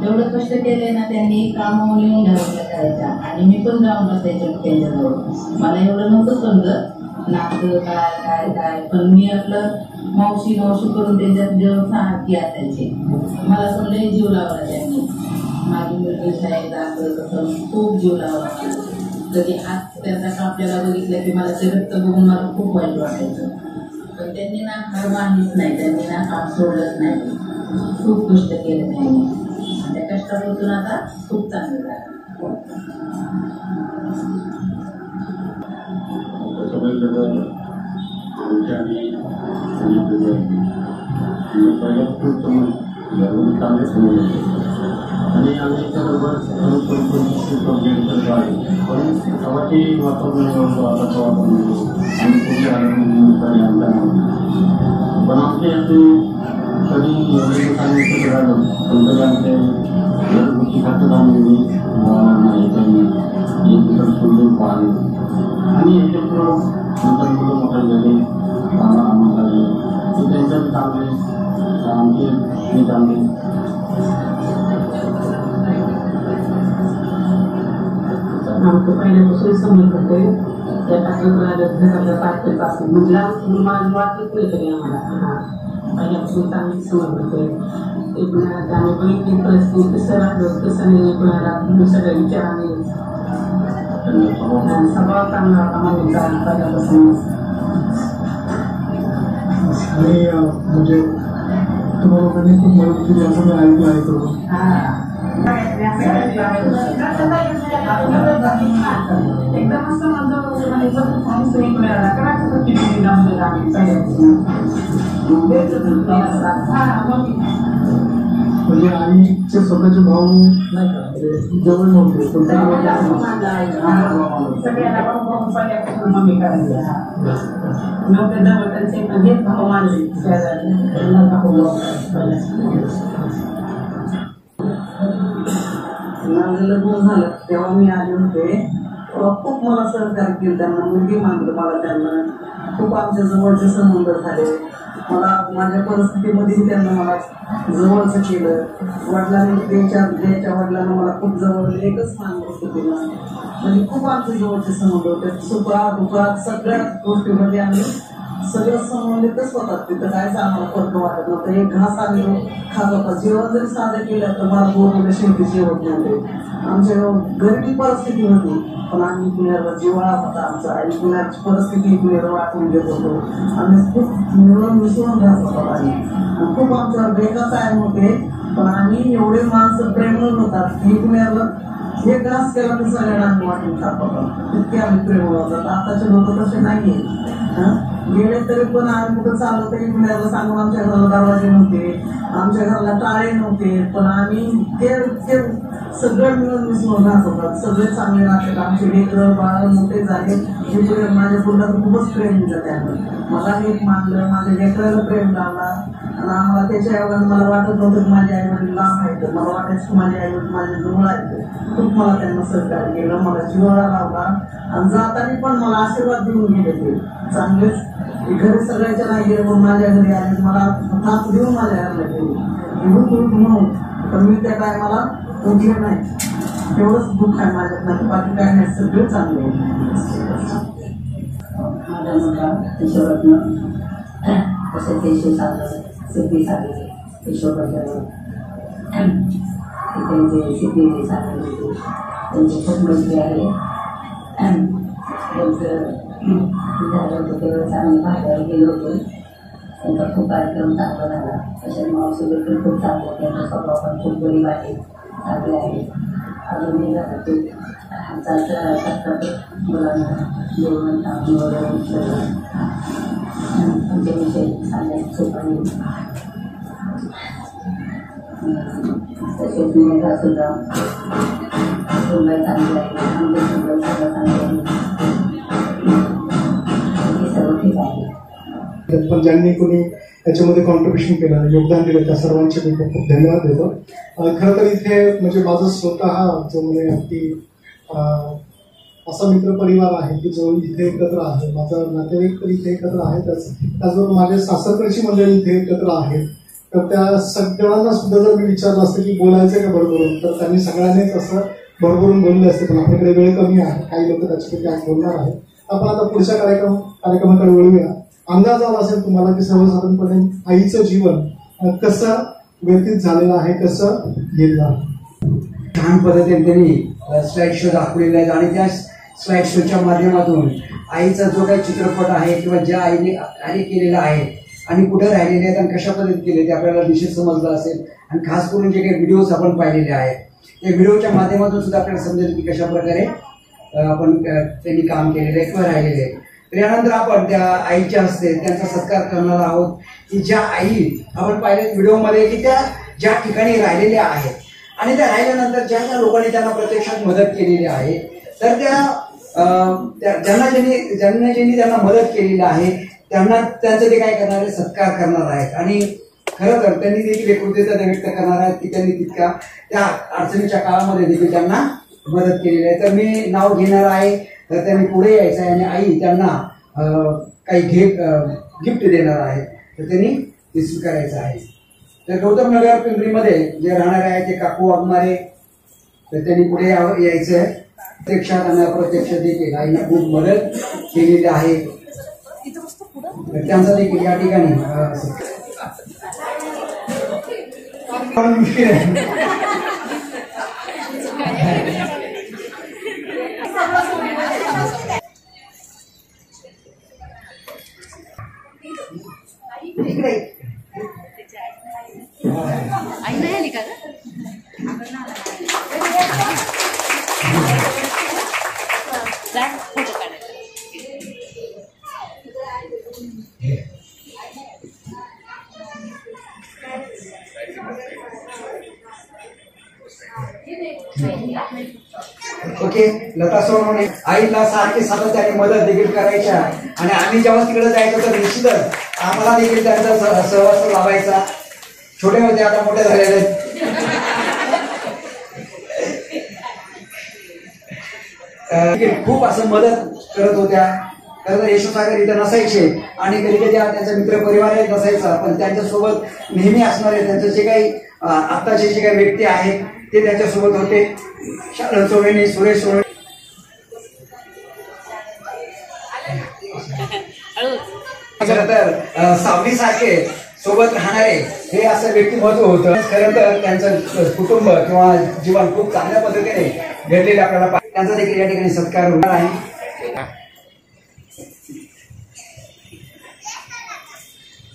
S9: एवढं कष्ट केले ना त्यांनी कामावर येऊन घरातल्या करायच्या आणि मी पण जाऊन बसायचे त्यांच्याजवळ मला एवढं नव्हतं समजत नातं काय काय काय पण मी आपलं मावशी करून त्यांच्यात जेवण सारखी असायचे मला समजा जीव लावला त्यांनी माझी मुलगी शाळेत असं तसं खूप जीव लावला कधी आज त्यांचा आपल्याला बघितलं की मला ते रक्त बघून मला खूप वाईट वाटायचं पण त्यांनी ना हार मानलीच नाही त्यांनी ना काम सोडलंच नाही खूप कष्ट केलं त्यांनी त्या कष्टातून आता खूप चांगलं झालं
S10: आणि आम्ही त्याबरोबर पण गावाची वातावरण आम्ही पुढे पण आमचे असे कधी सांगितलं राहिलं पण तरी आमचे घरगुती खातं आम्ही नाही त्यांनी सोडून पाहिले आणि याच्यापुढं नंतर मुलं मोठे झाले आम्हाला ते त्यांच्यात चांगले आमचे मी चांगले
S8: आमचं पहिल्यापासून समजत होते त्या घराच्या पाठीपासून म्हणजे वाटत नाही तरी आम्हाला पहिल्यापासून चांगली समज होते आम्ही बघितली परिस्थिती कसं राहतो कसं नाही कोणाला सगळ्या विचाराने स्वभाव चांगला होता माझ्या पहिल्यापासून
S6: आणि म्हणजे तुम्हाला लोकांनी खूप मदत केली असं मी ऐकलं आहे करून
S8: एकदम असं माझं
S6: म्हणजे आईचे स्वतःचे भाऊ नाही का जवळ नव्हते
S8: सगळ्यांना पण भाऊ पहिल्यापासून मम्मी करायची नव्हते जवळ त्यांचे पण हेच भाऊ मानले माझं लग्न झालं तेव्हा मी आले होते खूप मला सहकार्य केलं त्यांना मुलगी मानलं मला त्यांना खूप आमच्या जवळचे संबंध झाले मला माझ्या परिस्थितीमध्ये त्यांना मला जवळचं केलं वडिलांनी द्यायच्या वडिलांना मला खूप जवळ एकच मानलं केलं म्हणजे खूप आमचे जवळचे संबंध होते सुखात दुखात सगळ्या गोष्टीमध्ये आम्ही सगळं संबंधितच होतात तिथं कायच आम्हाला फरक वाटत नव्हतं एक घास आम्ही खात होता जेवण जरी साधं केलं तर मला बोलवलं शेवटी जेवत नव्हते आमच्या गरिबी परिस्थिती होती पण आम्ही पुण्याला जिव्हाळा होता आमचा आणि पुण्याची परिस्थिती पुण्याला वाटून घेत होतो आम्ही खूप मिळून मिसळून राहत होतो आणि खूप आमच्यावर बेकार टाइम होते पण आम्ही एवढे माणसं प्रेमळ होतात की पुण्याला एक घास केला तर सगळ्यांना आम्ही वाटून खात होतो इतके आम्ही प्रेमळ होतात आताचे लोक तसे नाहीये गेले तरी पण आम्ही कुठं चाललो तरी पुण्याला सांगून आमच्या घराला दरवाजे नव्हते आमच्या घराला टाळे नव्हते पण आम्ही ते सगळं मिळून मिसळून राहत होतात सगळे चांगले राहतात आमचे लेकरं बाळ मोठे झाले माझ्या पुढं खूपच प्रेम दिलं त्यांना मला एक मानलं माझ्या लेकराला प्रेम लावला आणि आम्हाला त्याच्या ऐवजी मला वाटत नव्हतं की माझे आई वडील लांब आहेत मला वाटायचं की माझे आई वडील माझ्या जवळ आहेत खूप मला त्यांना सहकार्य केलं मला जिव्हाळा लावला आणि जाताना पण मला आशीर्वाद देऊन गेले ते चांगलेच घरी सगळ्याच्या नाही गेले पण माझ्या घरी आले मला हात देऊन माझ्या घराला गेले म्हणून पण मी त्या टायमाला उठले नाही तेवढंच दुःख आहे माझ्यात नाही बाकी काय नाही सगळे चांगले माझ्या मुलगा ईश्वरत्न तसे ते सिद्धी सांगितले ईश्वरत्न त्यांचे सिद्धी सांगितले त्यांची खूप मस्ती आहे त्यांचं झालं होतं तेव्हा आम्ही बाहेर गेलो होतो त्यांचा खूप कार्यक्रम चांगला झाला तसे मावशी देखील खूप चांगले त्यांचा स्वभाव पण खूप गरीब आहे चांगले आहे अजूनही ते चालतं मुलांना जेवण आम्ही वगैरे त्यांच्याविषयी सांगायचं खूप आहे तसेच मुलगा सुद्धा मुंबई चांगली आहे आमच्या मुंबई सगळं चांगले आहे सर्व ठीक आहे
S6: पण ज्यांनी कोणी याच्यामध्ये कॉन्ट्रीब्युशन केलं योगदान दिलं त्या सर्वांचे मी खूप खूप धन्यवाद देतो खरं तर इथे म्हणजे माझं स्वतः जो म्हणजे अगदी असा मित्र परिवार आहे की जो इथे एकत्र आहे माझा नातेवाईक तर इथे एकत्र आहेतच त्याचबरोबर माझे सासरकडची मंडळी इथे एकत्र आहेत तर त्या सगळ्यांना सुद्धा जर मी विचारलं असतं की बोलायचं का भरभरून तर त्यांनी सगळ्यांनीच असं भरभरून बोलले असते पण आपल्याकडे वेळ कमी आहे काही लोक त्याच्यापैकी आज बोलणार आहेत आपण आता पुढच्या कार्यक्रमाकडे वळूया अंदाज आला असेल तुम्हाला की सर्वसाधारणपणे आईचं जीवन कसं व्यतीत झालेलं आहे कसं गेलेलं आहे
S2: छान पद्धतीने त्यांनी स्लाइड शो दाखवलेला आहे आणि त्या स्लाइड शोच्या माध्यमातून आईचा जो काही चित्रपट आहे किंवा ज्या आईने कार्य केलेलं आहे आणि कुठे राहिलेले आहेत आणि कशा पद्धतीने केले ते आपल्याला निश्चित समजलं असेल आणि खास करून जे काही व्हिडिओज आपण पाहिलेले आहेत त्या व्हिडिओच्या माध्यमातून सुद्धा आपल्याला समजेल की कशा प्रकारे आपण त्यांनी काम केलेलं आहे किंवा राहिलेले आहे तर यानंतर आपण त्या आईच्या हस्ते त्यांचा सत्कार करणार आहोत की ज्या आई आपण पाहिले व्हिडिओमध्ये की त्या ज्या ठिकाणी राहिलेल्या आहेत आणि त्या राहिल्यानंतर ज्या ज्या लोकांनी त्यांना प्रत्यक्षात मदत केलेली आहे तर ज्यांना ज्यांनी त्यांना मदत केलेली आहे त्यांना त्यांचं ते काय करणार आहे सत्कार करणार आहेत आणि खरं तर त्यांनी देखील कृतज्ञता व्यक्त करणार आहेत की त्यांनी तितका त्या अडचणीच्या काळामध्ये देखील त्यांना मदत केलेली आहे तर मी नाव घेणार आहे तर त्यांनी पुढे यायचं आहे आणि आई त्यांना काही गिफ्ट देणार आहे तर त्यांनी ते स्वीकारायचं आहे तर गौतम नगर पिंपरीमध्ये जे राहणारे आहेत ते काकू वाघमारे तर त्यांनी पुढे यायचं आहे प्रत्यक्षात आणि अप्रत्यक्ष देखील आईने खूप मदत केलेली आहे त्यांचा देखील या ठिकाणी मुश्किल आहे
S5: आई नाही आली का फोटो काढायचा
S2: ओके. लता सोनवणे आईला सारखी सातत्याने मदत देखील करायच्या आणि आम्ही जेव्हा तिकडे जायचो तर निश्चितच आम्हाला देखील त्यांचा सहवास लाभायचा. छोटे होते आता मोठे झालेले आहेत. खूप असं मदत करत होत्या. खरं तर यशोसागर इथं नसायचे आणि कधी कधी त्यांचा मित्र परिवारही नसायचा, पण त्यांच्यासोबत नेहमी असणारे त्यांचे जे काही आत्ताचे जे काही व्यक्ती आहेत ते त्यांच्यासोबत होते. शारद सोडवणे, सुरेश सोडवणे, खरं तर सावली सारखे सोबत राहणारे हे असं व्यक्तिमत्व होतं. खरं तर त्यांचं कुटुंब किंवा जीवन खूप चांगल्या पद्धतीने घडलेले आपल्याला त्यांचा देखील या ठिकाणी सत्कार होणार आहे.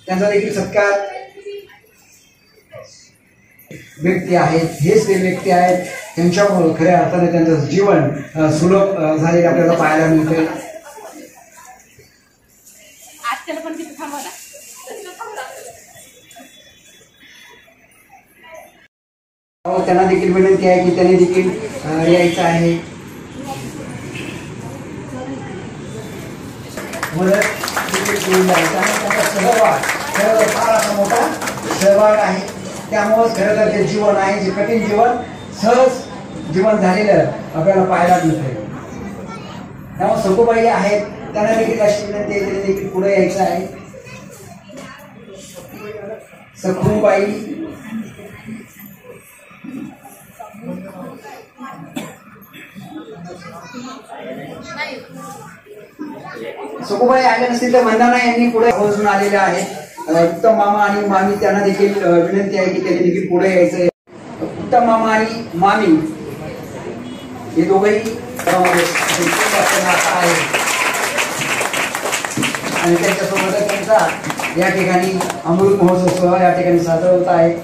S2: त्यांचा देखील सत्कार व्यक्ती आहेत, हेच ते व्यक्ती आहेत त्यांच्यामुळे खऱ्या अर्थाने त्यांचं जीवन सुलभ झालेले आपल्याला पाहायला मिळते. त्यांना देखील विनंती आहे की त्यांनी देखील यायचं आहे. मदत देखील करून जायचं आहे. त्यांचा सहभाग खरं फार असा मोठा सहभाग आहे. त्यामुळेच खरं तर ते जीवन आहे, जे कठीण जीवन सहज जीवन झालेलं आपल्याला पाहायला मिळते. त्यामुळे सखूबाई आहेत, त्यांना देखील अशी विनंती आहे त्यांनी देखील पुढे यायचं आहे. सखूबाई सखूबाई आल्या नसतील तर मंदाना यांनी पुढे पोहोचून आलेल्या आहेत. उत्तम मामा आणि मामी त्यांना देखील विनंती आहे की त्यांनी देखील पुढे यायचं. उत्तम मामा आणि मामी हे दोघंही आहे आणि त्यांच्यासोबत त्यांचा या ठिकाणी अमृत महोत्सव या ठिकाणी साजरा होत आहे.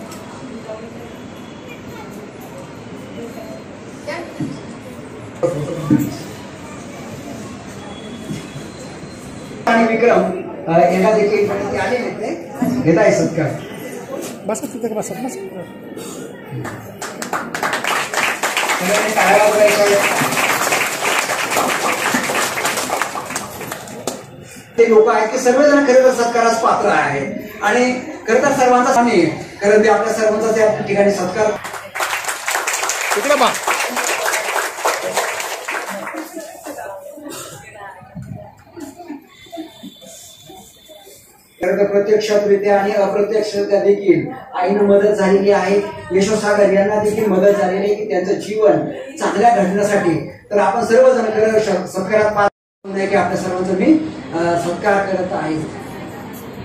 S2: आणि विक्रम यांना देखील आले घेत आहे सत्कार. ते लोक आहेत की सर्वजण खरं तर सत्कारास पात्र आहेत आणि खरं तर सर्वांचा खरं ते आपल्या सर्वांचा त्या ठिकाणी सत्कार. प्रत्यक्षरित्या आणि अप्रत्यक्षरित्या देखील आईनं मदत झालेली आहे. यशोसागर यांना देखील मदत झालेली आहे की त्यांचं जीवन चांगल्या घडण्यासाठी. तर आपण सर्वजण खरं सत्कारात पात्र की आपल्या सर्वांचा मी सत्कार करत आहे.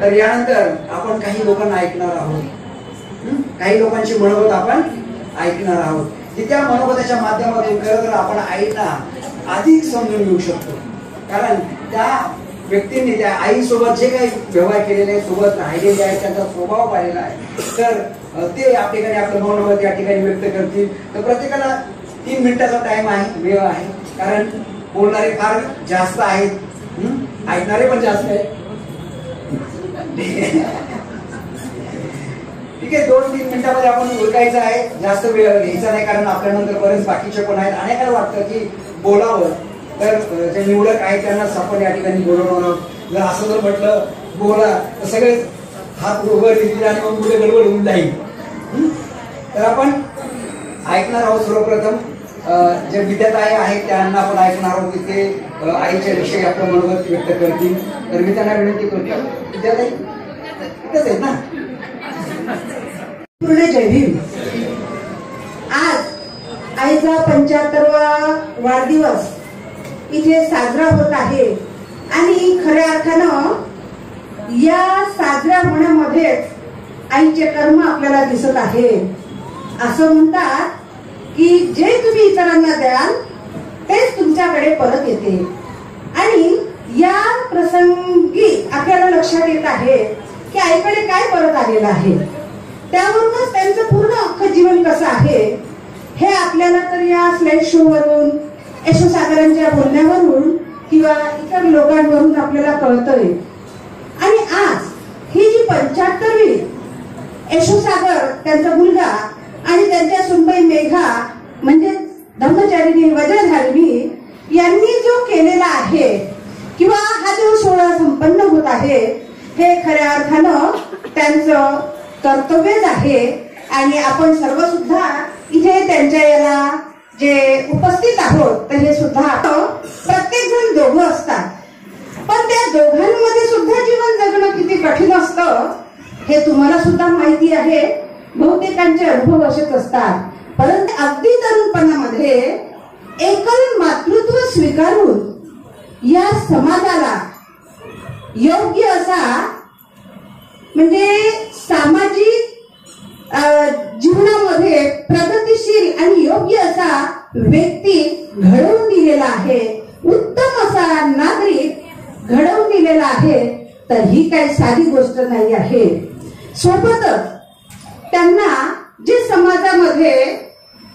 S2: तर यानंतर आपण काही लोकांना ऐकणार आहोत, काही लोकांची मनोगत आपण ऐकणार आहोत की त्या मनोगताच्या माध्यमातून खरं तर आपण आईला अधिक समजून घेऊ शकतो. कारण त्या व्यक्तींनी त्या आईसोबत जे काही व्यवहार केलेले आहे, सोबत राहिलेले आहे, त्यांचा स्वभाव पाहिलेला आहे, तर ते या ठिकाणी आपलं मनोगत या ठिकाणी व्यक्त करतील. तर प्रत्येकाला 3 मिनिटाचा टाइम आहे, वेळ आहे, कारण बोलणारे फार जास्त आहेत, ऐकणारे पण जास्त आहेत. ठीक आहे, 2-3 मिनिटांमध्ये आपण उरकायचं आहे, जास्त वेळ घ्यायचा नाही, कारण आपल्यानंतर बरेच बाकीचे पण आहेत. अनेकांना वाटतं की बोलावं, तर जे निवडक आहेत त्यांनाच आपण या ठिकाणी बोलवणार. जर असं जर म्हटलं बोला तर सगळे हात वर येतील आणि मग पुढे गडबड होऊन जाईल. तर आपण ऐकणार आहोत. सर्वप्रथम जे विद्याताई आहेत त्यांना आपण ऐकणार आहोत की ते आईच्या विषयी आपलं मनोगत व्यक्त करतील. तर मी त्यांना विनंती करतो, विद्याताई इथंच आहेत ना?
S11: पूर्ण जय भीम. आज आईचा 75वा वाढदिवस इथे साजरा होत आहे आणि खऱ्या अर्थानं या साजऱ्या होण्यामध्येच आईचे कर्म आपल्याला दिसत आहे. असं म्हणतात की जे तुम्ही इतरांना द्याल तेच तुमच्याकडे परत येते. आणि या प्रसंगी आपल्याला लक्षात येत आहे की आईकडे काय परत आलेलं आहे. त्यावरूनच त्यांचं पूर्ण अख्खं जीवन कसं आहे हे आपल्याला तर या स्लाइड शो वरून, यशोसागरांच्या बोलण्यावरून किंवा इतर लोकांवरून आपल्याला कळतंय. आणि आज ही जी 75वी यशोसागर त्यांचा मुलगा आणि त्यांच्या सुनबाई मेघा म्हणजे ब्रह्मचारिणी वज्रधारिणी यांनी जो केलेला आहे किंवा हा जो सोहळा संपन्न होत आहे हे खऱ्या अर्थानं त्यांचं कर्तव्यच आहे. आणि आपण सर्व सुद्धा इथे त्यांच्या याला जे उपस्थित आहोत तर हे सुद्धा प्रत्येक जण दोघं असतात, पण त्या दोघांमध्ये सुद्धा जीवन जगणं किती कठीण असतं हे तुम्हाला सुद्धा माहिती आहे. बहुतेकांचे अनुभव असेच असतात. परंतु अगदी तरुणपणामध्ये एकल मातृत्व स्वीकारून या समाजाला योग्य असा म्हणजे सामाजिक जीवनामध्ये प्रगतिशील आणि योग्य असा व्यक्ती घडवून दिलेला आहे, उत्तम असा नागरिक घडवून दिलेला आहे. तर ही काही साधी गोष्ट नाही आहे. सोबतच त्यांना जे समाजामध्ये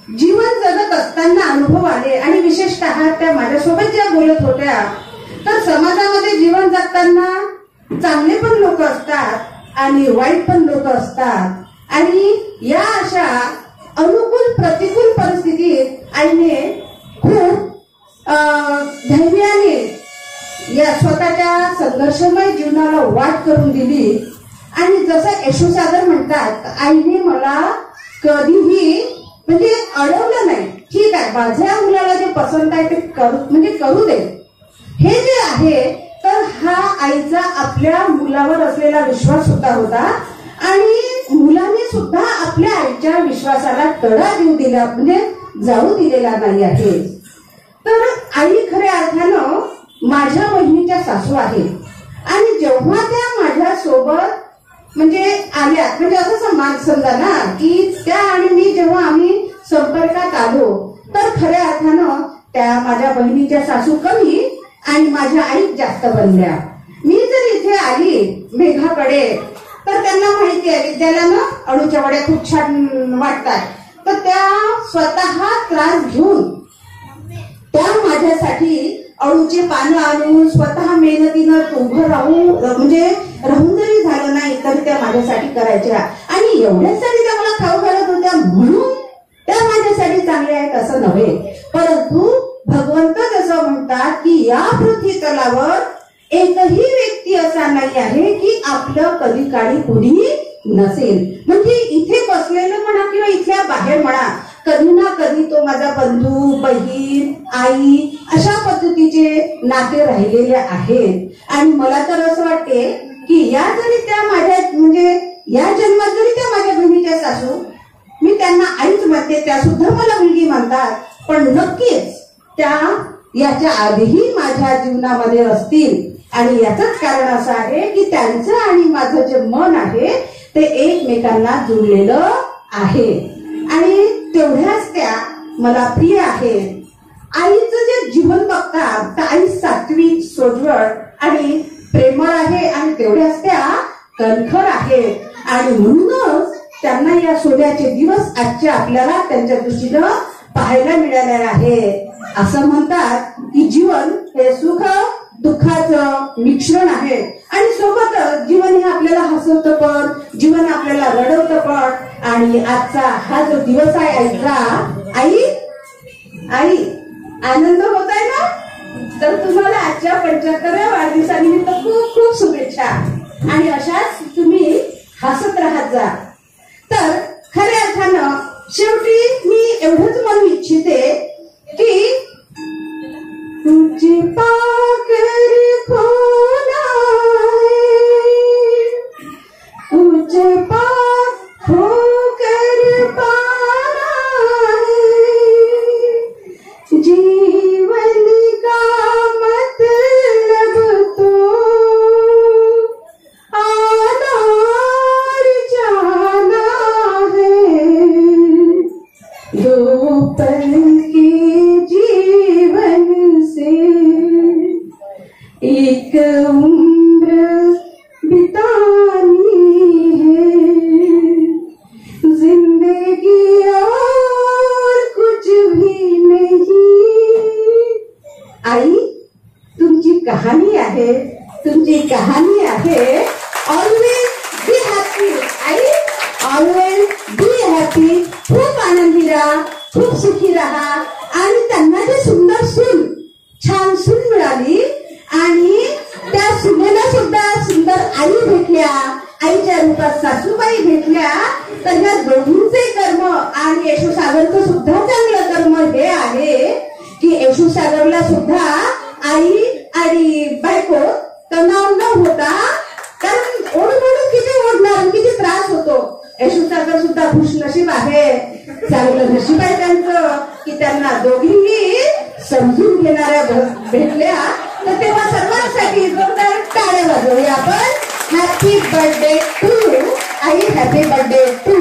S11: जीवन जगत असताना अनुभव आले आणि विशेषतः त्या माझ्यासोबत ज्या बोलत होत्या तर समाजामध्ये जीवन जगताना चांगले पण लोक असतात आणि वाईट पण लोक असतात. आणि या अशा अनुकूल प्रतिकूल परिस्थितीत आईने खूप धैर्याने या स्वतःच्या संघर्षमय जीवनाला वाट करून दिली. आणि जसं यशोसागर म्हणतात, आईने मला कधीही म्हणजे अडवलं नाही. ठीक आहे, माझ्या मुलाला जे पसंत आहे ते करू दे, हे जे आहे. तर हा आईचा आपल्या मुलावर असलेला विश्वास सुद्धा होता आणि मुलाने सुद्धा आपल्या आईच्या विश्वासाला तडा देऊ दिला म्हणजे जाऊ दिलेला नाही आहे. तर आई खऱ्या अर्थानं माझ्या बहिणीच्या सासू आहे. आणि जेव्हा त्या माझ्या सोबत म्हणजे आल्या म्हणजे असं समजा ना की त्या आणि मी जेव्हा आम्ही संपर्कात आलो तर खऱ्या अर्थानं त्या माझ्या बहिणीच्या सासू कमी आणि माझ्या आई जास्त बनल्या. मी जर इथे आली मेघाकडे तर त्यांना माहिती आहे विद्यालयानं अळूच्या वड्या खूप छान वाटतात, तर त्या स्वतः त्रास घेऊन त्या माझ्यासाठी अळूची पानं आणून स्वतः मेहनतीनं उभं राहून जरी झालं नाही तरी त्या माझ्यासाठी करायच्या. आणि एवढ्यासाठी त्या मला खाऊ घालत होत्या म्हणून त्या माझ्यासाठी चांगल्या आहेत असं नव्हे. परंतु भगवंत जसं म्हणतात की या पृथ्वी तलावर एकही व्यक्ती असा नाही आहे की आपलं कधी काळी कुणी नसेल. म्हणजे इथे बसलेलं म्हणा किंवा इथल्या बाहेर म्हणा कधी ना कधी तो माझा बंधू, बहीण, आई अशा पद्धतीचे नाते राहिलेले आहेत. आणि मला तर असं वाटते की या जरी त्या माझ्या या जन्मात जरी त्या माझ्या बहिणीच्या सासू मी त्यांना आईच म्हणते, त्या सुद्धा मला मुलगी म्हणतात, पण नक्कीच त्या याच्या आधीही माझ्या जीवनामध्ये असतील. आणि याचंच कारण असं आहे की त्यांचं आणि माझं जे मन आहे ते एकमेकांना जुळलेलं आहे आणि तेवढ्याच त्या मला प्रिय आहेत. आईचं जे जीवन बघतात तर आई सात्विक, सोज्वळ आणि प्रेमळ आहे आणि तेवढ्याच त्या कणखर आहेत. आणि म्हणूनच त्यांना या सोन्याचे दिवस आजच्या आपल्याला त्यांच्या दृष्टीनं पाहायला मिळाले आहे. असं म्हणतात की जीवन हे सुख दुःखाचं मिश्रण आहे आणि सोबतच जीवन हे आपल्याला हसवतं पण, जीवन आपल्याला रडवतं पण. आणि आजचा हा जो दिवस आहे आईचा, आई आनंद होत आहे ना, तर तुम्हाला आजच्या 75व्या वाढदिवसानिमित्त खूप खूप शुभेच्छा. आणि अशाच तुम्ही हसत राहत जा. तर खऱ्या अर्थानं शेवटी मी एवढंच म्हणू इच्छिते की तुझे पाकर खोला तुझे पाक होकर पाना है, जीवन का मतलब तो आना और जाना है, दो पल के जीवन से एक उम्र बितानी है, जिंदगी और कुछ भी नहीं. आई तुमची कहाणी आहे, तुमची कहाणी आहे. Always be happy I, always be happy. सुखी राहा. आणि त्यांना जी सुंदर सून, छान सून मिळाली आणि त्या सुनेला सुद्धा सुंदर आई भेटल्या, आईच्या रूपात सासूबाई भेटल्या. तर या दोघींचे कर्म आणि यशोसागरचं सुद्धा चांगलं कर्म हे आहे की यशोसागरला सुद्धा आई आणि बायको तणाव न होता, कारण ओढून किती ओढणार, किती त्रास होतो. यशोसागर सुद्धा खुशनशीब आहे, चांगलं नशीब आहे त्यांचं की त्यांना दोघींनी समजून घेणाऱ्या भेटल्या. तर तेव्हा सर्वांसाठी जोरदार टाळ्या वाजवूया आपण. हॅपी बर्थडे टू आई, हॅपी बर्थडे टू.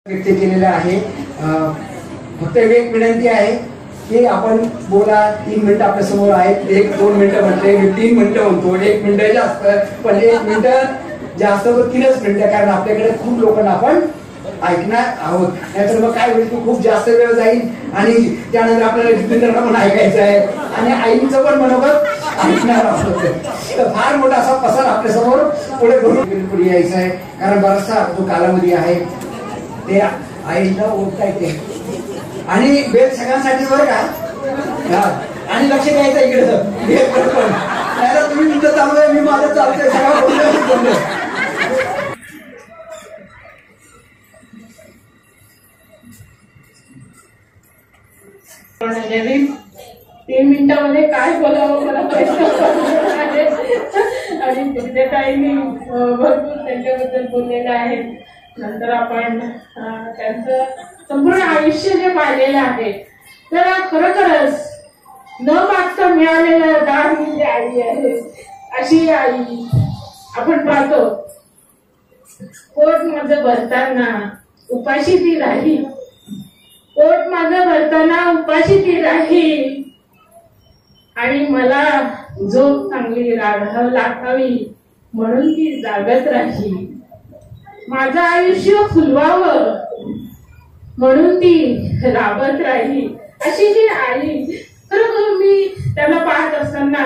S2: व्यक्त केलेलं आहे. फक्त एक विनंती आहे की आपण बोला. 3 मिनिटं आपल्या समोर आहेत. 1-2 मिनिटं म्हटले, मी 3 मिनिटं म्हणतो. 1 मिनिटं जास्त, पण 1 मिनिटं जास्त 3च मिनिटं, कारण आपल्याकडे खूप लोकांना आपण ऐकणार आहोत. नाहीतर मग काय होईल की खूप जास्त वेळ जाईल आणि त्यानंतर आपल्याला जितेंद्रला पण ऐकायचं आहे आणि आईचं पण मनोगत ऐकणार आहोत. तर फार मोठा असा पसार आपल्या समोर पुढे यायचा आहे, कारण बराचसा जो कालावधी आहे ते आईला ओळखता येते. आणि बेल सगळ्यांसाठी बरं का. आणि लक्ष द्यायचं इकडे बेल पण नाही, तुम्ही तुमचं चालू आहे, मी माझं चालतंय, सगळं.
S12: नवीन 3 मिनिटांमध्ये काय बोलावं मला प्रश्न आहे. आणि पुढे ताईंनी भरपूर त्यांच्याबद्दल बोललेलं आहे. नंतर आपण त्यांचं संपूर्ण आयुष्य जे पाहिलेलं आहे, तर खरोखरच न मागता मिळालेलं दान म्हणजे आई आहे. अशी आई आपण पाहतो. पोट माझं भरताना उपाशी ती राहील, पोट माझं भरताना उपाशी ती राहील आणि मला झोप चांगली लागावी म्हणून ती जागत राहील. माझं आयुष्य फुलवावं म्हणून ती राबत राहील. अशी जी आई, खरोखर मी त्यांना पाहत असताना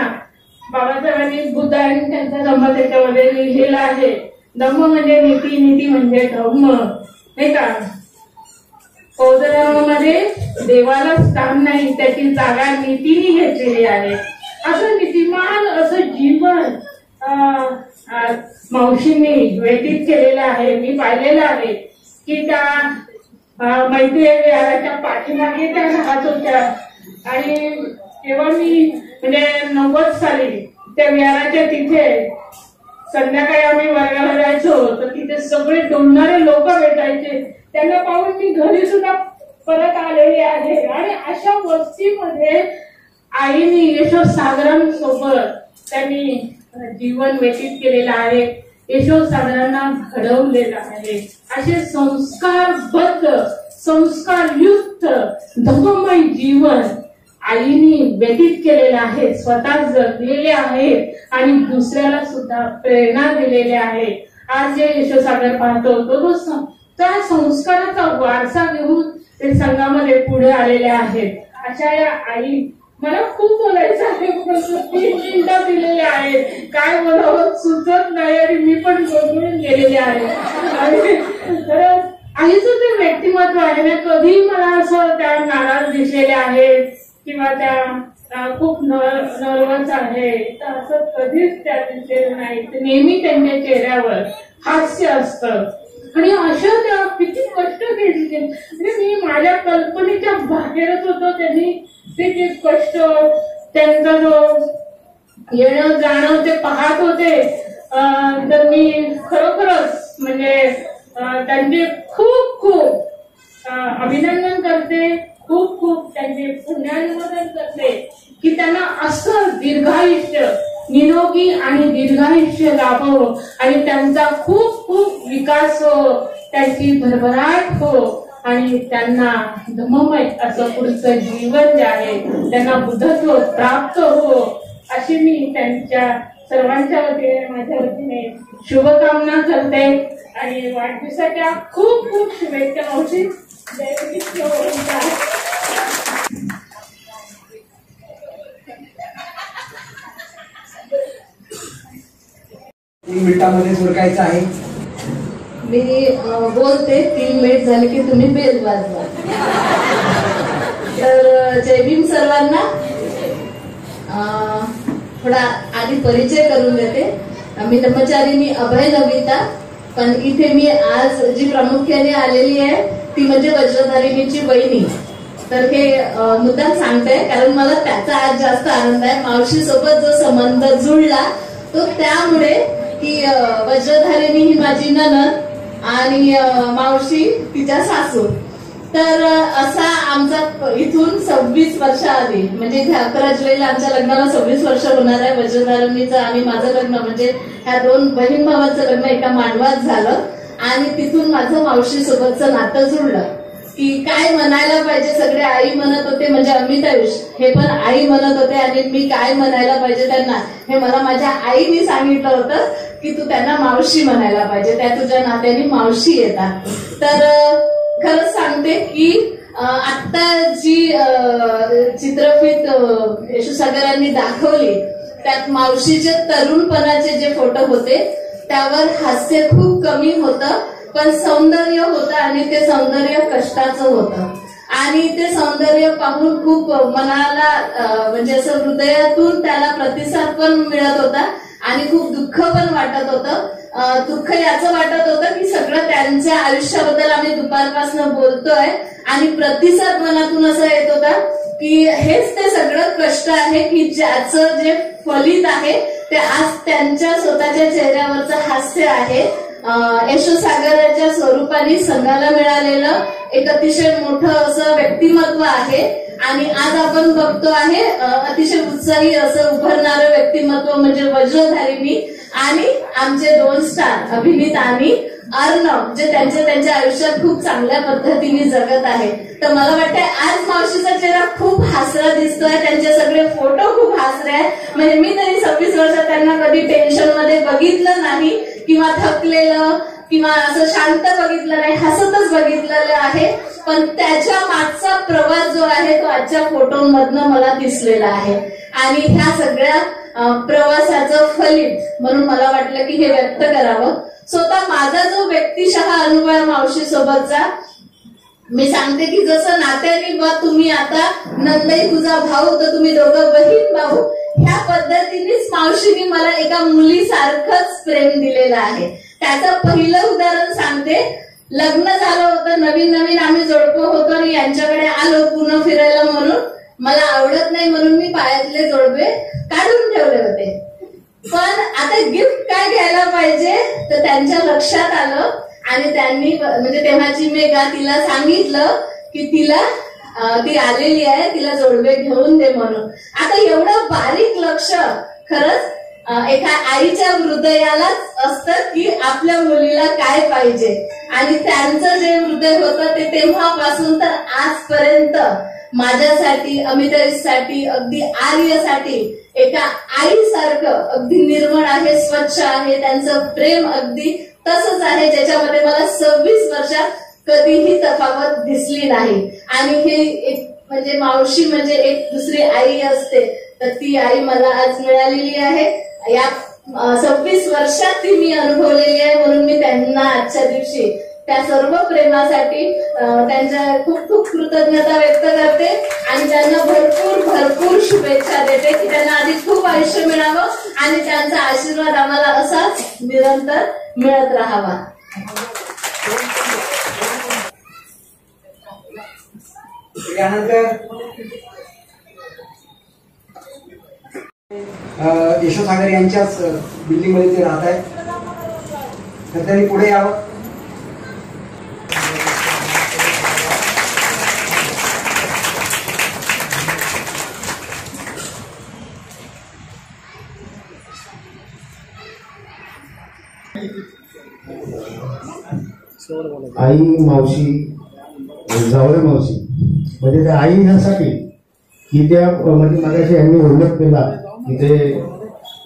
S12: बाबासाहेबांनी बुद्धांनी त्यांचा धम्म त्याच्यामध्ये लिहिलेला आहे. धम्म म्हणजे नीती, नीती म्हणजे धम्म, नाही का. बौद्ध धर्मामध्ये देवाला स्थान नाही, त्याची जागा नीतीने घेतलेली आहे. असं नीतिमान असं जीवन मावशींनी व्यतीत केलेलं आहे. मी पाहिलेलं आहे की त्या मैत्री विहाराच्या पाठीमागे त्या राहत होत्या आणि तेव्हा मी म्हणजे 90 साली त्या विहाराच्या तिथे संध्याकाळी आम्ही वर्गाला जायचो, तर तिथे सगळे डोलणारे लोक भेटायचे. त्यांना पाहून मी घरी सुद्धा परत आलेली आहे. आणि अशा वस्तीमध्ये आईने यशोसागरांसोबत त्यांनी जीवन व्यतीत केलेलं आहे, यशोसागरांना घडवलेलं आहे. असे संस्कारबद्ध, संस्कारयुक्त धम्ममय जीवन आईने व्यतीत केलेलं आहे, स्वतः जगलेले आहेत आणि दुसऱ्याला सुद्धा प्रेरणा दिलेली आहे. आज जे यशोसागर पाहतो तो त्या संस्काराचा वारसा घेऊन ते संघामध्ये पुढे आलेले आहेत. अशा या आई, मला खूप बोलायचं आहे, 3 मिनिटं दिलेले आहेत, काय बोलावं सुचत नाही आणि मी पण गोंधळून गेलेले आहे. तर आईचं ते व्यक्तिमत्व आहे ना, कधी मला असं त्या नाराज दिसलेले आहेत किंवा त्या खूप नर्वस आहे, तर असं कधीच त्या दिसलेलं नाही. नेहमी त्यांच्या चेहऱ्यावर हास्य असतं. आणि अशा त्या किती कष्ट घेतले, म्हणजे मी माझ्या कल्पनेच्या बाहेरच होतो. त्यांनी ते कष्ट, त्यांचा जो येणं जाणं ते पाहत होते. तर मी खरोखरच म्हणजे त्यांचे खूप खूप अभिनंदन करते, खूप खूप त्यांचे पुण्यानुमोदन करते की त्यांना असं दीर्घायुष्य, निरोगी आणि दीर्घायुष्य लाभो आणि त्यांचा खूप खूप विकास हो, त्यांची भरभराट हो आणि त्यांना धम्ममय असं पुढचं जीवन जे आहे त्यांना बुद्धत्व प्राप्त हो, अशी मी त्यांच्या सर्वांच्या वतीने, माझ्या वतीने शुभकामना करते. आणि वाढदिवसाच्या खूप खूप शुभेच्छा मावशी. जय
S2: 3 मिनिटांमध्ये सुरकायचं आहे.
S9: मी बोलते, 3 मिनिट झाले की तुम्ही बेल वाजवा.
S5: जय भीम सर्वांना. थोडा आधी परिचय करून देते. मी ब्रह्मचारिणी अभय नविता, पण इथे मी आज जी प्रामुख्याने आलेली आहे ती म्हणजे वज्रधारिणीची वहिनी. तर हे मुद्दाम सांगते कारण मला त्याचा आज जास्त आनंद आहे. मावशी सोबत जो संबंध जुळला तो त्यामुळे की वज्रधारिणी ही माझी नणंद आणि मावशी तिच्या सासू. तर असा आमचा इथून 26 वर्ष आधी, म्हणजे इथे 11 जुलैला आमच्या लग्नाला 26 वर्ष होणार आहे. वज्रधारणीचं आणि माझं लग्न म्हणजे ह्या दोन बहीण भावाचं लग्न एका मांडवात झालं आणि तिथून माझं मावशी सोबतचं नातं जुळलं. की काय म्हणायला पाहिजे, सगळे आई म्हणत होते, म्हणजे अमित आयुष हे पण आई म्हणत होते आणि मी काय म्हणायला पाहिजे त्यांना हे मला माझ्या आईने सांगितलं होतं की तू त्यांना मावशी म्हणायला पाहिजे, त्या तुझ्या नात्याने मावशी येतात. तर खरंच सांगते की आता जी चित्रफित यशोसागरांनी दाखवली त्यात मावशीचे तरुणपणाचे जे फोटो होते त्यावर हास्य खूप कमी होतं, पण सौंदर्य होतं आणि ते सौंदर्य कष्टाचं होतं. आणि ते सौंदर्य पाहून खूप मनाला म्हणजे असं हृदयातून त्याला प्रतिसाद पण मिळत होता आणि खूप दुःख पण वाटत होतं. दुःख याचं वाटत होतं की सगळं त्यांच्या आयुष्याबद्दल आम्ही दुपारपासून बोलतोय आणि प्रतिसाद मनातून असं येत होता की हेच ते सगळं कष्ट आहे की ज्याचं जे फलित आहे ते आज त्यांच्या स्वतःच्या चेहऱ्यावरचं हास्य आहे. यशोसागराच्या स्वरूपाने संघाला मिळालेलं एक अतिशय मोठं असं व्यक्तिमत्व आहे आणि आज आपण बघतो आहे अतिशय उत्साही असं उभरणारं व्यक्तिमत्व म्हणजे वज्रधारिणी आणि आमचे 2 स्टार अभिनीत आणि अर्णव, जे त्यांच्या आयुष्यात खूप चांगल्या पद्धतीने जगत आहे. तर मला वाटतंय आज मावशीचा चेहरा खूप हासरा दिसतोय, त्यांचे सगळे फोटो खूप हासरे आहेत. म्हणजे मी तरी 26 वर्षात त्यांना कधी टेन्शन मध्ये बघितलं नाही किंवा थकलेलं किंवा असं शांत बघितलं नाही, हसतच बघितलेलं आहे. पण त्याच्या मागचा प्रवास जो आहे तो आजच्या फोटोमधनं मला दिसलेला आहे आणि ह्या सगळ्या प्रवासाचं फलित म्हणून मला वाटलं की हे व्यक्त करावं. स्वतः माझा जो व्यक्तिशः अनुभव आहे मावशी सोबतचा, मी सांगते की जसं नात्याने बा तुम्ही आता नंदई तुझा भाऊ तर तुम्ही दोघं बहीण भाऊ, ह्या पद्धतीनेच मावशीने मला एका मुलीसारखंच प्रेम दिलेलं आहे. त्याचं पहिलं उदाहरण सांगते. लग्न झालं होतं, नवीन आम्ही जोडपं होतो आणि यांच्याकडे आलो पुणे फिरायला म्हणून. मला आवडत नाही म्हणून मी पायातले जोडपे काढून ठेवले होते. पण आता गिफ्ट काय घ्यायला पाहिजे तर त्यांच्या लक्षात आलं आणि त्यांनी म्हणजे तेव्हाची मेघा तिला सांगितलं की ती आलेली आहे, तिला जोडवे घेऊन दे म्हणून. आता एवढं बारीक लक्ष खरंच एका आईच्या हृदयालाच असतं की आपल्या मुलीला काय पाहिजे आणि त्यांचं जे हृदय होतं ते तेव्हापासून तर आजपर्यंत माझ्यासाठी, अमिताभसाठी, अगदी आर्यसाठी एका आईसारखं अगदी निर्मळ आहे, स्वच्छ आहे. त्यांचं प्रेम अगदी तसंच आहे ज्याच्यामध्ये मला 26 वर्षात कधीही तफावत दिसली नाही. आणि हे एक म्हणजे मावशी म्हणजे एक दुसरी आई असते तर ती आई मला आज मिळालेली आहे. या 26 वर्षात ती मी अनुभवलेली आहे म्हणून मी त्यांना आजच्या दिवशी त्या सर्व प्रेमासाठी त्यांच्या खूप खूप कृतज्ञता व्यक्त करते आणि त्यांना भरपूर शुभेच्छा देते की त्यांना आधी खूप आयुष्य मिळावं आणि त्यांचा आशीर्वाद आम्हाला असाच निरंतर मिळत राहावा.
S2: यानंतर यशोसागर यांच्याच बिल्डिंग मध्ये ते राहत आहेत तर त्यांनी पुढे यावं.
S13: आई मावशी जावळे मावशी म्हणजे त्या आई ह्यासाठी की त्या म्हणजे माझ्याशी यांनी उल्लेख केला की ते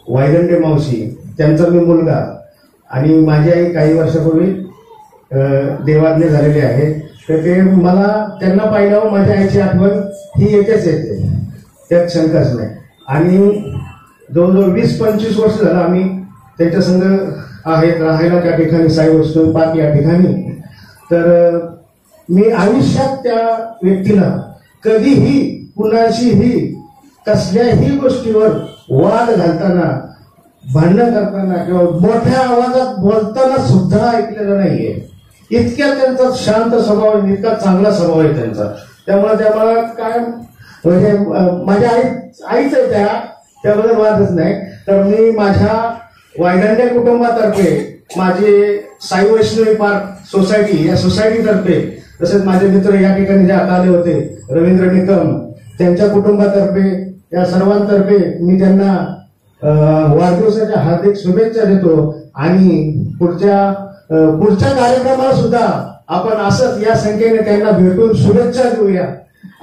S13: वायदंडे मावशी त्यांचा मी मुलगा आणि माझी आई काही वर्षापूर्वी देवाज्ञ झालेली आहे. तर ते मला त्यांना पाहिल्यावर माझ्या आईची आठवण ही येतेच येते, त्यात शंकाच नाही. आणि जवळजवळ 20-25 वर्ष झालं आम्ही त्यांच्या संग आहेत, राहायला त्या ठिकाणी साई वस्तू पार्क या ठिकाणी. तर मी आयुष्यात त्या व्यक्तीला कधीही कुणाशीही कसल्याही गोष्टीवर वाद घालताना, भांडणं करताना किंवा मोठ्या आवाजात बोलताना सुद्धा ऐकलेलं नाहीये. इतक्या त्यांचा शांत स्वभाव आहे, इतका चांगला स्वभाव आहे त्यांचा. त्यामुळे त्या मला काय म्हणजे माझ्या आईच आहे त्याबद्दल वादच नाही. तर मी माझ्या वायदंडे कुटुंबातर्फे, माझे साई वैष्णवी पार्क सोसायटी या सोसायटीतर्फे, तसेच माझे मित्र या ठिकाणी जे आता आले होते रवींद्र निकम, त्यांच्या कुटुंबातर्फे, या सर्वांतर्फे मी त्यांना वाढदिवसाच्या हार्दिक शुभेच्छा देतो. आणि पुढच्या कार्यक्रमाला सुद्धा आपण असंच या संख्येने त्यांना भेटून शुभेच्छा देऊया,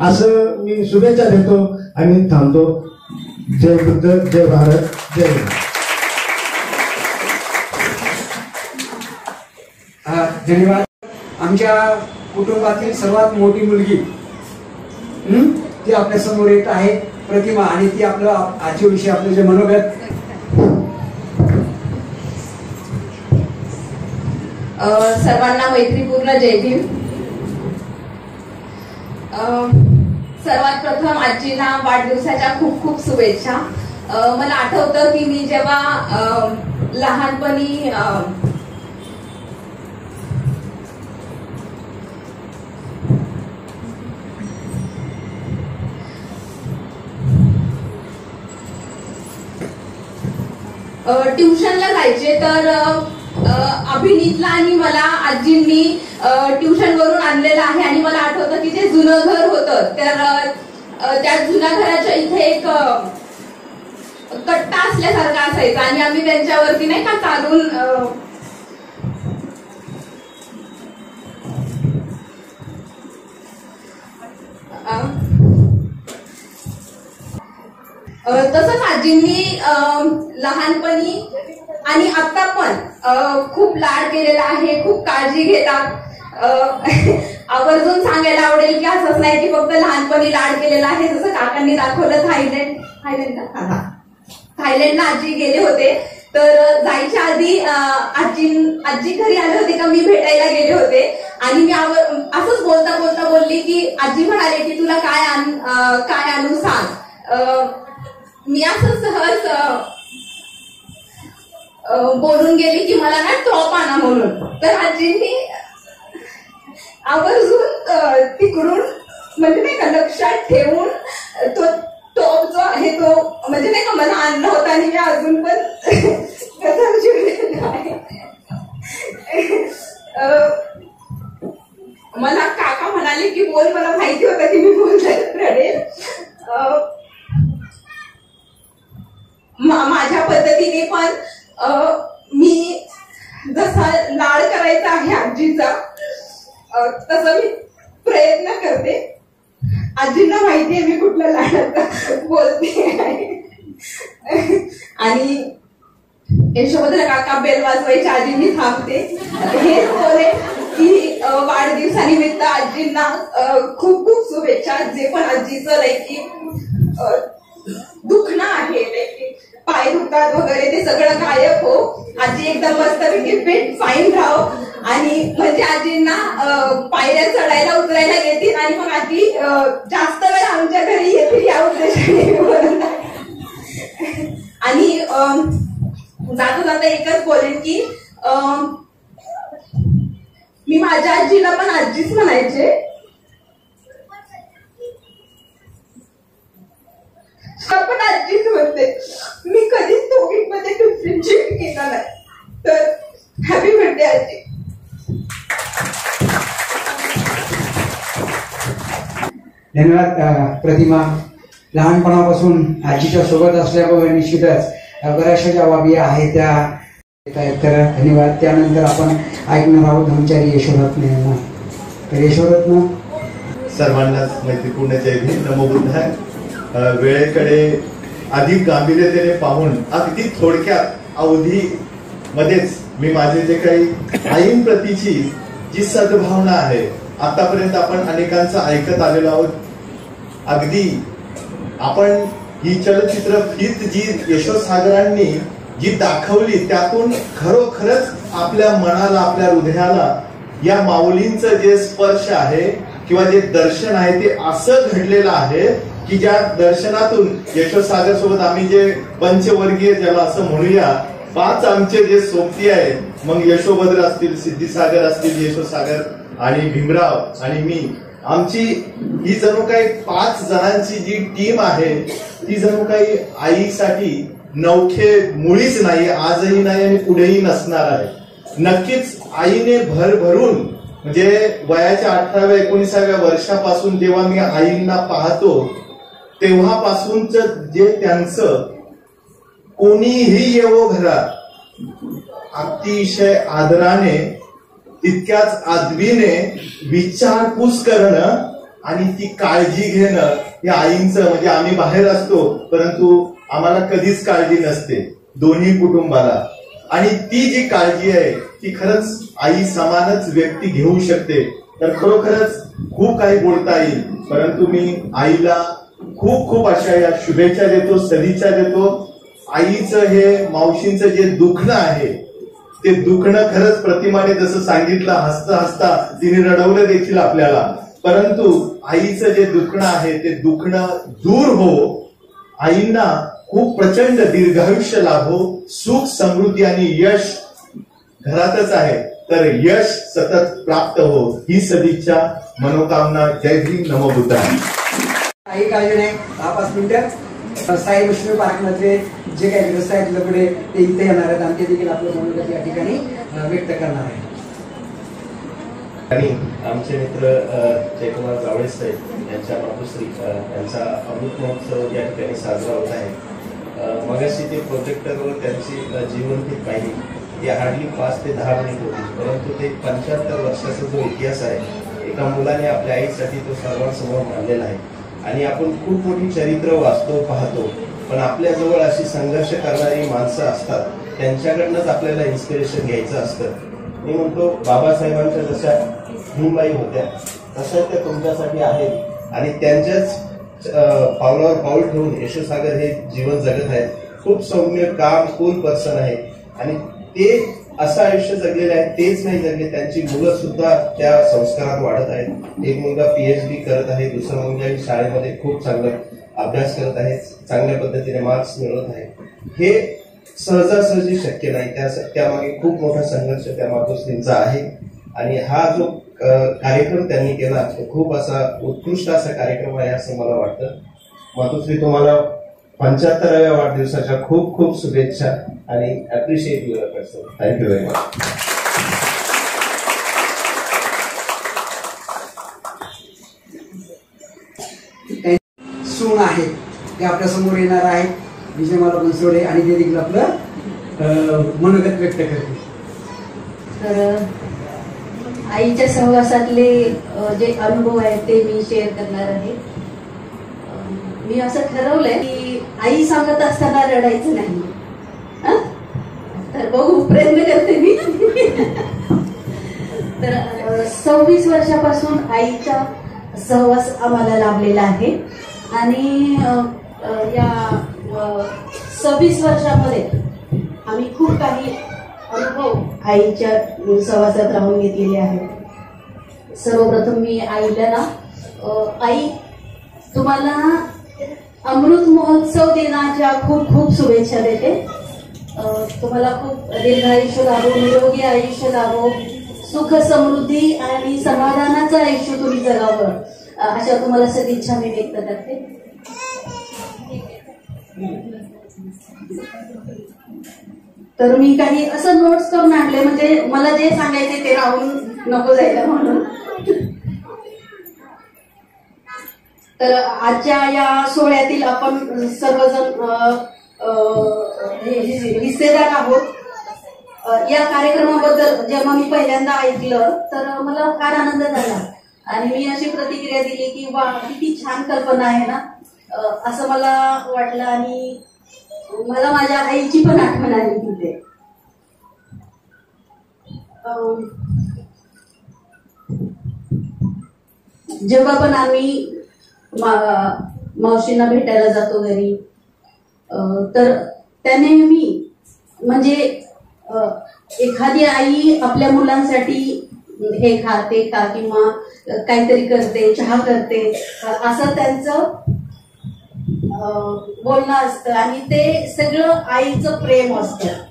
S13: असं मी शुभेच्छा देतो आणि थांबतो. जय बुद्ध, जय भारत, जय हिंद.
S2: धन्यवाद. आमच्या कुटुंबातील सर्वात मोठी मुलगी ती आपल्या समोर येत आहे, प्रतिमा, आणि ती आपलं आजीविषयी आपलं जे मनोगत.
S5: सर्वांना मैत्रीपूर्ण जय भीम. सर्वात प्रथम आजींना वाढदिवसाच्या खूप खूप शुभेच्छा. मला आठवतं की मी जेव्हा लहानपणी ट्युशनला जायचे, तर अभिनीतला आणि मला आजींनी ट्युशन वरून आणलेलं आहे. आणि मला आठवतं की ते जुनं घर होतं, तर त्या जुन्या घराच्या इथे एक कट्टा असल्यासारखा असायचा आणि आम्ही त्यांच्यावरती नाही का चालून तसंच आजींनी लहानपणी आणि आता पण खूप लाड केलेला आहे, खूप काळजी घेतात. आवर्जून सांगायला आवडेल की असंच नाही की फक्त लहानपणी लाड केलेला आहे. जसं काकांनी दाखवलं थायलंडला आजी गेले होते, तर जायच्या आधी आजी घरी आले होते का मी भेटायला गेले होते. आणि मी असंच बोलता बोलता बोलली की आजी म्हणाले की तुला काय आणू सांग. मी असं सहज बोलून गेली की मला ना टॉप आणा म्हणून. तर आजींनी आवर्जून तिकडून म्हणजे नाही का लक्षात ठेवून तो टॉप जो आहे तो म्हणजे नाही का मला आणला होता आणि मी अजून पण मला काका म्हणाले की बोल, मला माहिती होतं की मी बोलत रडेल. माझ्या पद्धतीने पण मी जसा लाड करायचा आहे आजीचा तसं मी प्रयत्न करते. आजींना माहितीये मी कुठल्या लाडात बोलते आहे. आणि यशोबद्दल काका बेल वाजवायच्या आधी मी थांबते. हेच बोले की वाढदिवसानिमित्त आजींना खूप खूप शुभेच्छा. जे पण आजीचं की दुखणं आहे, पाय दुखतात वगैरे, ते सगळं गायब हो. आजी एकदम मस्तपैकी फिट फाईन राहो. आणि म्हणजे आजींना पायऱ्या चढायला उतरायला येतील आणि मग आजी जास्त वेळ आमच्या घरी येतील या उद्देशाने. आणि जाता जाता एकच बोलेन की मी माझ्या आजीला पण आजीच म्हणायचे. पण आजीच म्हणते, मी कधीच दोघींमध्ये डिफरन्शिएट केला नाही. तर हॅपी बर्थडे आजी.
S2: धन्यवाद प्रतिमा. लहानपणापासून आजीच्या सोबत असल्यामुळे निश्चितच बऱ्याचशा ज्या बाबी आहेत त्या तर धन्यवाद. त्यानंतर आपण ऐकणार आहोत धर्मचारी यशोरत्न यांना. तर यशोरत्न.
S3: सर्वांनाच मैत्रीपूर्ण जय भीम, नमो बुद्धाय. वेळेकडे अधिक गांभीर्यतेने पाहून अगदी थोडक्यात अवधीमध्येच मी माझे जे काही आईंप्रतीची जी सद्भावना आहे, आतापर्यंत आपण अनेकांचं ऐकत आलेलो आहोत. अगदी आपण ही चलचित्र फित जी यशोसागरांनी जी दाखवली त्यातून खरोखरच आपल्या मनाला, आपल्या हृदयाला या माऊलींचं जे स्पर्श आहे किंवा जे दर्शन आहे ते असं घडलेलं आहे की ज्या दर्शनातून यशोसागर सोबत आम्ही जे पंचवर्गीय ज्याला असं म्हणूया 5 आमचे जे सोबती आहेत, मग यशोभद्र असतील, सिद्धिसागर असतील, यशोसागर आणि भीमराव आणि मी, आमची ही जणू काही 5 जणांची जी टीम आहे ती जणू काही आईसाठी नवखे मुळीच नाही, आजही नाही आणि पुढेही नसणार आहे. नक्कीच आईने भरभरून म्हणजे वयाच्या 18व्या 19व्या वर्षापासून जेव्हा मी आईंना पाहतो तेव्हापासूनच जे त्यांचं कोणीही येवो घरात अतिशय आदराने तितक्याच आदबीने विचारपूस करणं आणि ती काळजी घेणं हे आईंचं, म्हणजे आम्ही बाहेर असतो परंतु आम्हाला कधीच काळजी नसते दोन्ही कुटुंबाला, आणि ती जी काळजी आहे ती खरंच आई समानच व्यक्ती घेऊ शकते. तर खरोखरच खूप काही बोलता येईल, परंतु मी आईला खूप खूप अशा या शुभेच्छा देतो, सदिच्छा देतो. आईचं हे मावशींचं जे दुखणं आहे ते दुखणं खरंच प्रतिमाने जसं सांगितलं, हसता हसता तिने रडवलं देखील आपल्याला, परंतु आईचं जे दुखणं आहे ते दुखणं दूर हो, आईंना खूप प्रचंड दीर्घायुष्य लाभो, सुख समृद्धी आणि यश घरातच आहे, तर यश सतत प्राप्त हो ही सदिच्छा मनोकामना. जय भीम, नमो बुद्धाय.
S2: काही काळजी नाही, 10-5 मिनिटं साई विष्णू पार्क मधले जे काही ग्रस्त आहेत लपडे ते इथे येणार आहेत आणि ते देखील आपलं मनोगत या ठिकाणी व्यक्त करणार आहे.
S14: आणि आमचे मित्र जयकुमार जावळे साहेब यांच्या मातुश्री यांचा अमृत महोत्सव या ठिकाणी साजरा होत आहे. मगाशी ते प्रोजेक्टरवर त्यांची जीवनपीठ पाहिली, ती हार्डली 5 ते 10 मिनिट होती, परंतु ते 75 वर्षाचा जो इतिहास आहे एका मुलाने आपल्या आईसाठी तो सर्वांसमोर मांडलेला आहे. आणि आपण खूप मोठी चरित्र वाचतो पाहतो, पण आपल्याजवळ अशी संघर्ष करणारी माणसं असतात, त्यांच्याकडनंच आपल्याला इन्स्पिरेशन घ्यायचं असतं. मी म्हणतो बाबासाहेबांच्या जशा भीमबाई होत्या तशा त्या तुमच्यासाठी आहेत आणि त्यांच्याच पावलावर पाऊल ठेवून यशोसागर हे जीवन जगत आहेत. खूप सौम्य काम कूल पर्सन आहे आणि ते असं आयुष्य जगलेले आहे. तेच नाही जगले, त्यांची मुलं सुद्धा त्या संस्कारात वाढत आहेत. एक मुलगा PhD करत आहे, दुसरा मुलगा शाळेमध्ये खूप चांगला अभ्यास करत आहे, चांगल्या पद्धतीने मार्क्स मिळवत आहे. हे सहजासहजी शक्य नाही, त्यामागे खूप मोठा संघर्ष त्या मातोश्रींचा आहे. आणि हा जो कार्यक्रम त्यांनी केला तो खूप असा उत्कृष्ट असा कार्यक्रम आहे असं मला वाटतं. मातोश्री, तुम्हाला 75व्या वाढदिवसाच्या खूप खूप शुभेच्छा आणि appreciate your person. Thank you very much.
S2: सून आहेत ते आपल्या समोर येणार आहेत, विजयमाला बनसोडे, आणि ते देखील आपलं मनोगत व्यक्त करतील.
S15: तर आईच्या सहवासातले जे अनुभव आहेत ते मी शेअर करणार आहे. मी असं ठरवलंय की आई सांगत असताना रडायचं नाही. तर बघू, प्रयत्न करते मी. तर 26 वर्षापासून आईचा सहवास आम्हाला लाभलेला आहे आणि या 26 वर्षामध्ये आम्ही खूप काही अनुभव आईच्या सहवासात राहून घेतलेले आहेत. सर्वप्रथम मी आईला ना, आई तुम्हाला अमृत महोत्सव दिनाच्या खूप खूप शुभेच्छा देते. तुम्हाला खूप दीर्घ आयुष्य लाभो, निरोगी आयुष्य लाभो, सुख समृद्धी आणि समाधानाचं आयुष्य तुम्ही जगावं अशा तुम्हाला सदिच्छा मी व्यक्त करते. तर मी काही असं नोट्स करून आणले, म्हणजे मला जे सांगायचे ते राहून नको जायला म्हणून. तर आजच्या या सोहळ्यातील आपण सर्वजण हिस्सेदार आहोत. या कार्यक्रमाबद्दल जेव्हा मी पहिल्यांदा ऐकलं तर मला फार आनंद झाला आणि मी अशी प्रतिक्रिया दिली की वा, किती छान कल्पना आहे ना, असं मला वाटलं. आणि मला माझ्या आईची पण आठवण आली तिथे. जेव्हा पण आम्ही मावशींना भेटायला जातो घरी, तर त्याने मी म्हणजे एखादी आई आपल्या मुलांसाठी हे खा ते खा किंवा काहीतरी करते, चहा करते, असं त्यांचं बोलणं असतं आणि ते सगळं आईचं प्रेम असतं.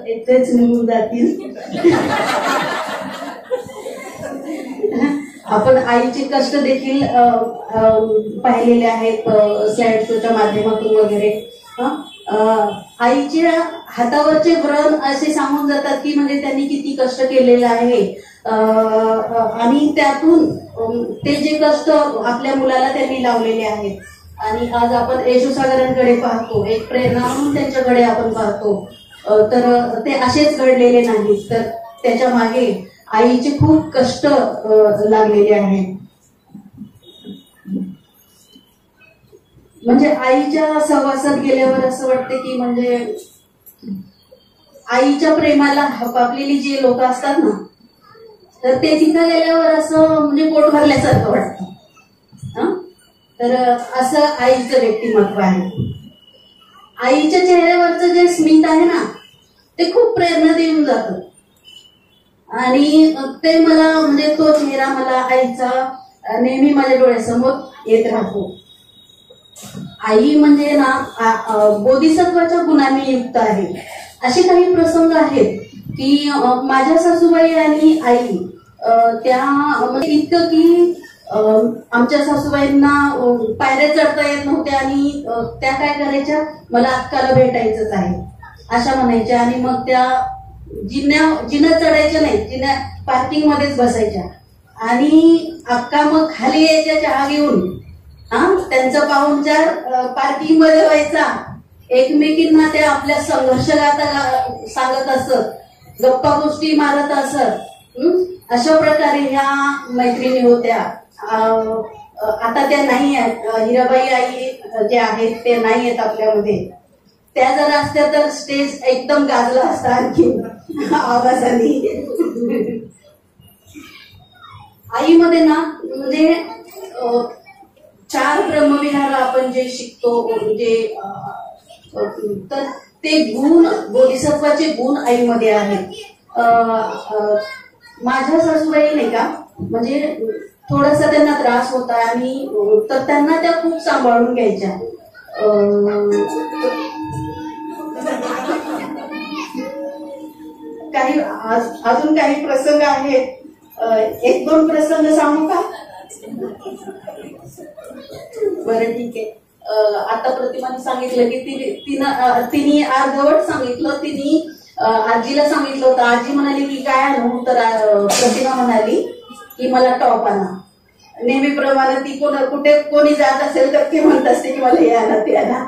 S15: इथेच निघून जातील. आपण आईचे कष्ट देखील पाहिलेले आहेत स्लाइड शोच्या माध्यमातून वगैरे. आईच्या हातावरचे व्रण असे सांगून जातात की म्हणजे त्यांनी किती कष्ट केलेले आहे आणि त्यातून ते जे कष्ट आपल्या मुलाला त्यांनी लावलेले आहेत. आणि आज आपण येशूसागरांकडे पाहतो, एक प्रेरणा म्हणून त्यांच्याकडे आपण पाहतो. तर ते असेच घडलेले नाहीत, तर त्याच्या मागे आईचे खूप कष्ट लागलेले आहेत. म्हणजे आईच्या सहवासात गेल्यावर असं वाटते की म्हणजे आईच्या प्रेमाला हपापलेली जे लोक असतात ना, तर ते तिथं गेल्यावर असं म्हणजे पोट भरल्यासारखं वाटतं. तर असं आईचं व्यक्तिमत्व आहे. आईच्या चेहऱ्यावरचं जे स्मित आहे ना, ते खूप प्रेरणा देऊन जातं. आणि ते मला म्हणजे तो चेहरा मला आईचा नेहमी माझ्या डोळ्यासमोर येत राहतो. आई म्हणजे ना बोधिसत्वाच्या गुणांनी युक्त आहे. असे काही प्रसंग आहेत की माझ्या सासूबाई आणि आई त्या म्हणजे इतकं की आमच्या सासूबाईंना पायऱ्या चढता येत नव्हत्या आणि त्या काय करायच्या, मला अक्काला भेटायचंच आहे अशा म्हणायच्या. आणि मग त्या जिन्या चढायच्या नाही, जिन्या पार्किंग मध्येच बसायच्या आणि अक्का मग खाली यायच्या चहा घेऊन. त्यांचा पाहुणचार पार्किंग मध्ये व्हायचा. एकमेकींना ते आपल्या संघर्ष गाथा सांगत असत, गप्पा गोष्टी मारत असत. अशा प्रकारे ह्या मैत्रिणी होत्या. आता त्या नाही आहेत. हिराबाई आई जे आहेत ते नाही आहेत आपल्यामध्ये. त्या जर असत्या तर स्टेज एकदम गाजला असता आणखी आवाजाने. आईमध्ये ना म्हणजे 4 ब्रह्मविहार आपण जे शिकतो म्हणजे तर ते गुण, बोधिसत्वाचे गुण आईमध्ये आहेत. माझ्या सासूबाई नाही का म्हणजे थोडासा त्यांना त्रास होता आणि तर त्यांना त्या खूप सांभाळून घ्यायच्या. काही अजून काही प्रसंग आहेत. 1-2 प्रसंग सांगू का? बरं ठीक आहे. आता प्रतिमाने सांगितलं की तिने अर्धवट सांगितलं. तिने आजीला सांगितलं होतं. आजी म्हणाली की काय आणू, तर प्रतिमा म्हणाली की मला टॉप आणा. नेहमीप्रमाणे ती कुठे कोणी जात असेल तर ती म्हणत असते की मला हे आणा ते आणा.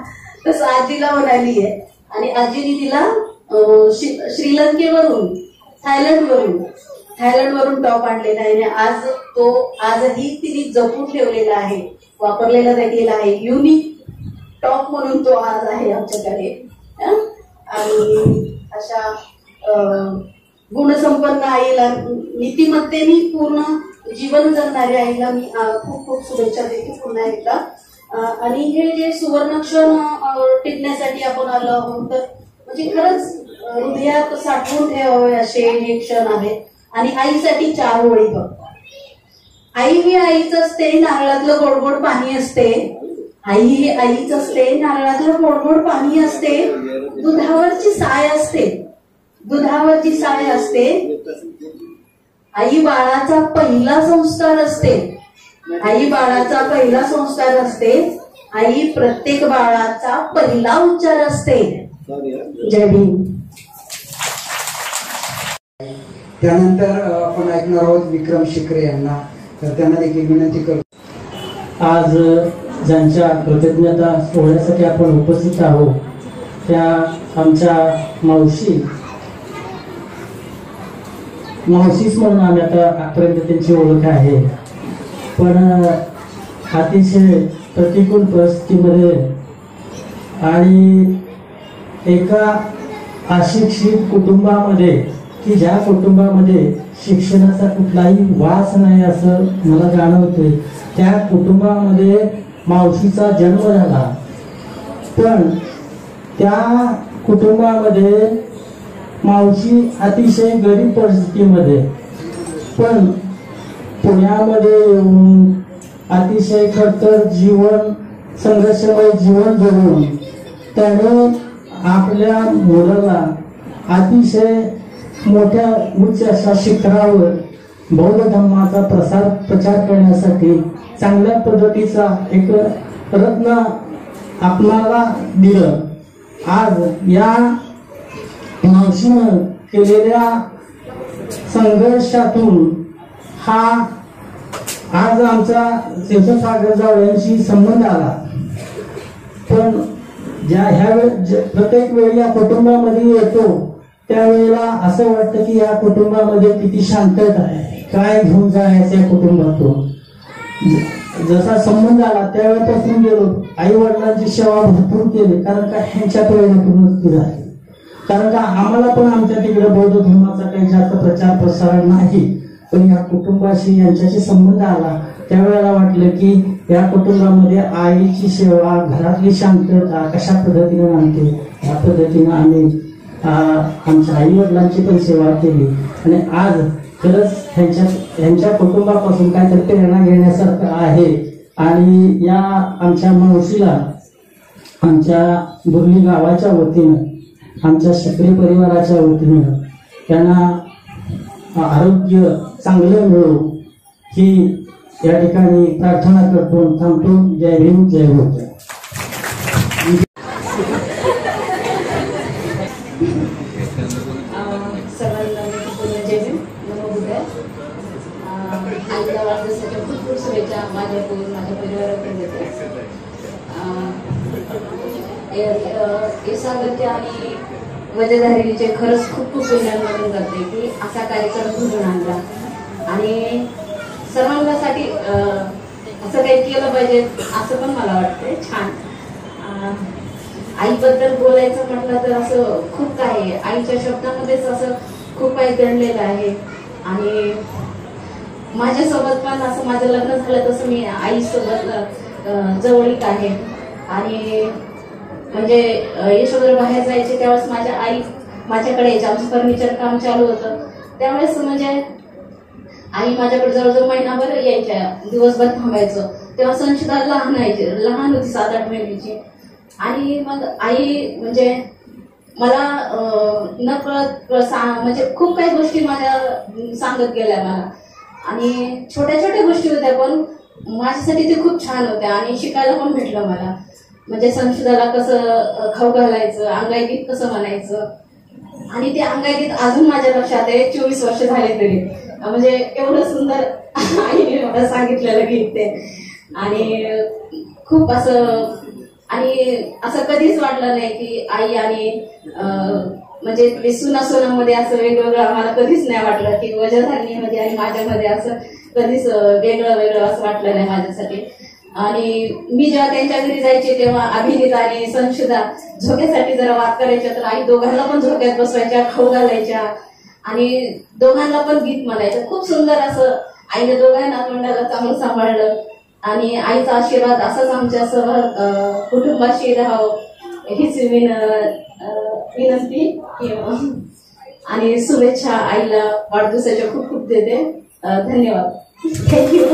S15: तसं आजीला म्हणाली आहे. आणि आजीने तिला श्रीलंकेवरून थायलंडवरून टॉप आणलेला आहे. आजही तिने जपून ठेवलेला आहे, वापरलेला देखील आहे. युनिक टॉप म्हणून तो आज आहे आमच्याकडे. आणि अशा गुणसंपन्न आईला, नीतिमत्तेने पूर्ण जीवन जगणाऱ्या आईला मी खूप खूप शुभेच्छा देते पुन्हा एकदा. आणि हे जे सुवर्णक्षण टिकण्यासाठी आपण आलो आहोत, तर म्हणजे खरंच हृदयात साठवून ठेवावे असे हे क्षण आहेत. आणि आईसाठी 4 ओळी बघ. आई ही आईच असते, नारळातलं गोडगोड पाणी असते. आई ही आईच असते, नारळातलं गोडगोड पाणी असते. दुधावरची साय असते. आई बाळाचा पहिला संस्कार असते. आई प्रत्येक बाळाचा पहिला उच्चार असते. जय भीम.
S2: त्यानंतर आपण ऐकणार आहोत विक्रम शिकरे यांना. तर त्यांना देखील विनंती करतो.
S16: आज ज्यांच्या कृतज्ञता सोहळ्यासाठी आपण उपस्थित आहोत त्या आमच्या मावशीच म्हणून आम्ही आता आजपर्यंत त्यांची ओळख आहे. पण अतिशय प्रतिकूल परिस्थितीमध्ये आणि एका अशिक्षित कुटुंबामध्ये की ज्या कुटुंबामध्ये शिक्षणाचा कुठलाही वास नाही असं मला जाणवते, त्या कुटुंबामध्ये मावशीचा जन्म झाला. पण त्या कुटुंबामध्ये मावशी अतिशय गरीब परिस्थितीमध्ये, पण पुण्यामध्ये येऊन अतिशय खडतर जीवन, संघर्षमय जीवन जगून त्याने आपल्या मुलाला अतिशय मोठ्या उच्च अशा शिखरावर बौद्ध धर्माचा प्रचार करण्यासाठी चांगल्या पद्धतीचा एक रत्न आपणाला दिलं. आज या मावशीनं केलेल्या संघर्षातून हा आज आमचा शिवसागर जावळ्यांशी संबंध आला. पण प्रत्येक वेळी या कुटुंबामध्ये येतो त्यावेळेला असं वाटतं की या कुटुंबामध्ये किती शांतता आहे, काय घेऊन जायचं या कुटुंबातून. जसा संबंध आला त्यावेळेपासून गेलो, आई वडिलांची सेवा भरपूर केली, कारण का ह्यांच्या प्रेरणेतूनच ती झाली. कारण का आम्हाला पण आमच्या तिकडे बौद्ध धर्माचा काही जास्त प्रचार प्रसार नाही, पण या कुटुंबाशी यांच्याशी संबंध आला त्यावेळेला वाटलं की या कुटुंबामध्ये आईची सेवा, घरातली शांतता कशा पद्धतीने आणते या पद्धतीने आम्ही आमच्या आई वडिलांची पण सेवा केली. आणि आज खरंच ह्यांच्या कुटुंबापासून काहीतरी प्रेरणा घेण्यासारखं आहे. आणि या आमच्या मावशीला आमच्या बुर्ली गावाच्या वतीनं, आमच्या शकरी परिवाराच्या वतीनं त्यांना आरोग्य चांगलं मिळो ही या ठिकाणी प्रार्थना करतो. थांबतो. जय भीम, जय बौद्ध.
S5: आईला वाढदिवसाच्या खूप खूप शुभेच्छा माझ्याकडून, माझ्या परिवाराकडून देते. यशागरचे आणि वजधारीचे खरंच खूप खूप पुण्यामध्ये जाते की असा कार्यक्रम घडून आणला. आणि सर्वांसाठी असं काही केलं पाहिजे असं पण मला वाटतंय. छान आईबद्दल बोलायचं म्हटलं तर असं खूप काही आईच्या शब्दामध्येच असं खूप काही दडलेलं आहे. आणि माझ्यासोबत पण असं माझं लग्न झालं तसं मी आईसोबत जवळीक आहे. आणि म्हणजे यशोधर बाहेर जायचे त्यावेळेस माझ्या आई माझ्याकडे यायची. आमचं फर्निचर काम चालू होतं त्यावेळेस म्हणजे आई माझ्याकडे जवळजवळ महिनाभर यायच्या, दिवसभर थांबायचं. तेव्हा संचिता लहान होती 7-8 महिन्याची. आणि मग आई म्हणजे मला नकळत म्हणजे खूप काही गोष्टी माझ्या सांगत गेल्या मला. आणि छोट्या छोट्या गोष्टी होत्या पण माझ्यासाठी ते खूप छान होत्या. आणि शिकायला पण भेटलं मला. म्हणजे संशोधाला कसं खाऊ घालायचं, अंगाईगीत कसं म्हणायचं. आणि ते अंगाईगीत अजून माझ्या लक्षात आहे 24 वर्ष झाले तरी. म्हणजे एवढं सुंदर आईने मला सांगितलेलं गीत ते. आणि खूप असं आणि असं कधीच वाटलं नाही की आई आणि म्हणजे सुनामध्ये असं वेगवेगळं आम्हाला कधीच नाही वाटलं की वजधारणीमध्ये आणि माझ्यामध्ये असं कधीच वेगळं असं वाटलं नाही माझ्यासाठी. आणि मी जेव्हा त्यांच्या घरी जायचे तेव्हा अभिनीत आणि संशुदा झोक्यासाठी जरा वाद करायच्या तर आई दोघांना पण झोक्यात बसवायच्या, खाऊ घालायच्या आणि दोघांना पण गीत म्हणायचं. खूप सुंदर असं आईने दोघांना तोंडाला चांगलं सांभाळलं. आणि आईचा आशीर्वाद असाच आमच्या सर्व कुटुंबाशी राहावं हीच विनंती आणि शुभेच्छा आईला वाढदिवसाच्या खूप खूप देते. धन्यवाद. थँक्यू.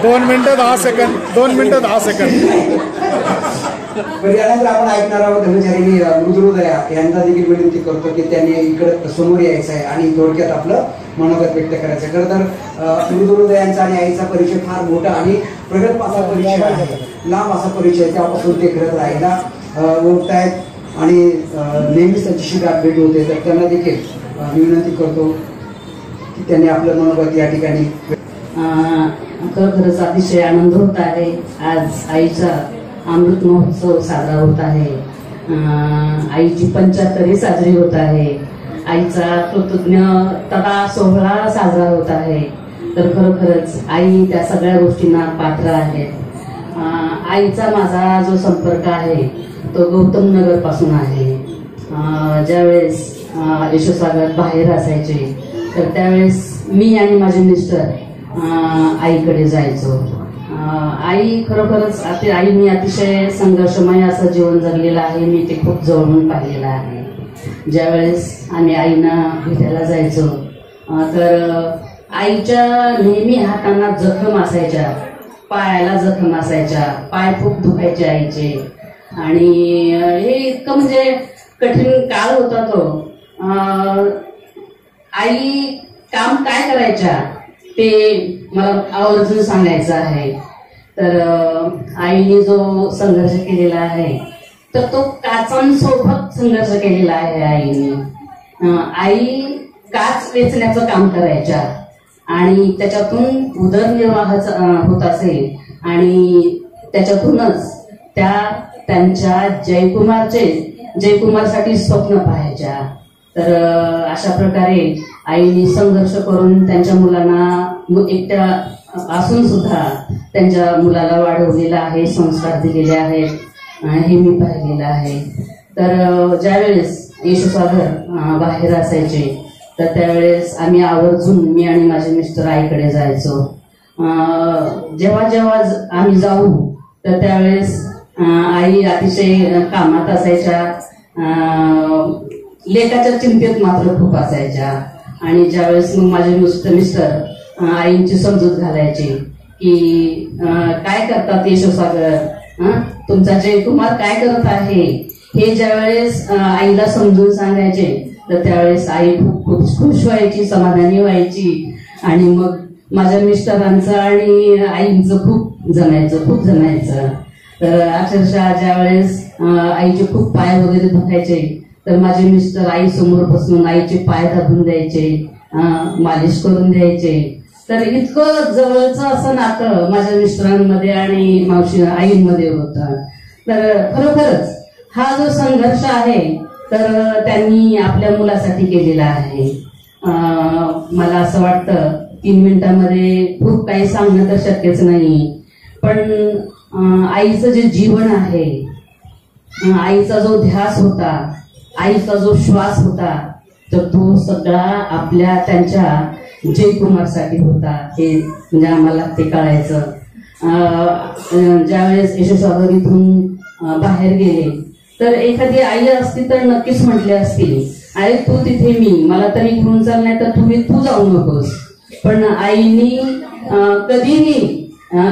S1: 2 मिनिटं 10 सेकंद 2 मिनिटं 10 सेकंद.
S2: यानंतर आपण ऐकणार आहोत धर्मचारिणी मृदुहृदया यांचा देखील विनंती करतो की त्यांनी इकडे समोर यायचं आहे आणि थोडक्यात आपलं मनोगत व्यक्त करायचं. खरं तर मृदुहृदयांचा आणि आईचा परिचय फार मोठा आणि प्रगत असा परिचय आहे, लांब असा परिचय. त्यापासून ते खरं तर आईला ओळखतायत आणि नेहमीच त्यांच्याशी गाठ भेट होते. तर त्यांना देखील मी विनंती करतो की त्यांनी आपलं मनोगत या ठिकाणी.
S17: खरंच अतिशय आनंद होत आहे. आज आईचा अमृत महोत्सव साजरा होत आहे. आईची 75वी साजरी होत आहे. आईचा कृतज्ञता सोहळा साजरा होत आहे. तर खरोखरच आई त्या सगळ्या गोष्टींना पात्र आहे. आईचा माझा जो संपर्क आहे तो गौतम नगर पासून आहे. ज्यावेळेस यशोसागर बाहेर असायचे तर त्यावेळेस मी आणि माझे मिस्टर आईकडे जायचो. आई खरोखरच आईने अतिशय संघर्षमय असं जीवन जगलेलं आहे. मी ते खूप जवळून पाहिलेलं आहे. ज्यावेळेस आम्ही आईना भेटायला जायचो तर आईच्या नेहमी हातांना जखम असायच्या, पायाला जखम असायच्या, पाय खूप दुखायचे आईचे. आणि हे इतकं म्हणजे कठीण काळ होता तो. आई काम काय करायच्या ते मला आवर्जून सांगायचं आहे. तर आईने जो संघर्ष केलेला आहे तर तो काचांसोबत संघर्ष केलेला आहे आईने. आई काच वेचण्याचं काम करायच्या आणि त्याच्यातून उदरनिर्वाह होत असेल आणि त्याच्यातूनच त्या त्यांच्या जयकुमारसाठी स्वप्न पाहायच्या. तर अशा प्रकारे आईने संघर्ष करून त्यांच्या मुलांना एकट्या असून सुद्धा त्यांच्या मुलाला वाढवलेला आहे, संस्कार दिलेले आहेत, हे मी पाहिलेलं आहे. तर ज्यावेळेस येशूसागर बाहेर असायचे तर त्यावेळेस आम्ही आवर्जून मी आणि माझे मिस्टर आईकडे जायचो. जेव्हा जेव्हा आम्ही जाऊ तर त्यावेळेस आई अतिशय कामात असायच्या, लेकाच्या चिंतेत मात्र खूप असायच्या. आणि ज्यावेळेस मग माझे मिस्टर आईंची समजूत घालायची की काय करतात येशूसागर, तुमचा जयकुमार काय करत आहे, हे ज्यावेळेस आईला समजून सांगायचे तर त्यावेळेस आई खूप खूप खुश व्हायची, समाधानी व्हायची. आणि मग माझ्या मिस्टरांचं आणि आईंचं खूप जमायचं. तर अक्षरशः ज्यावेळेस आईचे खूप पाय वगैरे दुखायचे तर माझे मिस्टर आई समोर बसून आईचे पाय दाबून द्यायचे, मालिश करून द्यायचे. तर इतकं जवळचं असं नातं माझ्या मिस्टरांमध्ये आणि मावशी आईंमध्ये होतं. तर खरोखरच हा जो संघर्ष आहे तर त्यांनी आपल्या मुलासाठी केलेला आहे. मला असं वाटतं 3 मिनिटांमध्ये खूप काही सांगणं तर शक्यच नाही, पण आईचं जे जीवन आहे, आईचा जो ध्यास होता, आईचा जो श्वास होता, तर तो सगळा आपल्या त्यांच्या जयकुमारसाठी होता. हे म्हणजे आम्हाला ते कळायचं. ज्यावेळेस येशूसागर इथून बाहेर गेले तर एखादी आई असती तर नक्कीच म्हटले असतील, अरे तू तिथे मला तरी घेऊन चाल, नाही तर तू जाऊ नकोस. पण आईनी कधीही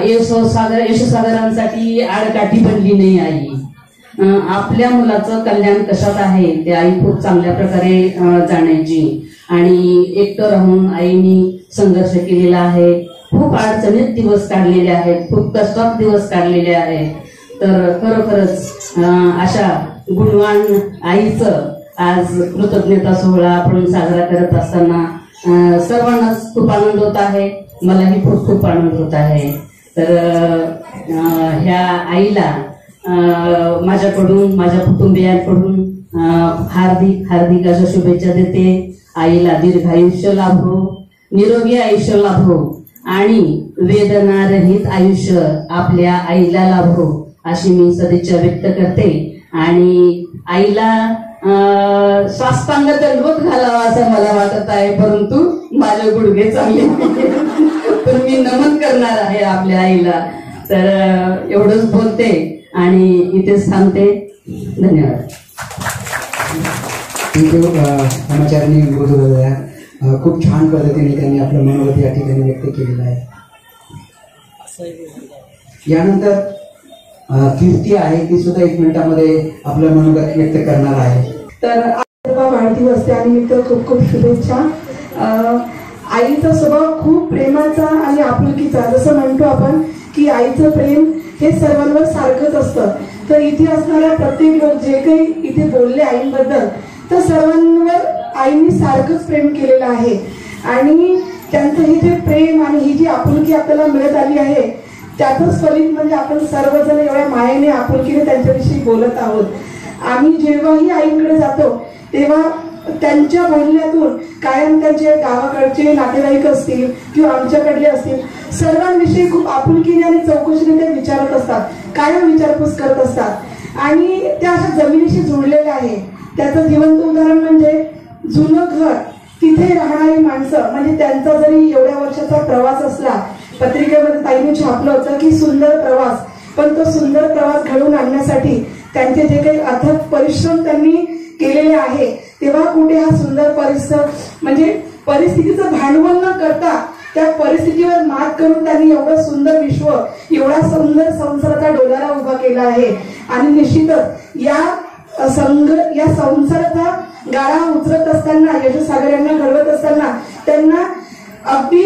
S17: येशूसागरांसाठी आडकाठी बनली नाही. आई आपल्या मुलाचं कल्याण कशात आहे ते आई खूप चांगल्या प्रकारे जाणायची. आणि एकटं राहून आईनी संघर्ष केलेला आहे, खूप अडचणीत दिवस काढलेले आहेत, खूप कष्टात दिवस काढलेले आहेत. तर खरोखरच अशा गुणवान आईचं आज कृतज्ञता सोहळा आपण साजरा करत असताना सर्वांनाच खूप आनंद होत आहे, मलाही खूप खूप आनंद होत आहे. तर ह्या आईला माझ्याकडून, माझ्या कुटुंबियांकडून हार्दिक हार्दिक अशा शुभेच्छा देते. आईला दीर्घायुष्य लाभो, निरोगी आयुष्य लाभो आणि वेदनारहित आयुष्य आपल्या आईला लाभो अशी मी सदिच्छा व्यक्त करते. आणि आईला साष्टांग दंडवत घालावा असं मला वाटत आहे, परंतु माझे गुडघे चांगले तर मी नमन करणार आहे आपल्या आईला. तर एवढंच बोलते आणि इथेच थांबते. धन्यवाद.
S2: कर्मचाऱ्यांनी खूप छान पद्धतीने त्यांनी आपलं मनोगत या ठिकाणी व्यक्त केलेलं आहे. यानंतर कीर्ती आहे, ती सुद्धा 1 मिनिटामध्ये आपलं मनोगत व्यक्त करणार आहे.
S11: तर वाढदिवस त्यानिमित्त खूप खूप शुभेच्छा. आईचा स्वभाव खूप प्रेमाचा आणि आपुलकीचा, जसं म्हणतो आपण की आईचं प्रेम हे सर्वांवर सारखंच असतं. तर इथे असणाऱ्या प्रत्येक लोक जे काही इथे बोलले आईंबद्दल, तर सर्वांवर आईने सारखंच प्रेम केलेलं आहे. आणि त्यांचं हे जे प्रेम आणि ही जी आपुलकी आपल्याला मिळत आली आहे त्यातच फलित म्हणजे आपण सर्वजण एवढ्या मायेने आपुलकीने त्यांच्याविषयी बोलत आहोत. आम्ही जेव्हाही आईंकडे जातो तेव्हा त्यांच्या बोलण्यातून कायम त्यांचे गावाकडचे नातेवाईक असतील किंवा आमच्याकडले असतील सर्वांविषयी खूप आपुलकीने आणि चौकशीने ते विचारत असतात, कायम विचारपूस करत असतात. आणि त्या अशा जमिनीशी जुळलेल्या आहे. त्याचं जिवंत उदाहरण म्हणजे जुनं घर, तिथे राहणारी माणसं, म्हणजे त्यांचा जरी एवढ्या वर्षाचा प्रवास असला पत्रिकेमध्ये ताईने छापलं होतं की सुंदर प्रवास, पण तो सुंदर प्रवास घडवून आणण्यासाठी त्यांचे जे काही अथक परिश्रम त्यांनी केलेले आहे, तेव्हा कुठे हा सुंदर परिसर म्हणजे परिस्थितीचं भांडवल न करता त्या परिस्थितीवर मात करून त्यांनी एवढं सुंदर विश्व, एवढा सुंदर संसाराचा डोलारा उभा केला आहे. आणि निश्चितच या संसाराचा गाडा उचलत असताना, यशोसागर यांना घडवत असताना त्यांना अगदी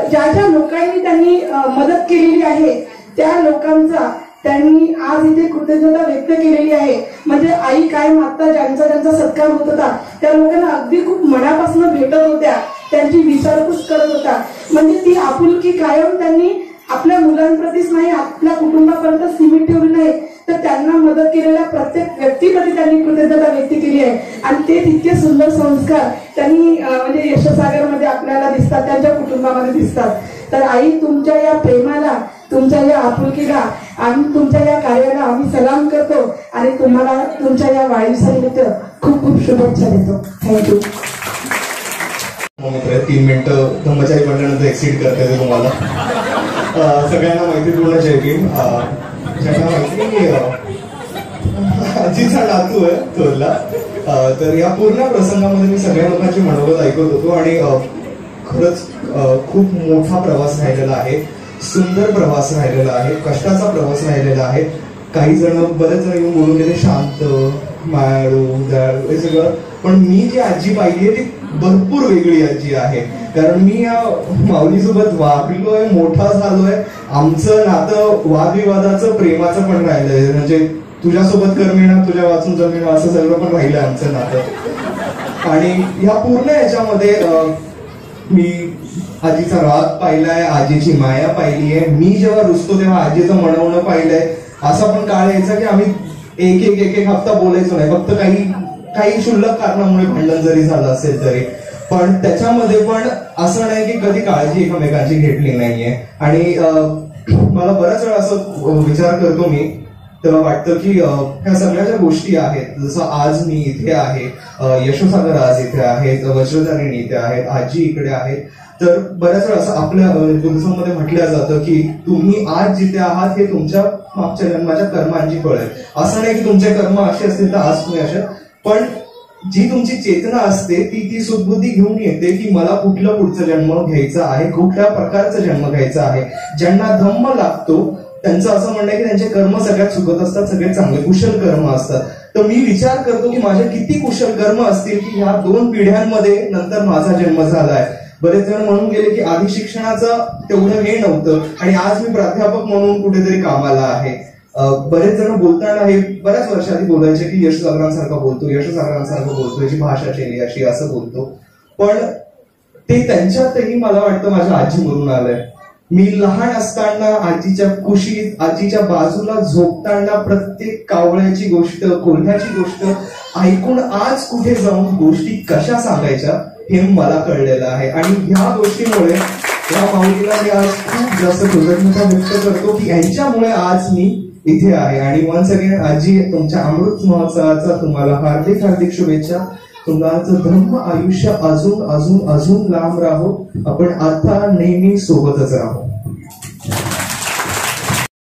S11: ज्या ज्या लोकांनी त्यांनी मदत केलेली आहे त्या लोकांचा त्यांनी आज इथे कृतज्ञता व्यक्त केलेली आहे. म्हणजे आई काय मागता ज्यांचा ज्यांचा सत्कार होत होता त्या लोकांना अगदी खूप मनापासून भेटत होत्या, त्यांची विचारपूस करत होता. म्हणजे ती आपुलकी कायम त्यांनी आपल्या मुलांप्रतीच नाही, आपल्या कुटुंबापर्यंत सीमित ठेवली नाही, तर त्यांना मदत केलेल्या प्रत्येक व्यक्तीप्रती त्यांनी कृतज्ञता व्यक्त केली आहे. आणि ते तितके सुंदर संस्कार त्यांनी म्हणजे यशोसागरमध्ये आपल्याला दिसतात, त्यांच्या कुटुंबामध्ये दिसतात. तर आई, तुमच्या या प्रेमाला, तुमच्या या आपुलकीला आणि तुमच्या या कार्याला आम्ही सलाम करतो आणि तुम्हाला तुमच्या या वाढदिवसानिमित्त खूप खूप शुभेच्छा देतो. थँक्यू.
S3: 3 मिनिटं ब्रह्मचारी म्हटल्यानंतर एक्सिट करता येते तुम्हाला. सगळ्यांना मैत्रीपूर्ण जय भीम. ज्यांना माहिती आजीचा नातू आहे थोरला, तर या पूर्ण प्रसंगामध्ये मी सगळ्या लोकांची मनोगत ऐकत होतो आणि खरंच खूप मोठा प्रवास राहिलेला आहे, सुंदर प्रवास राहिलेला आहे, कष्टाचा प्रवास राहिलेला आहे. काही जण बरेच जण येऊन बोलून गेले शांत, मायाळू, दयाळू हे सगळं, पण मी जी आजी पाहिली आहे ती भरपूर वेगळी आजी आहे. कारण मी या माऊलीसोबत वागलोय, मोठा झालोय, आमचं नातं वादविवादाचं, प्रेमाचं पण राहिलंय. म्हणजे तुझ्यासोबत करमेना, तुझ्या वाचून जमेना असं सगळं पण राहिलंय आमचं नातं. आणि ह्या पूर्ण याच्यामध्ये मी आजीचा राग पाहिलाय, आजीची माया पाहिली आहे. मी जेव्हा रुसतो तेव्हा आजीचं मनवणं पाहिलंय. असा पण काळ यायचा की आम्ही एक हप्ता बोलायचो नाही, फक्त काही क्षुल्लक कारणामुळे भांडण जरी झालं असेल तरी. पण त्याच्यामध्ये पण असं नाही की कधी काळजी एकमेकांची घेतली नाहीये. आणि मला बऱ्याच वेळा असं विचार करतो मी, तेव्हा वाटतं की ह्या सगळ्या ज्या गोष्टी आहेत, जसं आज मी इथे आहे, यशोसागर आज इथे आहेत, वज्रधारिणी इथे आहेत, आजी इकडे आहेत, तर बऱ्याच वेळा असं आपल्या बुद्धिझममध्ये म्हटलं जातं की तुम्ही आज जिथे आहात हे तुमच्या मागच्या जन्माच्या कर्मांची फळ आहे. असं नाही की तुमचे कर्म असे असतील तर आज तुम्ही असे, पण जी तुमची चेतना असते ती सुदबुद्धी घेऊन येते की मला कुठला पुढचा जन्म घ्यायचा आहे, कुठल्या प्रकारचा जन्म घ्यायचा आहे. ज्यांना धम्म लागतो त्यांचं असं म्हणणं आहे की त्यांचे कर्म सगळ्यात चुकत असतात, सगळ्यात चांगले कुशल कर्म असतात. तर मी विचार करतो की माझे किती कुशल कर्म असतील की ह्या 2 पिढ्यांमध्ये नंतर माझा जन्म झालाय. बरेच जण म्हणून गेले की आधी शिक्षणाचं तेवढं हे नव्हतं आणि आज मी प्राध्यापक म्हणून कुठेतरी कामाला आहे. बरेच जण बोलताना हे बऱ्याच वर्षाआधी बोलायचे की यशोसागरांसारखा बोलतो, यशोसागरांसारखं बोलतो, याची भाषा केली अशी असं बोलतो. पण ते त्यांच्यातही मला वाटतं माझ्या आजीवरून आलंय. मी लहान असताना आजीच्या कुशीत, आजीच्या बाजूला झोपताना प्रत्येक कावळ्याची गोष्ट, कोल्ह्याची गोष्ट ऐकून आज कुठे जाऊन गोष्टी कशा सांगायच्या हे मला कळलेलं आहे. आणि ह्या गोष्टीमुळे या माऊलीला मी आज खूप जास्त कृतज्ञता व्यक्त करतो की यांच्यामुळे आज मी इथे आहे. आणि वन्स अगेन आजी, तुमच्या अमृत महोत्सवाचा तुम्हाला हार्दिक हार्दिक शुभेच्छा. तुमचं धम्म आयुष्य अजून अजून अजून लांब राहो. आपण आता नेहमी सोबतच राहू.